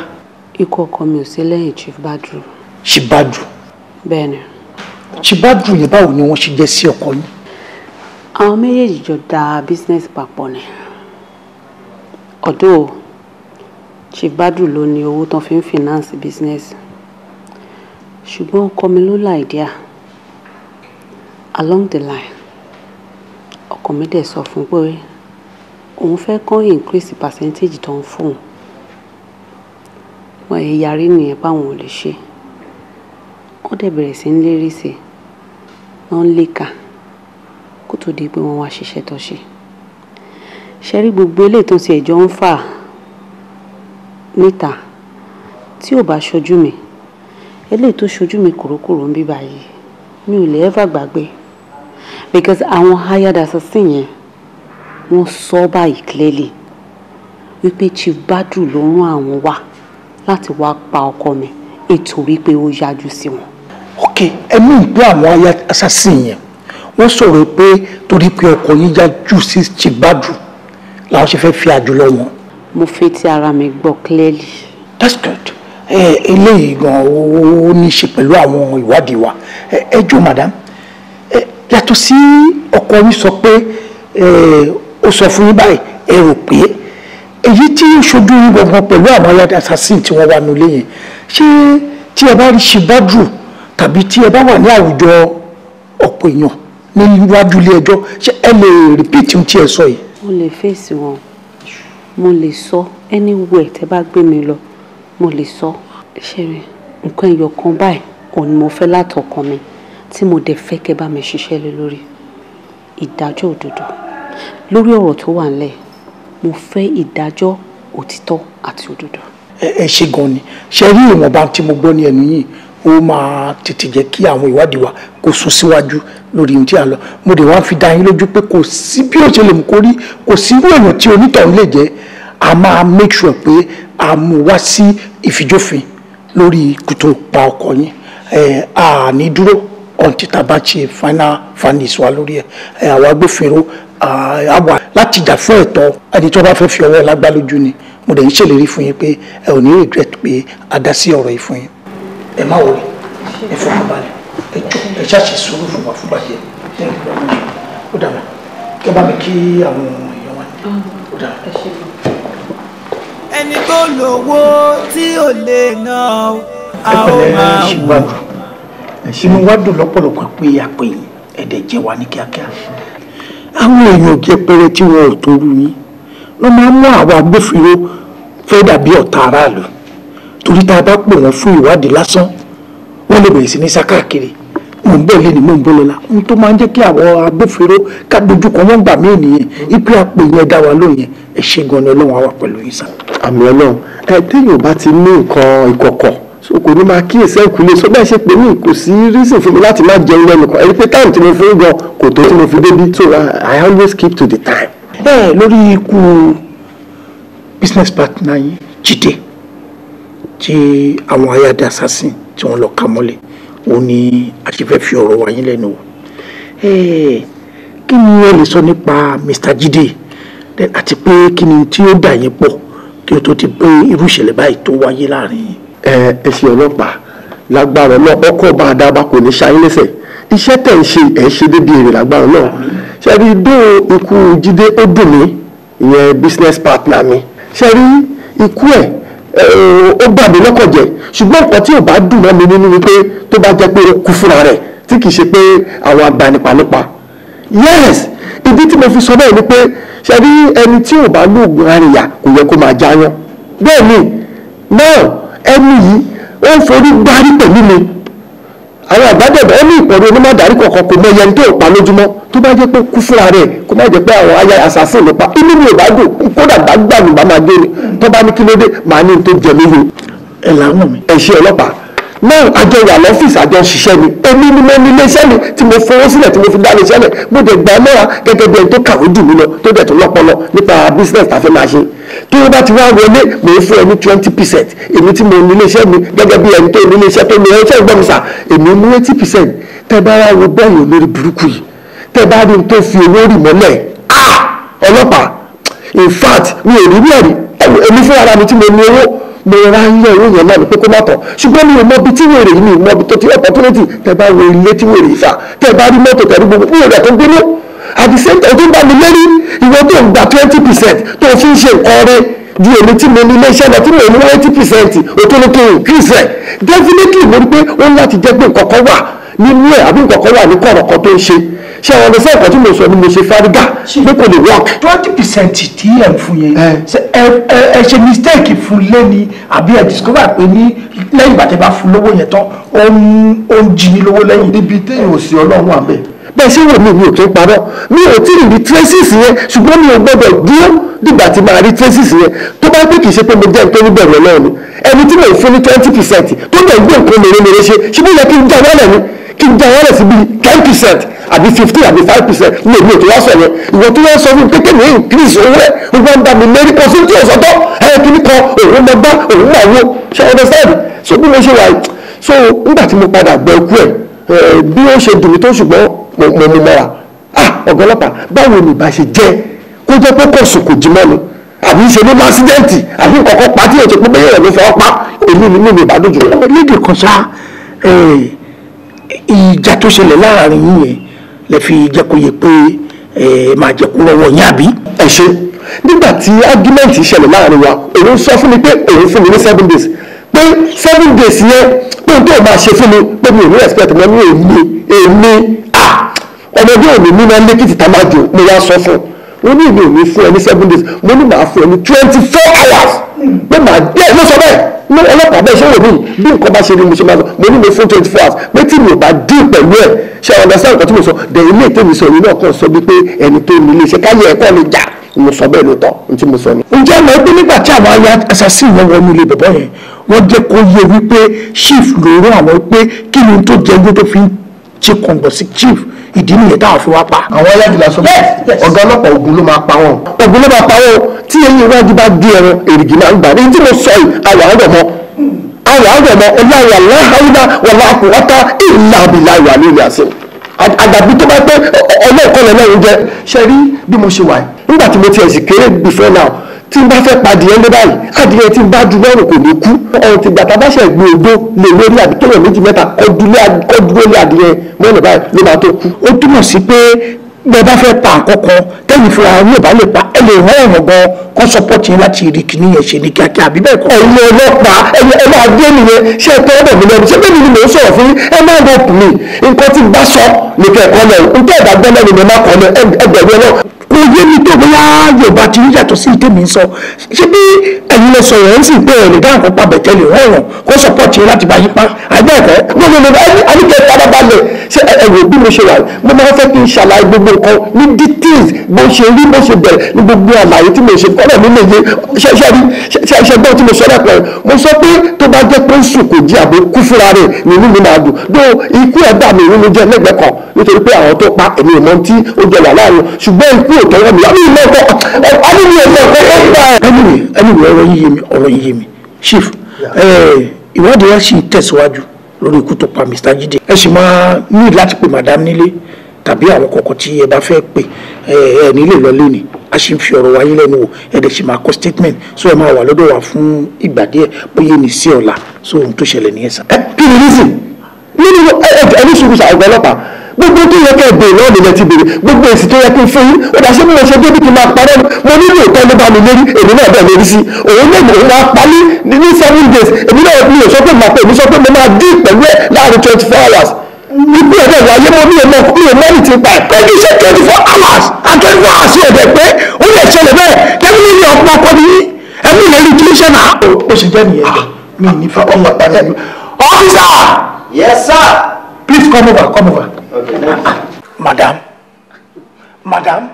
ikú ọkọ mi ò sí lẹ́yìn Chief Badru. Chief Badru. bẹ́ẹ̀ ni. Chief Badru yẹn báwo ni wọ́n ṣe jẹ́ sí ọkọ yín. àwọn méjèèjì jọ da business papọ̀ ni ọ̀dọ̀ Chief Badru ló ní owó tán fi ń finance business ṣùgbọ́n ọkọ mi ló láìdíà along the line ọkọ mi dẹ̀ sọ fún pé òun fẹ́ kán increase percentage tó ń fún un wọn èyí yarí nìyẹn báwọn ò lè ṣe wọ́n dẹ̀ bẹ̀rẹ̀ sí ń lérí sí i wọ́n ń léka kó tó di pé wọ́n wá ṣiṣẹ́ tó ṣe ṣe rí gbogbo eléyìí tó ti ẹ̀jọ́ ń fà níta tí ò bá ṣojú mi eléyìí tó ṣojú mi kòrókòrò ń bí báyìí mi ò lè ever gbàgbé because àwọn hired assassin yẹn wọ́n sọ báyìí clearly wípé Chief Badru ló rán àwọn wá láti wá pa ọkọ mi nítorí pé ó yájú sí wọn. ok ẹnu ìgbé àwọn hired assassin yẹn wọ́n sọ̀rọ̀ pé torí pé ọkọ yín yájú sí Chief Badru làwọn ṣe fẹ́ fi àjùlọ wọn. mo fẹ́ tí ara mi gbọ́ clearly. that's good. eléyìí gan ó ní í ṣe pẹ̀lú àwọn ìwádìí wa ẹ jọ̀ọ́ madam yàtọ̀ sí ọkọ yín sọ pé ó sọ fún yín báyìí ẹ rò pé èyí tí ó ṣojú yín gbọ̀ngàn pẹ̀lú àwọn ayáda assassin tí wọ́n wà nílé yẹn ṣé tí ẹ bá rí Chief Badru tàbí tí ẹ bá wà ní àwùjọ ọ̀pọ̀ èèyàn níwájú ilé ẹjọ́ ṣé ẹ lè repeat ohun tí ẹ sọ yìí. mo lè fèsì wọn mo lè sọ anywhere tẹ́ bá gbé mi lọ mo lè sọ ṣe nǹkan ẹyọ kan báyìí òun ni mo fẹ́ látọkàn mi tí mo dẹ̀ fẹ́ kẹ́ bá mi ṣiṣẹ́ lé lórí ìdájọ́ òdodo lórí ọ̀rọ̀ tó wà nílẹ̀ mo fẹ́ ìdájọ́ òtítọ́ àti òdodo. ẹ ṣe gan ni ṣe rí ìwọ̀nba tí mo gbọ́ ní ẹnu yìí ó máa tètè jẹ́ kí àwọn ìwádìí wa kó sún síwájú lórí ohun tí a lọ mo dẹ̀ wá fi dá yín lójú pé kò sí bí ó ṣe lè mú kó rí kò sí irú èèyàn tí onítọ̀hún lè jẹ́ a máa make sure pé a mú wá sí ìfijófin lórí ikú tó pa ọkọ yín a ní dúró ọ̀ǹtí tá a bá ṣe final findings wa lórí ẹ̀ àwọn agbófinró àwa láti jà fún ẹ̀tọ́ ẹni tó bá fẹ́ fi ọwọ́ lágbá lójú ni mo dẹ̀ ń ṣèlérí fún yín pé ẹ ò ní regret pé a dá sí ọ̀rọ̀ yìí fún yín ẹ má wọlé ẹ fọkàn balẹ̀ ẹ jọ ẹ ṣàṣì sùúrù fún wa fún bàjẹ́ ó dàbà kí ẹ bá mi kí àwọn èèyàn wa ó dàbà. ẹni tó lówó tí ò lè ná a ó máa wò. inú wa dùn lọ́pọ̀lọpọ̀ pé àpè yín ẹ̀dẹ̀ jẹ́ wa ní kíákíá. àwọn èèyàn jẹpẹrẹ tí wọn ò tó rú yín ló máa ń mú àwọn agbófinró fẹ́ dàbí ọ̀tá aráàlú torí tá a bá pè wọ́n fún ìwádìí lásán wọ́n lè bẹ̀rẹ̀ sí ní sá káàkiri mò ń bọ̀ lẹ́ni mò ń bọ̀ lọ́la ohun tó máa ń jẹ́ kí àwọn agbófinró ká dojú kan wọ́n gbà mí nìyẹn ipe àpò yẹn dá wa lóyún ẹ ṣe gan ni ọlọ́run á wà pẹ̀lú yín sá. àmì ọlọ́run téèyàn bá ti ní nǹkan ìkọ̀kọ̀ so kò ní máa kíyèsí ẹ̀kúlé so bẹ́ẹ̀ ṣe pé mí kò sí reason fún mi láti má jẹun lẹ́nu kan ẹni pé time tí mo fún gan kò tó tí mo fi débi so I always keep to the time. bẹ́ẹ̀ lórí ikú business partner yín Jídé tí àwọn ayáda assassin tí wọ́n lọ ká mọ́lẹ̀ ó ní àṣefẹ́ fi ọ̀rọ̀ wá yín lẹ́nu wò kí ni ẹ lè sọ nípa Mr. Jídé àti pé kí ni tí ó dà yín pọ̀ kí o tó ti pé irú ìṣẹ̀lẹ̀ báyìí tó wáyé láàrin yín. ẹ ṣe ọlọ́pàá lágbára náà ọkọ̀ bá a dábàá kò ní ṣayé lẹ́sẹ̀ iṣẹ́ tẹ̀ ń ṣe ẹ̀ ṣe débi èrè lágbára náà ṣe rí dó ikú Jídé ó dùn mí ìyẹn business partner mi ṣe rí ikú ẹ̀ ó bà mí lọ́kàn jẹ́ ṣùgbọ́n nǹkan tí ò bá dùn mọ́ mi nínú ni pé tó bá jẹ́ pé ó kú fúnra rẹ̀ tí kì í ṣe pé àwọn agbanipanípa yes ìdí tí mo fi sọ bẹ́ẹ̀ ni pé ṣe rí ẹni tí ò bá lóògùn àríyá kò yẹ kó máa jáyán bẹ́ẹ̀ ni náà ẹni yìí ó ń forí gbárí pẹ̀lú mi àwọn àgbàdẹ̀bẹ̀ ó ní ìpọ̀rọ̀ onímọ̀dárí kọ̀ọ̀kan kò mọ ẹyẹ ní tó pa lójúmọ́ tó bá jẹ́ pé kú fúnra rẹ̀ kó má jẹ́ pé àwọn aya assassin ló pa inú mi ò bá dùn kódà bá gbà mí bá máa gbé ni tó bá ní kí ló dé màá ní tó jẹ mí yìí. ẹ làwọn mi. ẹ ṣe ọlọ́pàá náà àjọ wà lọ́fíìsì àjọ ṣiṣẹ́ ni èmi ni mo ní iléeṣẹ́ mi tí mo fowó sílẹ̀ tí mo fi dá iléeṣẹ́ lẹ̀ mo dẹ̀ gbà mọ́ra gẹ́gẹ́ bí ẹni tó kàwé jù mí lọ tó dẹ̀ tó lọ́pọlọ nípa business tá a fẹ́ máa ṣe tó o bá ti wá wọlé mo ń fún ẹ ní 20% èmi tí mo ní iléeṣẹ́ mi gẹ́gẹ́ bí ẹni tó ní iléeṣẹ́ tó ní iléeṣẹ́ ìgbọ́mùsà èmi mú 80% tẹ́ bá wá wo bẹ́ẹ̀ yóò lórí burúkú yìí tẹ́ bá rí n tó fi owó rì mọ́lẹ̀ ọlọ́pàá in fact mi ò rí bí ẹ̀rí èmi fún ara mi tí mo ní owó mo ra ń yẹ owó yẹn náà ní pé kó má tán ṣùgbọ́n mi ò mọ ibi tí wèrè yìí mi ò mọ ibi tó ti opportunity tẹ́ bá wo ilé tí wèrè yìí fà tẹ́ bá rí mọ́tò tẹ́ rí gbogbo mi ò rẹ̀ tó gbénú at the same time tó ń bá mi lérí ìwọ tó ń gba 20% tó fi ń ṣe nǹkan rẹ ju èmi tí mo ní iléeṣẹ́ lọ tí mo ní 80% òtún tó increase rẹ̀ definitely mo rí pé ó ń láti jẹ́ pé nǹkan kan wà nínú ẹ̀ àbí nǹkan kan wà ní kọ̀ọ̀kan tó ń ṣe ṣé àwọn ọ̀dọ́sẹ́ ẹ̀kọ́ tí mo sọ ni mo ṣe fárígà pé kò lè work. 20% tí ẹ̀ ń fún yẹn ẹ ṣe mistake fún lẹ́ni àbí ẹ discover pé ní lẹ́yìn ìgbà tẹ́ bá fún lówó yẹn tán ó ń jí ní lówó lẹ́yìn. níbi téèyàn ò sí ọlọ́run wà bẹ́ẹ̀ bẹ́ẹ̀ ṣé wò mí ò kí ń parọ́ mi ò tí ì rí traces yẹn ṣùgbọ́n mi ò gbọ́dọ̀ dúró dìgbà tí màá rí traces yẹn tó bá pé kì í ṣe pé mo jẹ́ nítorí bẹ̀rù ọlọ́run ẹni tí mo fún ní 20% tó bẹ̀ gbé nǹkan mèremère ṣe ṣùgbọ́n yẹ kí n já wálẹ̀ ni kí n já wálẹ̀ sí bíi 10% àbí 15 àbí 5% ní èmi ò tó wá sọ yẹn ìwọ tó wá sọ fún mi pé kí ni increase owó ẹ̀ ó bá ń dá mi lérí kan sí tí ò sọ́tọ̀ kí ni kan òun mọ gbá òun mọ àwo ṣe understand so bí mo ṣe wà so nígbà tí mo padà gbọ́ ikú ẹ̀ bí ó ṣe dùn mí tó ṣùgbọ́n mo mú mọ́ra ọ̀gá ọlọ́pàá báwo ni ìbá ṣe jẹ́ kó jẹ́ pé kò sùn kò jí mọ́ ni àbí ṣe ló lásídẹ́ǹtì àbí nǹkan kan pa tí ètò pé bẹ́ẹ̀ ló fọwọ́ pa èmi ni mi ìbá dùn jù. lédè kan ṣá ìjà tó ṣẹlẹ̀ láàrin yín yẹn lè fi jẹ́ kó yẹ pé máa jẹ́ kó rọwọ́ yín àbí. ẹ ṣe nígbà tí argument ṣẹlẹ̀ láàrin wa òun sọ fún mi pé òun fún mi ní 7 days pé 7 days yẹn pé n tó máa ṣe fún mi pé mi ò ní respect mọ́ ní èmi ọmọdé òní nínú lẹ́kìtì tá máa jò mo wá sọ fún un ní ìlú òní fún ẹ ní 7 days mo ní màá fún ẹ ní 24 hours pé màá dé ló sọ bẹ́ẹ̀ ní ọlọ́pàá bẹ́ẹ̀ ṣé wò mí bí nǹkan bá ṣe ni mo ṣe máa sọ mo ní mo fún 24 hours pé tí mi ò bá dín pẹ̀lú ẹ̀ ṣe ọ̀nà sáà nǹkan tí mo sọ dẹ̀ ilé ìtẹ́mi sọ yìí náà kàn sọ wípé ẹni tó ní ilé iṣẹ́ káyé ẹ̀kọ́ lè jà mo sọ bẹ́ẹ̀ lóòótọ́ ní tí mo sọ ni. ǹjẹ́ àmọ́ pé nígbà tí àwọn aya assassin wọn wọnú ilé bàbá yẹn wọ́n jẹ́ kó yé wípé chief ló rán àwọn pé kí ni tó jẹ́ ẹgbẹ́ tó fi ń ṣe kọ̀ǹgọ̀ sí chief ìdí nìyẹn táwọn fi wá pa. àwọn aláàjìlá sọ bẹ́ẹ̀ ọ̀gá ọlọ́pàá Ògùn ló máa pa wọn Ògùn ló máa pa wọn tí eyín iwájú bá gbé ẹran èrìgì máa ń gbà ní tí mo sọ yìí àwọn àgbẹ̀mọ ọláyà láhàúdà wàláàkúwátá ìlà àbìlà ìwà ní ilé àṣẹ àgbàbí tó bá pẹ́ ọlọ́ọ̀kọ́lẹ̀ náà ń jẹ́ ṣe rí bí mo ṣe wà yìí nígbà tí mo ti ẹ̀sìn kéré before now tí n bá fẹ́ padìyẹ ní báyìí adìyẹ tí n bá dúró ọ̀rùn kò ní kú ọ̀rùn ti gbàtà bá ṣe gbé odó lè lórí àbí kéèyàn méjì mẹ́ta kọ́ dúró lé adìyẹ mọ́nà báyìí ló máa tó kú. ó túmọ̀ sí pé bẹ́ẹ̀ bá fẹ́ pa àkọ́kọ́ tẹ́yìn fúnra yóò bá lè pa ẹ lè rán ọ̀rọ̀ gan kọ́ sọpọ́tì yín láti rí kìíní yẹn ṣe ní kíákíá àbí bẹ́ẹ̀ kọ́. ẹ̀yin ọlọ́pàá ẹ máa dé nìyẹn ṣé ẹ tọ́ ọ̀dọ̀ mi lẹ́nu ṣé bẹ́ẹ̀ ni mo ń sọ̀rọ̀ fún yín ẹ máa rọ̀pù mi nǹkan tí n bá sọ ní kẹ́ẹ̀kọ́ lẹ́nu nǹkan ẹ̀dá gbọ́ lẹ́nu mi máa kọ́ lẹ́ ẹgbẹ̀rún náà. kò yé mi tó bóyá Yorùbá ti rí yàtọ̀ sí ìtẹ́mi ń sọ ṣé bí ẹ̀yin lè sọ̀rọ̀ ẹ̀ ń sì pé ẹ̀rẹ̀ dáhùn kan pa bẹ̀tẹ̀lẹ̀ wọ́n kó sọ́pọ̀tì yẹn láti bá yín pa àgbẹ̀ ẹ̀kọ́ gbogbo àníkẹ́ farabalẹ̀ ṣé ẹ̀rọ bí mo ṣe wà mo máa fẹ́ kí n ṣàlàyé gbogbo nǹkan ní details bó ṣe rí bó ṣe bẹ̀rẹ̀ ní gbogbo àlàyé tí mo ṣe kọ́nà mi lè yé ṣẹ́gbọ́n tí mo sọ dàpọ̀ mo sọ pé tó bá jẹ́ pé sùn kò jí àbò kú fúnra rẹ̀ nínú mi máa dùn dó ikú ẹ̀ bá mi nínú jẹ́ lẹ́gbẹ̀ẹ́ kan nítorí pé àwọn tó pa èmi ìmọ̀ tí ó jẹ wà láàrin ṣùgbọ́n ikú ò tọ́wọ́ mi àbí ìmọ̀ ọkọ̀ àbí ìmọ̀ ọkọ̀ anyway ọ̀rọ̀ yìí yé mi chief ìwádìí wa sì tẹ̀síwájú lórí ikú tó pa Mr. Jide ẹ sì máa ní láti pe madam nílé tàbí àwọn kọ̀ọ̀kan tí ẹ bá fẹ́ pè ẹ nílé lọlé ni a sì ń fi ọ̀rọ̀ wáyé lẹ́nu wò ẹ dẹ̀ sì máa kọ statement so ẹ máa wà lọ́dọ̀ wa fún ìgbà díẹ̀ bóyá ní sí ọ̀la so ohun tó ṣẹlẹ̀ nìyẹn sá. kí ni reason nínú ẹni sùúrù ṣàgbọ́n ọlọ́pàá gbogbo tó yẹ kẹ́ ẹ bèèrè náà nílẹ̀ ti bèèrè gbogbo èsì tó yẹ kí n fún yín ó dà sí bí mo ṣe débi kí n máa parẹ́ mo nílò ìtọ́ ló bá mi lérí èmi náà bẹ́ẹ̀ lérí sí òun lè mọ̀ òun máa palí ní 7 days èmi náà mi ò sọ pé màá pè mí sọ pé mo máa dín pẹ̀lú ẹ̀ láàrin 24 hours ibi ẹ̀dẹ̀ wáyé mo ní ẹ̀mọ́ ní ti pa ẹ̀ kí ṣe 24 hours and 24 hours yóò dẹ̀ pé ó lè ṣẹlẹ̀ bẹ́ẹ̀ kẹ́mi ní ọ̀pọ̀ ọkọ ní ẹ̀mí ìlérí kí n ṣe náà. ó ṣe jẹ́ nìyẹn mi ní fẹ́ kọ́ officer. Yes, sir. Please come over. Okay. Madam,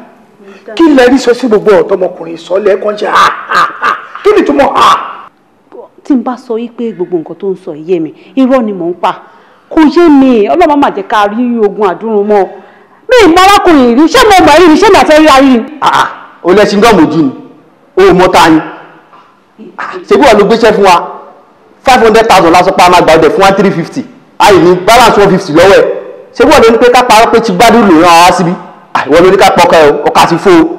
kí lẹ rí sọ sí gbogbo ọ̀dọ́mọkùnrin sọ lẹ́ẹ̀kan jẹ́ kí ni túmọ̀ tí n bá sọ yí pé gbogbo nǹkan tó ń sọ yé mi irọ́ ni mò ń pa kò yé mi ọlọ́mọ má jẹ́ ká rí ogun àdúrún mọ́ mi ìmọ̀ arákùnrin rí ṣé mo mọ̀ rí ṣé mi àti rí ayé ni. o lẹ ṣin gọ́ọ̀mù ojú ni o mọ ta ni ṣebí wà ló gbéṣẹ́ fún wa 500,000 lásán pa máa gbà ọdẹ fún wa 350 ayé ní balance 150 lọ́wọ́ ẹ̀ ṣebí wà ló ní pé ká parọ́ pé ti gbádùn lò rán wa síbí ìwọ ló ní ká pọkọ ẹ ọkà ti fó o.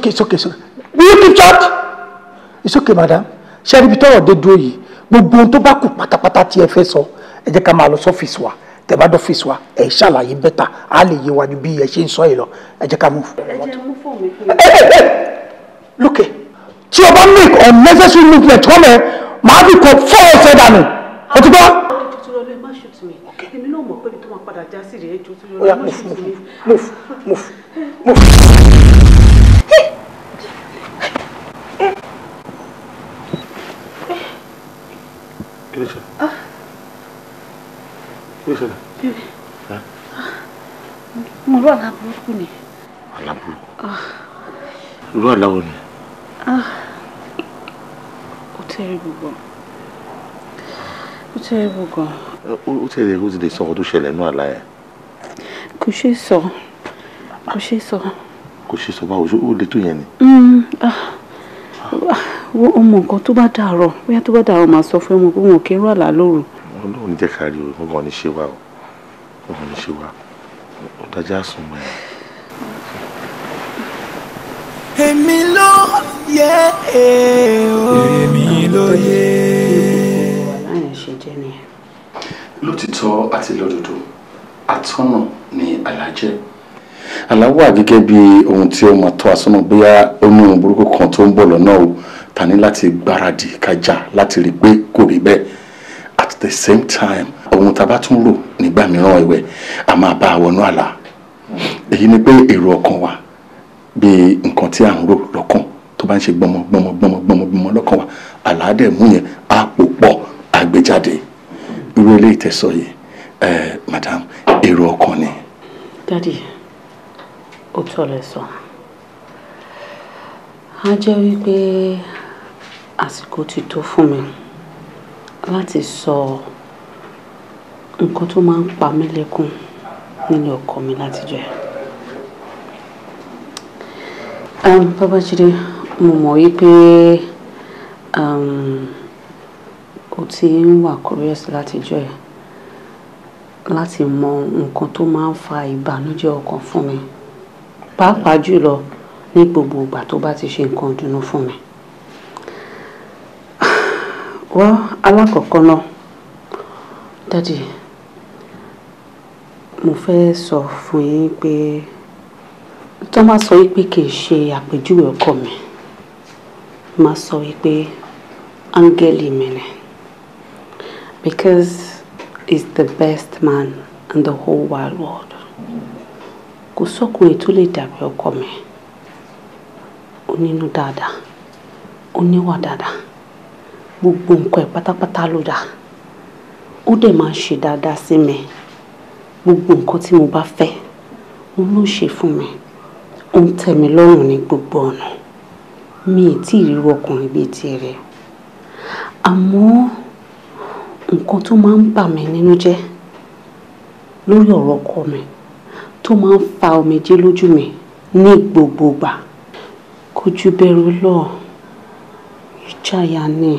It's okay. Will you keep short? It's okay, madam. Ṣé ibi tọ́rọ̀ dé dúró yìí gbogbo ohun tó bá kù pátápátá tí ẹ fẹ́ sọ ẹ jẹ́ ká máa lọ sọ́fíìsì wa tẹ́ bá dọ́fíìsì wa ẹ ṣàlàyé bẹ́tà á lè yé wájú bí ẹ ṣe ń sọ yìí lọ ẹ jẹ́ ká mú. Lókè tí o bá make unnecessary movement wọ́n mẹ́ màá fi kọ fọ́ ẹsẹ̀ dànù o ti gbọ́. èmi náà mọ̀ pé tó máa padà já sí rèé jù tó Oya, move. Kí ló ṣe? mo rọ àlá burúkú ni. Àlá burúkú? Irú àlá wo ni? Ó terrible gan. Ó terrible gan. Ó tẹ̀lé ó ti lè sọ ọkọ tó ṣẹlẹ̀ nínú àlá yẹn. Kò ṣeé sọ. Kò ṣeé sọ báwo ó lè tó yẹn ni. Wọ́n mọ nǹkan tó bá dàrọ̀ bóyá tó bá dàrọ̀ máa sọ fún ọmọ pé wọn kì í rọ̀ àlá lóru. Ọlọ́run ní jẹ́ ká rí o ọmọ ní ṣe wá o ọmọ ní ṣe wá ó dájá sùn mọ́ ẹ. Èmi ló yẹ èmi ló yẹ. Aláyẹn ṣe jẹ́ nìyẹn. Lótìtọ́ àti lódodo atọ́nà ni àlàjẹ́. Àlá wà gẹ́gẹ́ bí ohun tí ó máa tọ́ àsọ́nà bóyá ó ní ohun burúkú kan tó ń bọ̀ lọ́nà o ta ní láti gbáradì kájà láti rí pé kò rí bẹ́ẹ̀ at the same time ohun tá a bá tún rò nígbà mìíràn ẹ̀wẹ̀ a máa bá a wọnú àlá èyí ni pé èrò ọkàn wa bí nǹkan tí à ń rò lọ́kàn tó bá ń ṣe gbọmọ lọ́kàn wa àlá dẹ̀ mú yẹn á pò pọ̀ àgbéjáde irú ilé ìtẹ̀sọ̀ yìí madam èrò ọkàn ni. Dádì ó tọ́ lẹ sọ á jẹ́ wípé àsìkò ti tó fún mi láti sọ nǹkan tó máa ń pa mí lẹ́kún nínú ọkọ mi látijọ́ ẹ̀. Babájídé mo mọ̀ wípé ó ti ń wà curious látijọ́ ẹ̀ láti mọ nǹkan tó máa ń fa ìbànújẹ́ ọkàn fún mi pàápàá jùlọ ní gbogbo ìgbà tó bá ti ṣe nǹkan dùnnú fún mi. Wá alákọ̀ọ́kọ́ náà Dádì mo fẹ́ sọ fún yín pé tó máa sọ wípé kì í ṣe àpèjúwe ọkọ mi máa sọ wípé áńgẹ́lì mi ni because he's the best man in the whole wide world. kò sọ́kùnrin tó lè dàbí ọkọ mi. Ó nínú dáadáa, ó níwà dáadáa, gbogbo nǹkan ẹ̀ pátápátá ló dáa. Ó dẹ̀ máa ń ṣe dáadáa sí mi. Gbogbo nǹkan tí mo bá fẹ́ òun ló ṣe fún mi. Ó ń tẹ́ mi lọ́rùn ní gbogbo ọ̀nà. Mi ì tí ì rí ọkùnrin bíi tirẹ̀. Àmọ́ nǹkan tó máa ń bà mí nínú jẹ́ lórí ọ̀rọ̀ ọkọ mi tó máa ń fa omijé lójú mi ní gbogbo ìgbà kò ju bẹ̀rù lọ. Ìjáyà ni.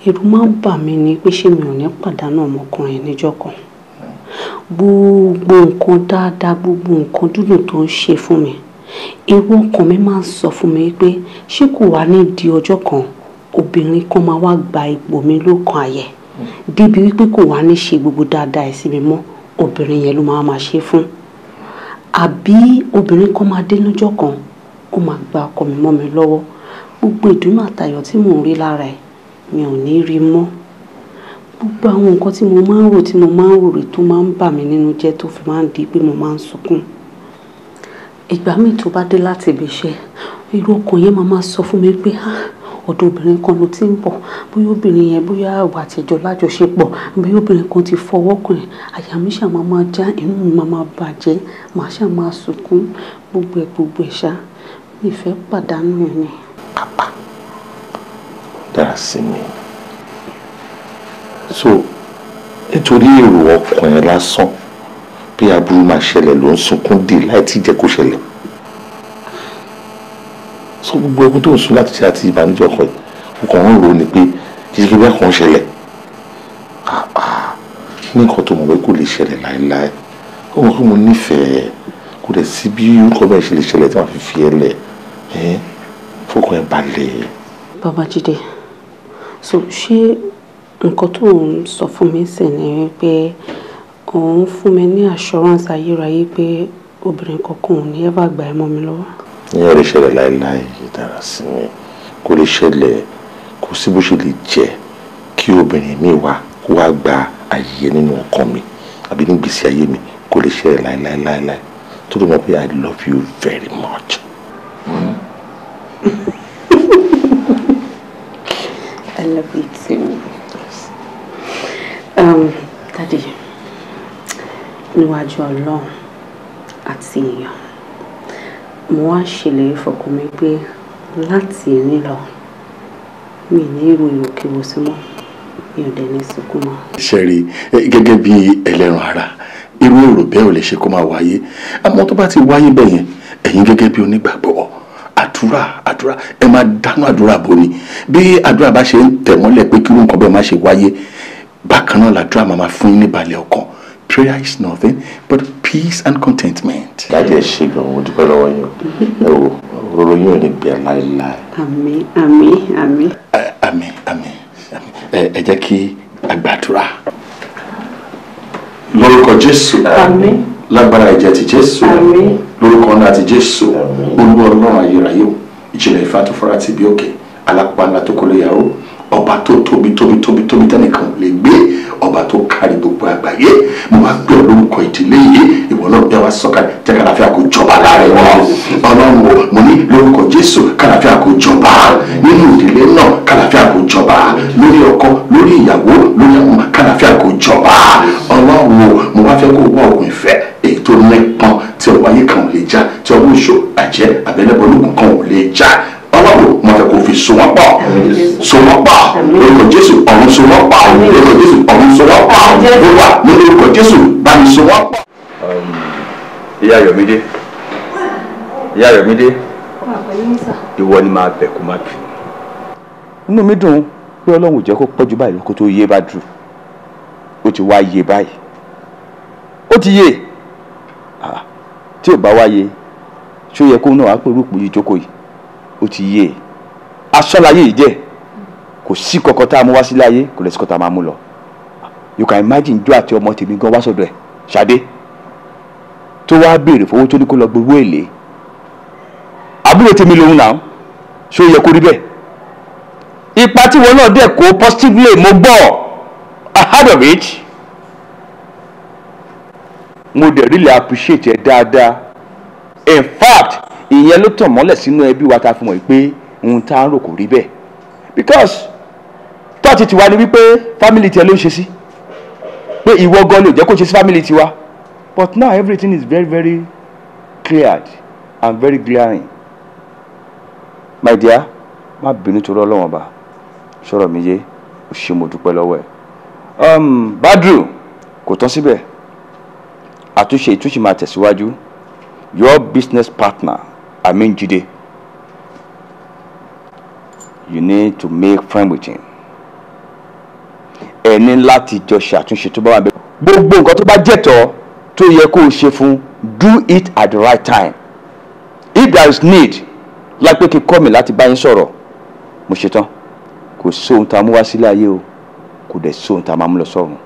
Ẹ̀rù máa ń bà mí ní pé ṣé mi ò ní pàdánù ọmọkùnrin níjọ́ kan. Gbogbo nǹkan dáadáa, gbogbo nǹkan dúdùn tó ń ṣe fún mi, èrò ọkàn mi máa ń sọ fún mi pé ṣé kò wá ní di ọjọ́ kan obìnrin kan máa wá gba ipò mi lọ́kàn àyẹ̀ débi wípé kò wá ní ṣe gbogbo dáadáa ẹ̀ sí mi mọ́, obìnrin yẹn ló máa ṣe fún. Àbí obìnrin kan máa dé lọ́jọ́ kan ó máa gba ọkọ mi mọ́ mi lọ́wọ́, gbogbo ìdùnnú àtayọ̀ tí mò ń rí lára ẹ̀ mi ò ní rí mọ́. Gbogbo àwọn nǹkan tí mo máa ń rò rí tó máa ń bà mí nínú jẹ́ tó fi máa ń di pé mo máa ń sunkún. Ìgbà míì tó bá dé láti ibi iṣẹ́, irú ọkàn yẹn máa sọ fún mi pé ọ̀dọ̀ obìnrin kan ló ti ń bọ̀, bóyá obìnrin yẹn bóyá àwa àtijọ́ lájọṣepọ̀, bóyá obìnrin kan ti fọwọ́ kàn ẹ́, àyà mi ṣáà máa já, inú mi máa bàjẹ́, màá ṣáà máa sunkún, gbogbo ẹ̀ ṣá, mi fẹ́ pàdánù ẹ̀ ni. Dára sí mi. So nítorí èrò ọkàn ẹ lásán bí aburú máa ṣẹlẹ̀ ló ń sunkún dè láì tí jẹ́ kó ṣẹlẹ̀. So gbogbo ẹkún tó ń sun láti ṣe àti ìbànújẹ́ ọkọ yìí ọkàn ń rò ní pé jíjí bẹ́ẹ̀ kan ṣẹlẹ̀ ní nǹkan tó mọ̀ pé kò lè ṣẹlẹ̀ láéláé. Ó mọ̀ pé mo nífẹ̀ẹ́, kò dẹ̀ sí bí orúkọ bẹ́ẹ̀ ṣe lè ṣẹlẹ̀ tí wọ́n fi fi ẹ lẹ̀ fọkàn ẹ balẹ̀. Babájídé, so ṣé nǹkan tó ń sọ fún mi sì ni wípé òun fún mi ní assurance ayérayé pé obìnrin kankan ò ní ever gbà ẹ́ mọ́ mi lọ́wọ́? Ìyẹn lè ṣẹlẹ̀ láéláé. Dára sí mi, kò lè ṣẹlẹ̀, kò sí bó ṣe lè jẹ́ kí obìnrin mi wá kó wá gba àyè nínú ọkàn mi àbí ní ìgbésí ayé mi, kò lè ṣẹlẹ̀ láéláé tó lè mọ̀ pé I love you very much. I love you too. Daddy, níwájú Ọlọ́run àti èèyàn, mo wá ṣèlérí fọkàn mi pé láti èní lọ mi ní irú ìròkèwò sí mọ́, mi ò dẹ̀ ní sunkún mọ́. Ṣẹ́rí gẹ́gẹ́ bí ẹlẹ́ran ara, irú èrò bẹ́ẹ̀ ò lè ṣe kó máa wáyé. Àmọ́ tó bá ti wáyé bẹ́ẹ̀ yẹn, ẹ̀yin gẹ́gẹ́ bí onígbàgbọ́, àdúrà ẹ máa dánú àdúrà bò ní. Bí àdúrà bá ṣe ń tẹ̀ mọ́lẹ̀ pé kí irú nǹkan bẹ́ẹ̀ má ṣe wáyé, bákan náà làdúrà máa fún yín ní ìbàlẹ̀ ọkàn. Prayer is nothing but peace and contentment. Dájú ẹ ṣe gan-an, mo dúpẹ́ lọ́wọ́ yín o. Ẹ wo oró yín ò ní gbẹ láéláé. Àmín. Ẹ jẹ́ kí a gbàdúrà. Lórúkọ Jésù. Àmín. Lágbára ẹ̀jẹ̀ ti Jésù. Àmín. Lórúkọ náà ti Jésù. Olúwa Ọlọ́run ayérayé o, ìjìnlẹ̀ ìfẹ́ àtòfọ́ra ti bí òkè, alápá ńlá tó kólé yàrá, ọba tó tóbi tẹ́nìkan ò lè gbé, ọba tó kárí gbogbo àgbáyé. Mo wá gbé olórúkọ ìdílé yìí, ìwọ náà bẹ́ẹ̀ wá sọ̀kalẹ̀ jẹ́ kàlàfíà kó jọba láàrin wọn. Ọlọ́run o, mo ní lórúkọ Jésù kàlàfíà kó jọba nínú ìdílé náà, kàlàfíà kó jọba lórí ọkọ, lórí ìyàwó, lórí àwọn kàlàfíà kó jọba. Ọlọ́run o, mo wá fẹ́ kó wá ògùn ìfẹ́ èyí tó nípọn tí ọwọ́ ayé kan ò lè já, tí ọwọ́ oṣù àjẹ́ àbẹ́lẹ́bọ̀lùkùn kan ò lè já. Ọlọ́run mo fẹ́ kó fi so wọ́n pọ̀ lórúkọ Jésù, ọ̀run so wọ́n pọ̀ lórúkọ Jésù, ọ̀run so wọ́n pọ̀ lórúkọ lórúkọ Jésù, bá mi so wọ́n pọ̀. Ìyá Ayọ̀mídé, ìwọ ni máa bẹ̀ kó má bì. Inú mi dùn pé Ọlọ́run ò jẹ́ kó pọ́jú báyìí kó tó yé bá dùn. Ó ti wá yé báyìí. Ó ti yé. Tí ò bá wáyé, ṣó yẹ kó náà wá pé rúpù yìí jókòó yìí. Ó ti yé. Aṣọ́láyé yìí jẹ́. Kò sí kankan tá a mú wá sílé ayé, kò lè sí kankan tá a máa mú lọ. You can imagine jó àti ọmọ tèmi gan wá sọ́dọ̀ ẹ̀, Ṣadé. Tó wá béèrè fowó tó ní kó lọ gbogbo èlé. Àbúrò tèmi lòun náà, ṣó yẹ kó rí bẹ́ẹ̀. Ipa tí wọn náà dẹ̀ kó positively mo gbọ́. I heard of it. mo dẹ̀ really appreciate ẹ dáadáa. In fact ìyẹn ló tàn mọ́lẹ̀ sínú ẹbí wa ta fi mọ̀ pé ohun tá a ń rò kò rí bẹ́ẹ̀ because tọ́ọ̀tì tiwa ni wípé family tiẹ̀ ló ń ṣe sí pé ìwọ gan ló jẹ́ kó ṣe sí family tiwa but now everything is very very cleared and very glaring. My dear má bínú torí Ọlọ́run ọba sọ̀rọ̀ mi yé o ṣé mo dúpẹ́ lọ́wọ́ ẹ̀. Badru kò tán síbẹ̀ àtúnṣe ìtúnṣe máa tẹ̀síwájú. Your business partner Amin Jide, you need to make friend with him. Ẹ ní láti jọ ṣàtúnṣe tó bá wà bẹ́ẹ̀. Gbogbo nǹkan tó bá jẹ́tọ́ tó yẹ kó o ṣe fún do it at the right time. If there is need like pé kí kọ́ mi láti bá yín sọ̀rọ̀ mo ṣetán. Kò sóhun tá a mú wá sílé ayé o kò dẹ̀ sóhun tá a máa mú lọ sọ́run.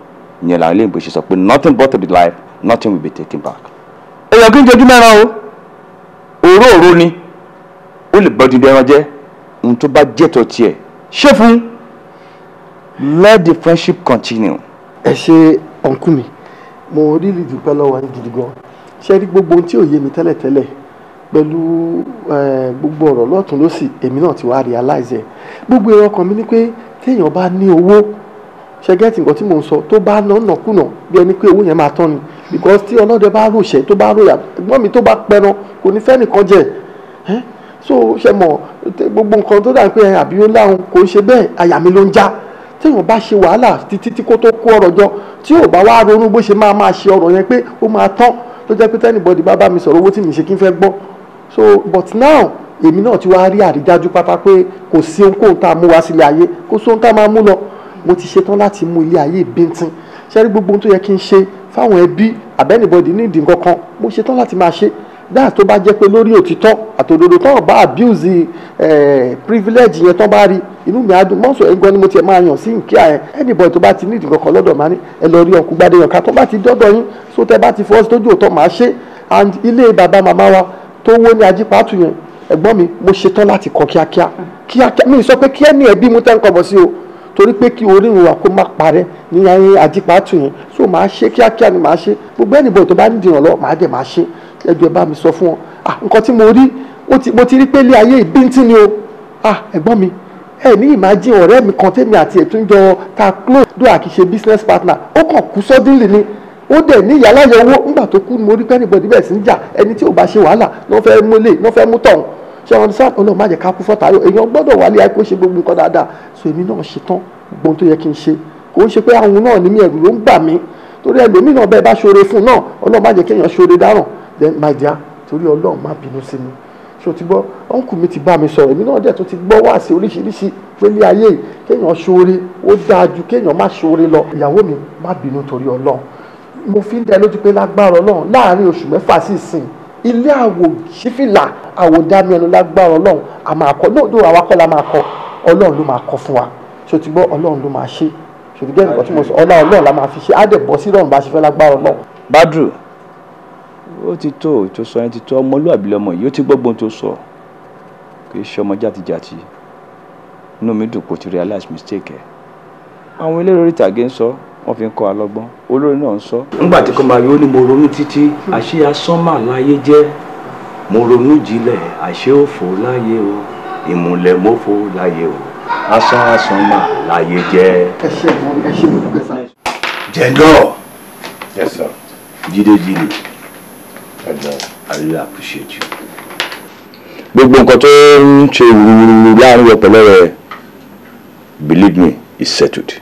Ìyẹn làwọn ilé ìbò ṣe sọ pé nothing but to be life, nothing will be taken back. Èèyàn kí n jojú mẹ́ràn o òróró ni ó lè bọ́ dídẹ́ ẹran jẹ́ ohun tó bá jẹ́tọ̀ tiẹ̀ ṣé fún let the friendship continue. ẹ ṣe ọ̀nkú mi mo really dúpẹ́ lọ́wọ́ yín gidi gan ṣe rí gbogbo ohun tí ò yé mi tẹ́lẹ̀tẹ́lẹ̀ pẹ̀lú gbogbo ọ̀rọ̀ lọ́tún lọ́sì èmi náà ti wá realize ẹ̀ gbogbo èrò ọkàn mi ni pé téèyàn bá ní owó ṣe gẹ́tì nǹkan tí mò ń sọ tó bá nàkúnà bí ẹni pé owó yẹn máa tán ni because tí ọlọ́dẹ bá ròṣẹ́ tó bá ròyà ẹ̀gbọ́n mi tó bá pẹran kò ní fẹ́ nìkan jẹ so ṣe mọ̀ gbogbo nǹkan tó dà pé àbí ó láhùn kò ń ṣe bẹ́ẹ̀ àyà mi ló ń já téèyàn bá ṣe wàhálà títí tí kò tó kó ọ̀rọ̀ jọ tí ò bá wá ronú bó ṣe máa ṣe ọ̀rọ̀ yẹn pé ó máa tán tó jẹ́ pé tẹ́nìbọ̀dì bá mi sọ̀rọ̀ owó tí mi ṣe kí n fẹ́ gbọ́ so but now èmi náà ti wá rí àrídájú pátá pé kò sí ohunkóhun tá a mú wá sílé ayé kò sí ohun tá a máa mú lọ mo ti ṣetán láti mú ilé ayé bíntín ṣe rí gbogbo ohun tó yẹ kí n ṣe fáwọn ẹbí àbẹ́nìbọ̀dì ní ìdí nǹkan kan mo ṣetán láti máa ṣe dáa tó bá jẹ́ pé lórí òtítọ́ àtòdodo tán bá abuse privilege yẹn tán bá rí inú mi á dùn mọ́sọ̀ ẹ̀gbọ́n ni mo tiẹ̀ máa yàn sí nkíà yẹn anybody tó bá ti ní ìdí nǹkan kan lọ́dọ̀ máa ní ẹ lọ rí ọkùnrin gbadé yànká tó bá ti dọ́dọ̀ yín so tẹ́ bá ti fọwọ́ sí tójú òótọ́ máa ṣe and ilé bàbá màmá wa tó wó ní ajípàtù yẹn ẹ̀gbọ́n mi mo ṣetán láti kọ́ kíákíá mi sọ pé kí ẹni ẹbí mú tẹ́ ń kọ́ bọ̀ sí o torí pé kí orí ìwà kó má parẹ́ ní ayé ajípàtù yẹn so máa ṣe kíákíá ni máa ṣe gbogbo ẹnìbọ̀ tó bá ń dìràn lọ máa dẹ̀ máa ṣe ẹjọ́ ẹ bá mi sọ fún wọn nǹkan tí mo rí mo ti rí pé ilé ayé ìbíntín ni o ẹ̀gbọ́n mi ẹ ní imagine ọ̀rẹ́ mi kan tèmi àti ẹ̀túnjọ ta close do àkíṣe business partner ó kàn kú suddenly ni ó dẹ̀ ní ìyáláyà owó nígbà tó kú mo rí pé anybody bẹ̀rẹ̀ sí ń jà ẹni tí ò bá ṣe wàhálà lọ́ fẹ́ mú lè lọ́ fẹ́ mú tọ̀hún ṣé wọn sáà Ọlọ́run má jẹ́ ká kú fọ́tà èèyàn gbọ́dọ̀ wálé ayé kó ṣe gbogbo nǹkan dáadáa so èmi náà ṣe tán gbogbo tó yẹ kí n ṣe kò ń ṣe pé àwọn náà ní mi ẹ̀rù ló ń gbà mí torí ẹlòmíì náà bẹ́ẹ̀ bá ṣoore fún náà Ọlọ́run má jẹ́ kéèyàn ṣoore dáràn then my dear torí Ọlọ́run má bínú sí mi ṣé o ti gbọ́ ọ̀nkù mi ti bá mi sọ̀rọ̀ èmi náà dẹ̀ tó ti gbọ́ wá sí oríṣiríṣi pélé ayé yìí kéèyàn ṣoore ó dáa ju kéèyàn má ṣoore lọ ìyàwó mi má bínú torí Ọlọ́run mo fi ń dẹ lójú pé lágbára Ọlọ́run láàárín oṣù mẹ́fà sí ìsìn ilé àwò sífìlà àwò dámi ẹnu lágbára Ọlọ́run a máa kọ́ lóòdó àwa kọ́ la máa kọ́ Ọlọ́run ló máa kọ́ fún wa ṣé o ti gbọ́ Ọlọ́run ló máa ṣe ṣòtí gẹ́gẹ́ nǹkan tí mo sọ Ọlọ́run la máa fi ṣe á dẹ̀ bọ́ sí Ọlọ́run bá ṣe fẹ́ lágbára Ọlọ́run. Badru ó ti tó ìtòsọ ẹni ti tó ọmọlúwàbí lọmọ yìí ó ti gbọ́gbọ́n tó sọ kì í ṣe ọmọ játijàti inú mi dùn kó ti realize mistake ẹ̀ àwọn eléré orí ìtàgé ń sọ wọ́n fi ń kọ́ alọ́gbọ́n olórin náà ń sọ. nígbà tí kò máa yọ ó ní mo ronú títí àṣé asán mà láyé jẹ́ mo ronú jinlẹ̀ àṣé òfò láyé o ìmùlẹ̀ mọ́fò láyé o asán mà láyé jẹ́. ẹ ṣe mo dúpẹ́ sá. Jendor. Yes, sir. Jide. I really appreciate you. gbogbo nǹkan tó ń ṣe wúruwúru láàrin ọpọlọ rẹ believe me it's settled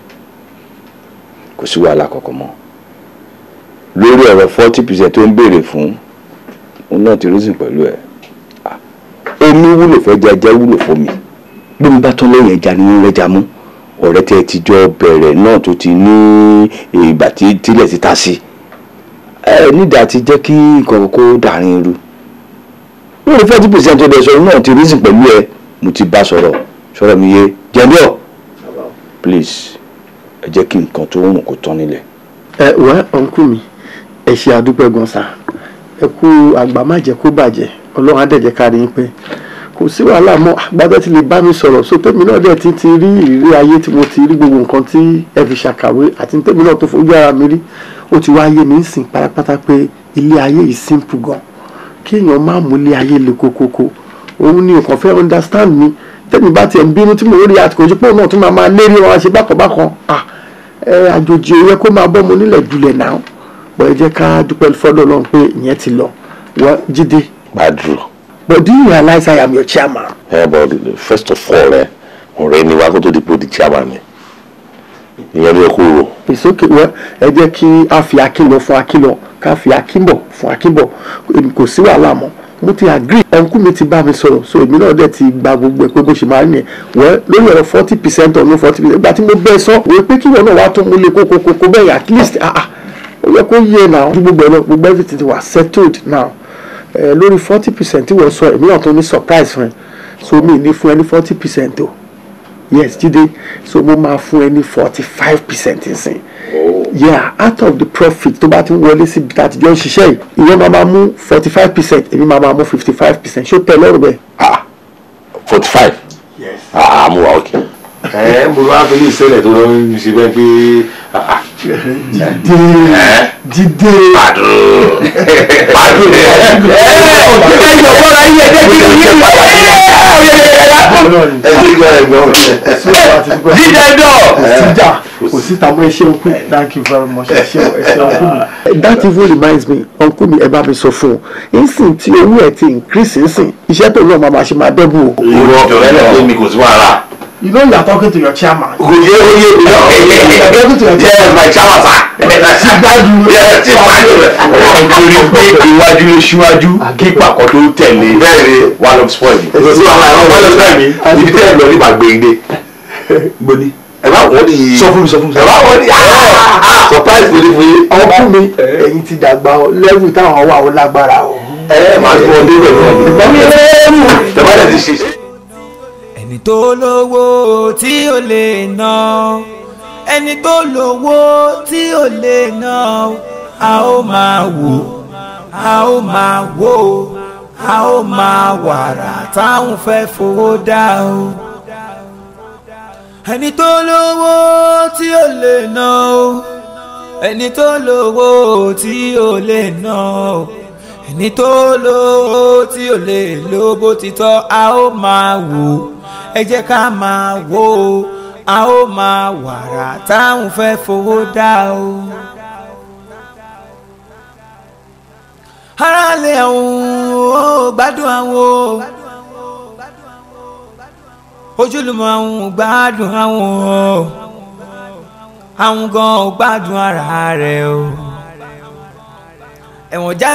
kò sí wàhálà kankan mọ́ lórí ọ̀rọ̀ 40% tó ń béèrè fún òun náà ti reason pẹ̀lú ẹ̀ omi wúlò fẹ́ jẹjẹ wúlò fún mi bí mi bá tán lẹ́yìn ẹja ni wọ́n rẹ́jà mú ọ̀rẹ́ tẹ́ ti jọ bẹ̀rẹ̀ náà tó ti ní ìgbà tílẹ̀ ti ta sí nídàá ti jẹ́ kí nǹkan kó dàrin irú lórí 40% tó dẹ̀ sọ̀rọ̀ náà ti reason pẹ̀lú ẹ̀ mo ti bá sọ̀rọ̀ mi yé Jendor please ẹ jẹ́ kí nǹkan tó rùn kó tán nílẹ̀. wá ọ̀nkú mi ẹ ṣe àdúpẹ́ gan sa ẹ kú àgbà má jẹ́ kó bàjẹ́ Ọlọ́run á dẹ̀ jẹ́ ká rí yín pé kò sí wàhálà mọ́ àgbàdo ti lè bá mi sọ̀rọ̀ so tèmi náà dẹ̀ ti rí ìrírí ayé tí mo ti rí gbogbo nǹkan tí ẹ fi ṣàkàwé àti tèmi náà tó fojú ara mi rí ó ti wá yé mi ń sìn pátápátá pé ilé ayé yìí simple gan kí èèyàn má mú ilé ayé le kókókó òun ni nǹkan fẹ́ understand mi tèmi bá tiẹ̀ ń bínú tí mo rí àtìkò ojú pé òun náà tún máa lérí wọn ṣe bákan àjòjì òye kó máa bọ́ mo nílẹ̀ dulẹ̀ náà bọ̀ ẹ jẹ́ ká dúpẹ́ fọ́dọ̀ Ọlọ́run pé ìyẹn ti lọ wọ́n Jídé. Badru. But do you realize I am your chairman? Yeah, but first of all, ọ̀rẹ́ ni wá kó tó di pé ó di chairman ni. Ìyẹn ló yẹ kó rò. It's okay, well, ẹ jẹ́ kí a fi Akin lọ fún Akin lọ, ká fi Akin bọ̀ fún Akin bọ̀. Kò sí wàhálà mọ́. Mo ti agree. Ọ̀nkú mi ti bá mi sọ̀rọ̀, so èmi náà dẹ̀ ti gba gbogbo ẹ̀ pé bó ṣe máa ń yẹn. Well, lórí ọ̀rọ̀ 40% or no 40%. Ìgbà tí mo bẹ́ẹ̀ sọ, wò pé kí wọn náà wá tó mú lé kókó bẹ́ẹ̀ at least ó yẹ kó yé now. Gbogbo everything ti wà settled now. Lórí 40% tí wọ́n sọ èmi náà tó ní surprise fún ẹ so mi ní fún ẹ ní 40% o yes Jídé so mo máa fún ẹ ní 45% nsìn yeah out of the profit tó bá ti ń wọlé sí ibi àtijọ́ ń ṣiṣẹ́ yìí ìwọ máa mú 45% èmi máa mú 55% ṣó tẹ lọ́rùn bẹ́ẹ̀. 45. yes. Mo wà okay. Mo wá fi ní ìṣẹ̀lẹ̀ tó lọ ń ṣe bẹ́ẹ̀ pé Jídé Badru kò sí tàbí ẹ ṣé ọkùn thank you very much ẹ ṣé ọkùn. That even reminds me ọkùn mi ẹ bá mi sọ fún un nsìn tí owó ẹ ti increase nsìn iṣẹ́ tó náà máa ṣe máa dẹ́bù o. ìwọ ọ̀rẹ́ lè mi kò sí wàhálà. You know you are talking to your chairman. Oye, you are talking to your chairman. Yes, my chairman, sir. Sígbájú. Yes, sígbájú. Nítorí pé iwájú ló ṣíwájú kípa kan tó tẹ̀lé. Bẹ́ẹ̀ni, one of spoil. Èso sí wàhálà ẹ̀rọ one of spoil mi. Ibi tẹ́ ẹ lọ nípa gbẹ̀ngẹ̀. Gbọ́dí. Ẹ bá wọ́n ní. Sọ fún mi. Ẹ bá wọ́n ní. Surprise lórí fún yín. Ọkùn mi, ẹ̀yin ti dàgbà level táwọn wà ó lágbára o. Máa gbọ́ ọdún rẹ̀ lọ́wọ́. Tẹ̀wálẹ̀ ti ṣe. Ẹni tó lówó tí ó lè ná ẹni tó lówó tí ó lè ná a ó máa wò a ó máa wò a ó máa wàrà táwọn fẹ́ fowó dá o. Ẹni tó lówó tí ó lè ná ẹni tó lówó tí ó lè ná ẹni tó lówó tí ó lè lò bó ti tọ́ a ó máa wò ẹ jẹ́ ká máa wò ó a ó máa wàrà táwọn fẹ́ fowó dá o. ara lè àwọn ó gbádùn àwọn ojúlùmọ̀ àwọn gbádùn àwọn àwọn gan ò gbádùn ara rẹ̀ o. Ẹ̀wọ̀n já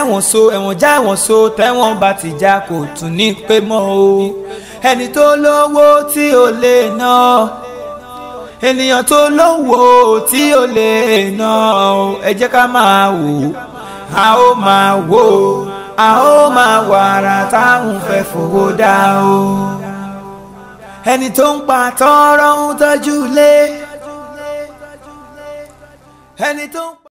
ẹ̀wọ̀n so tẹ́wọ̀n bá ti já kò tún ní pé mọ́ o. Ẹni tó lówó tí ó lè ná ènìyàn tó lówó tí ó lè ná ẹ jẹ́ ká máa wò a ó máa wò a ó máa wàrà táwọn fẹ́ fowó dá o. Ẹni tó ń pa tọrọ ń tọ́jú lé ẹni tó ń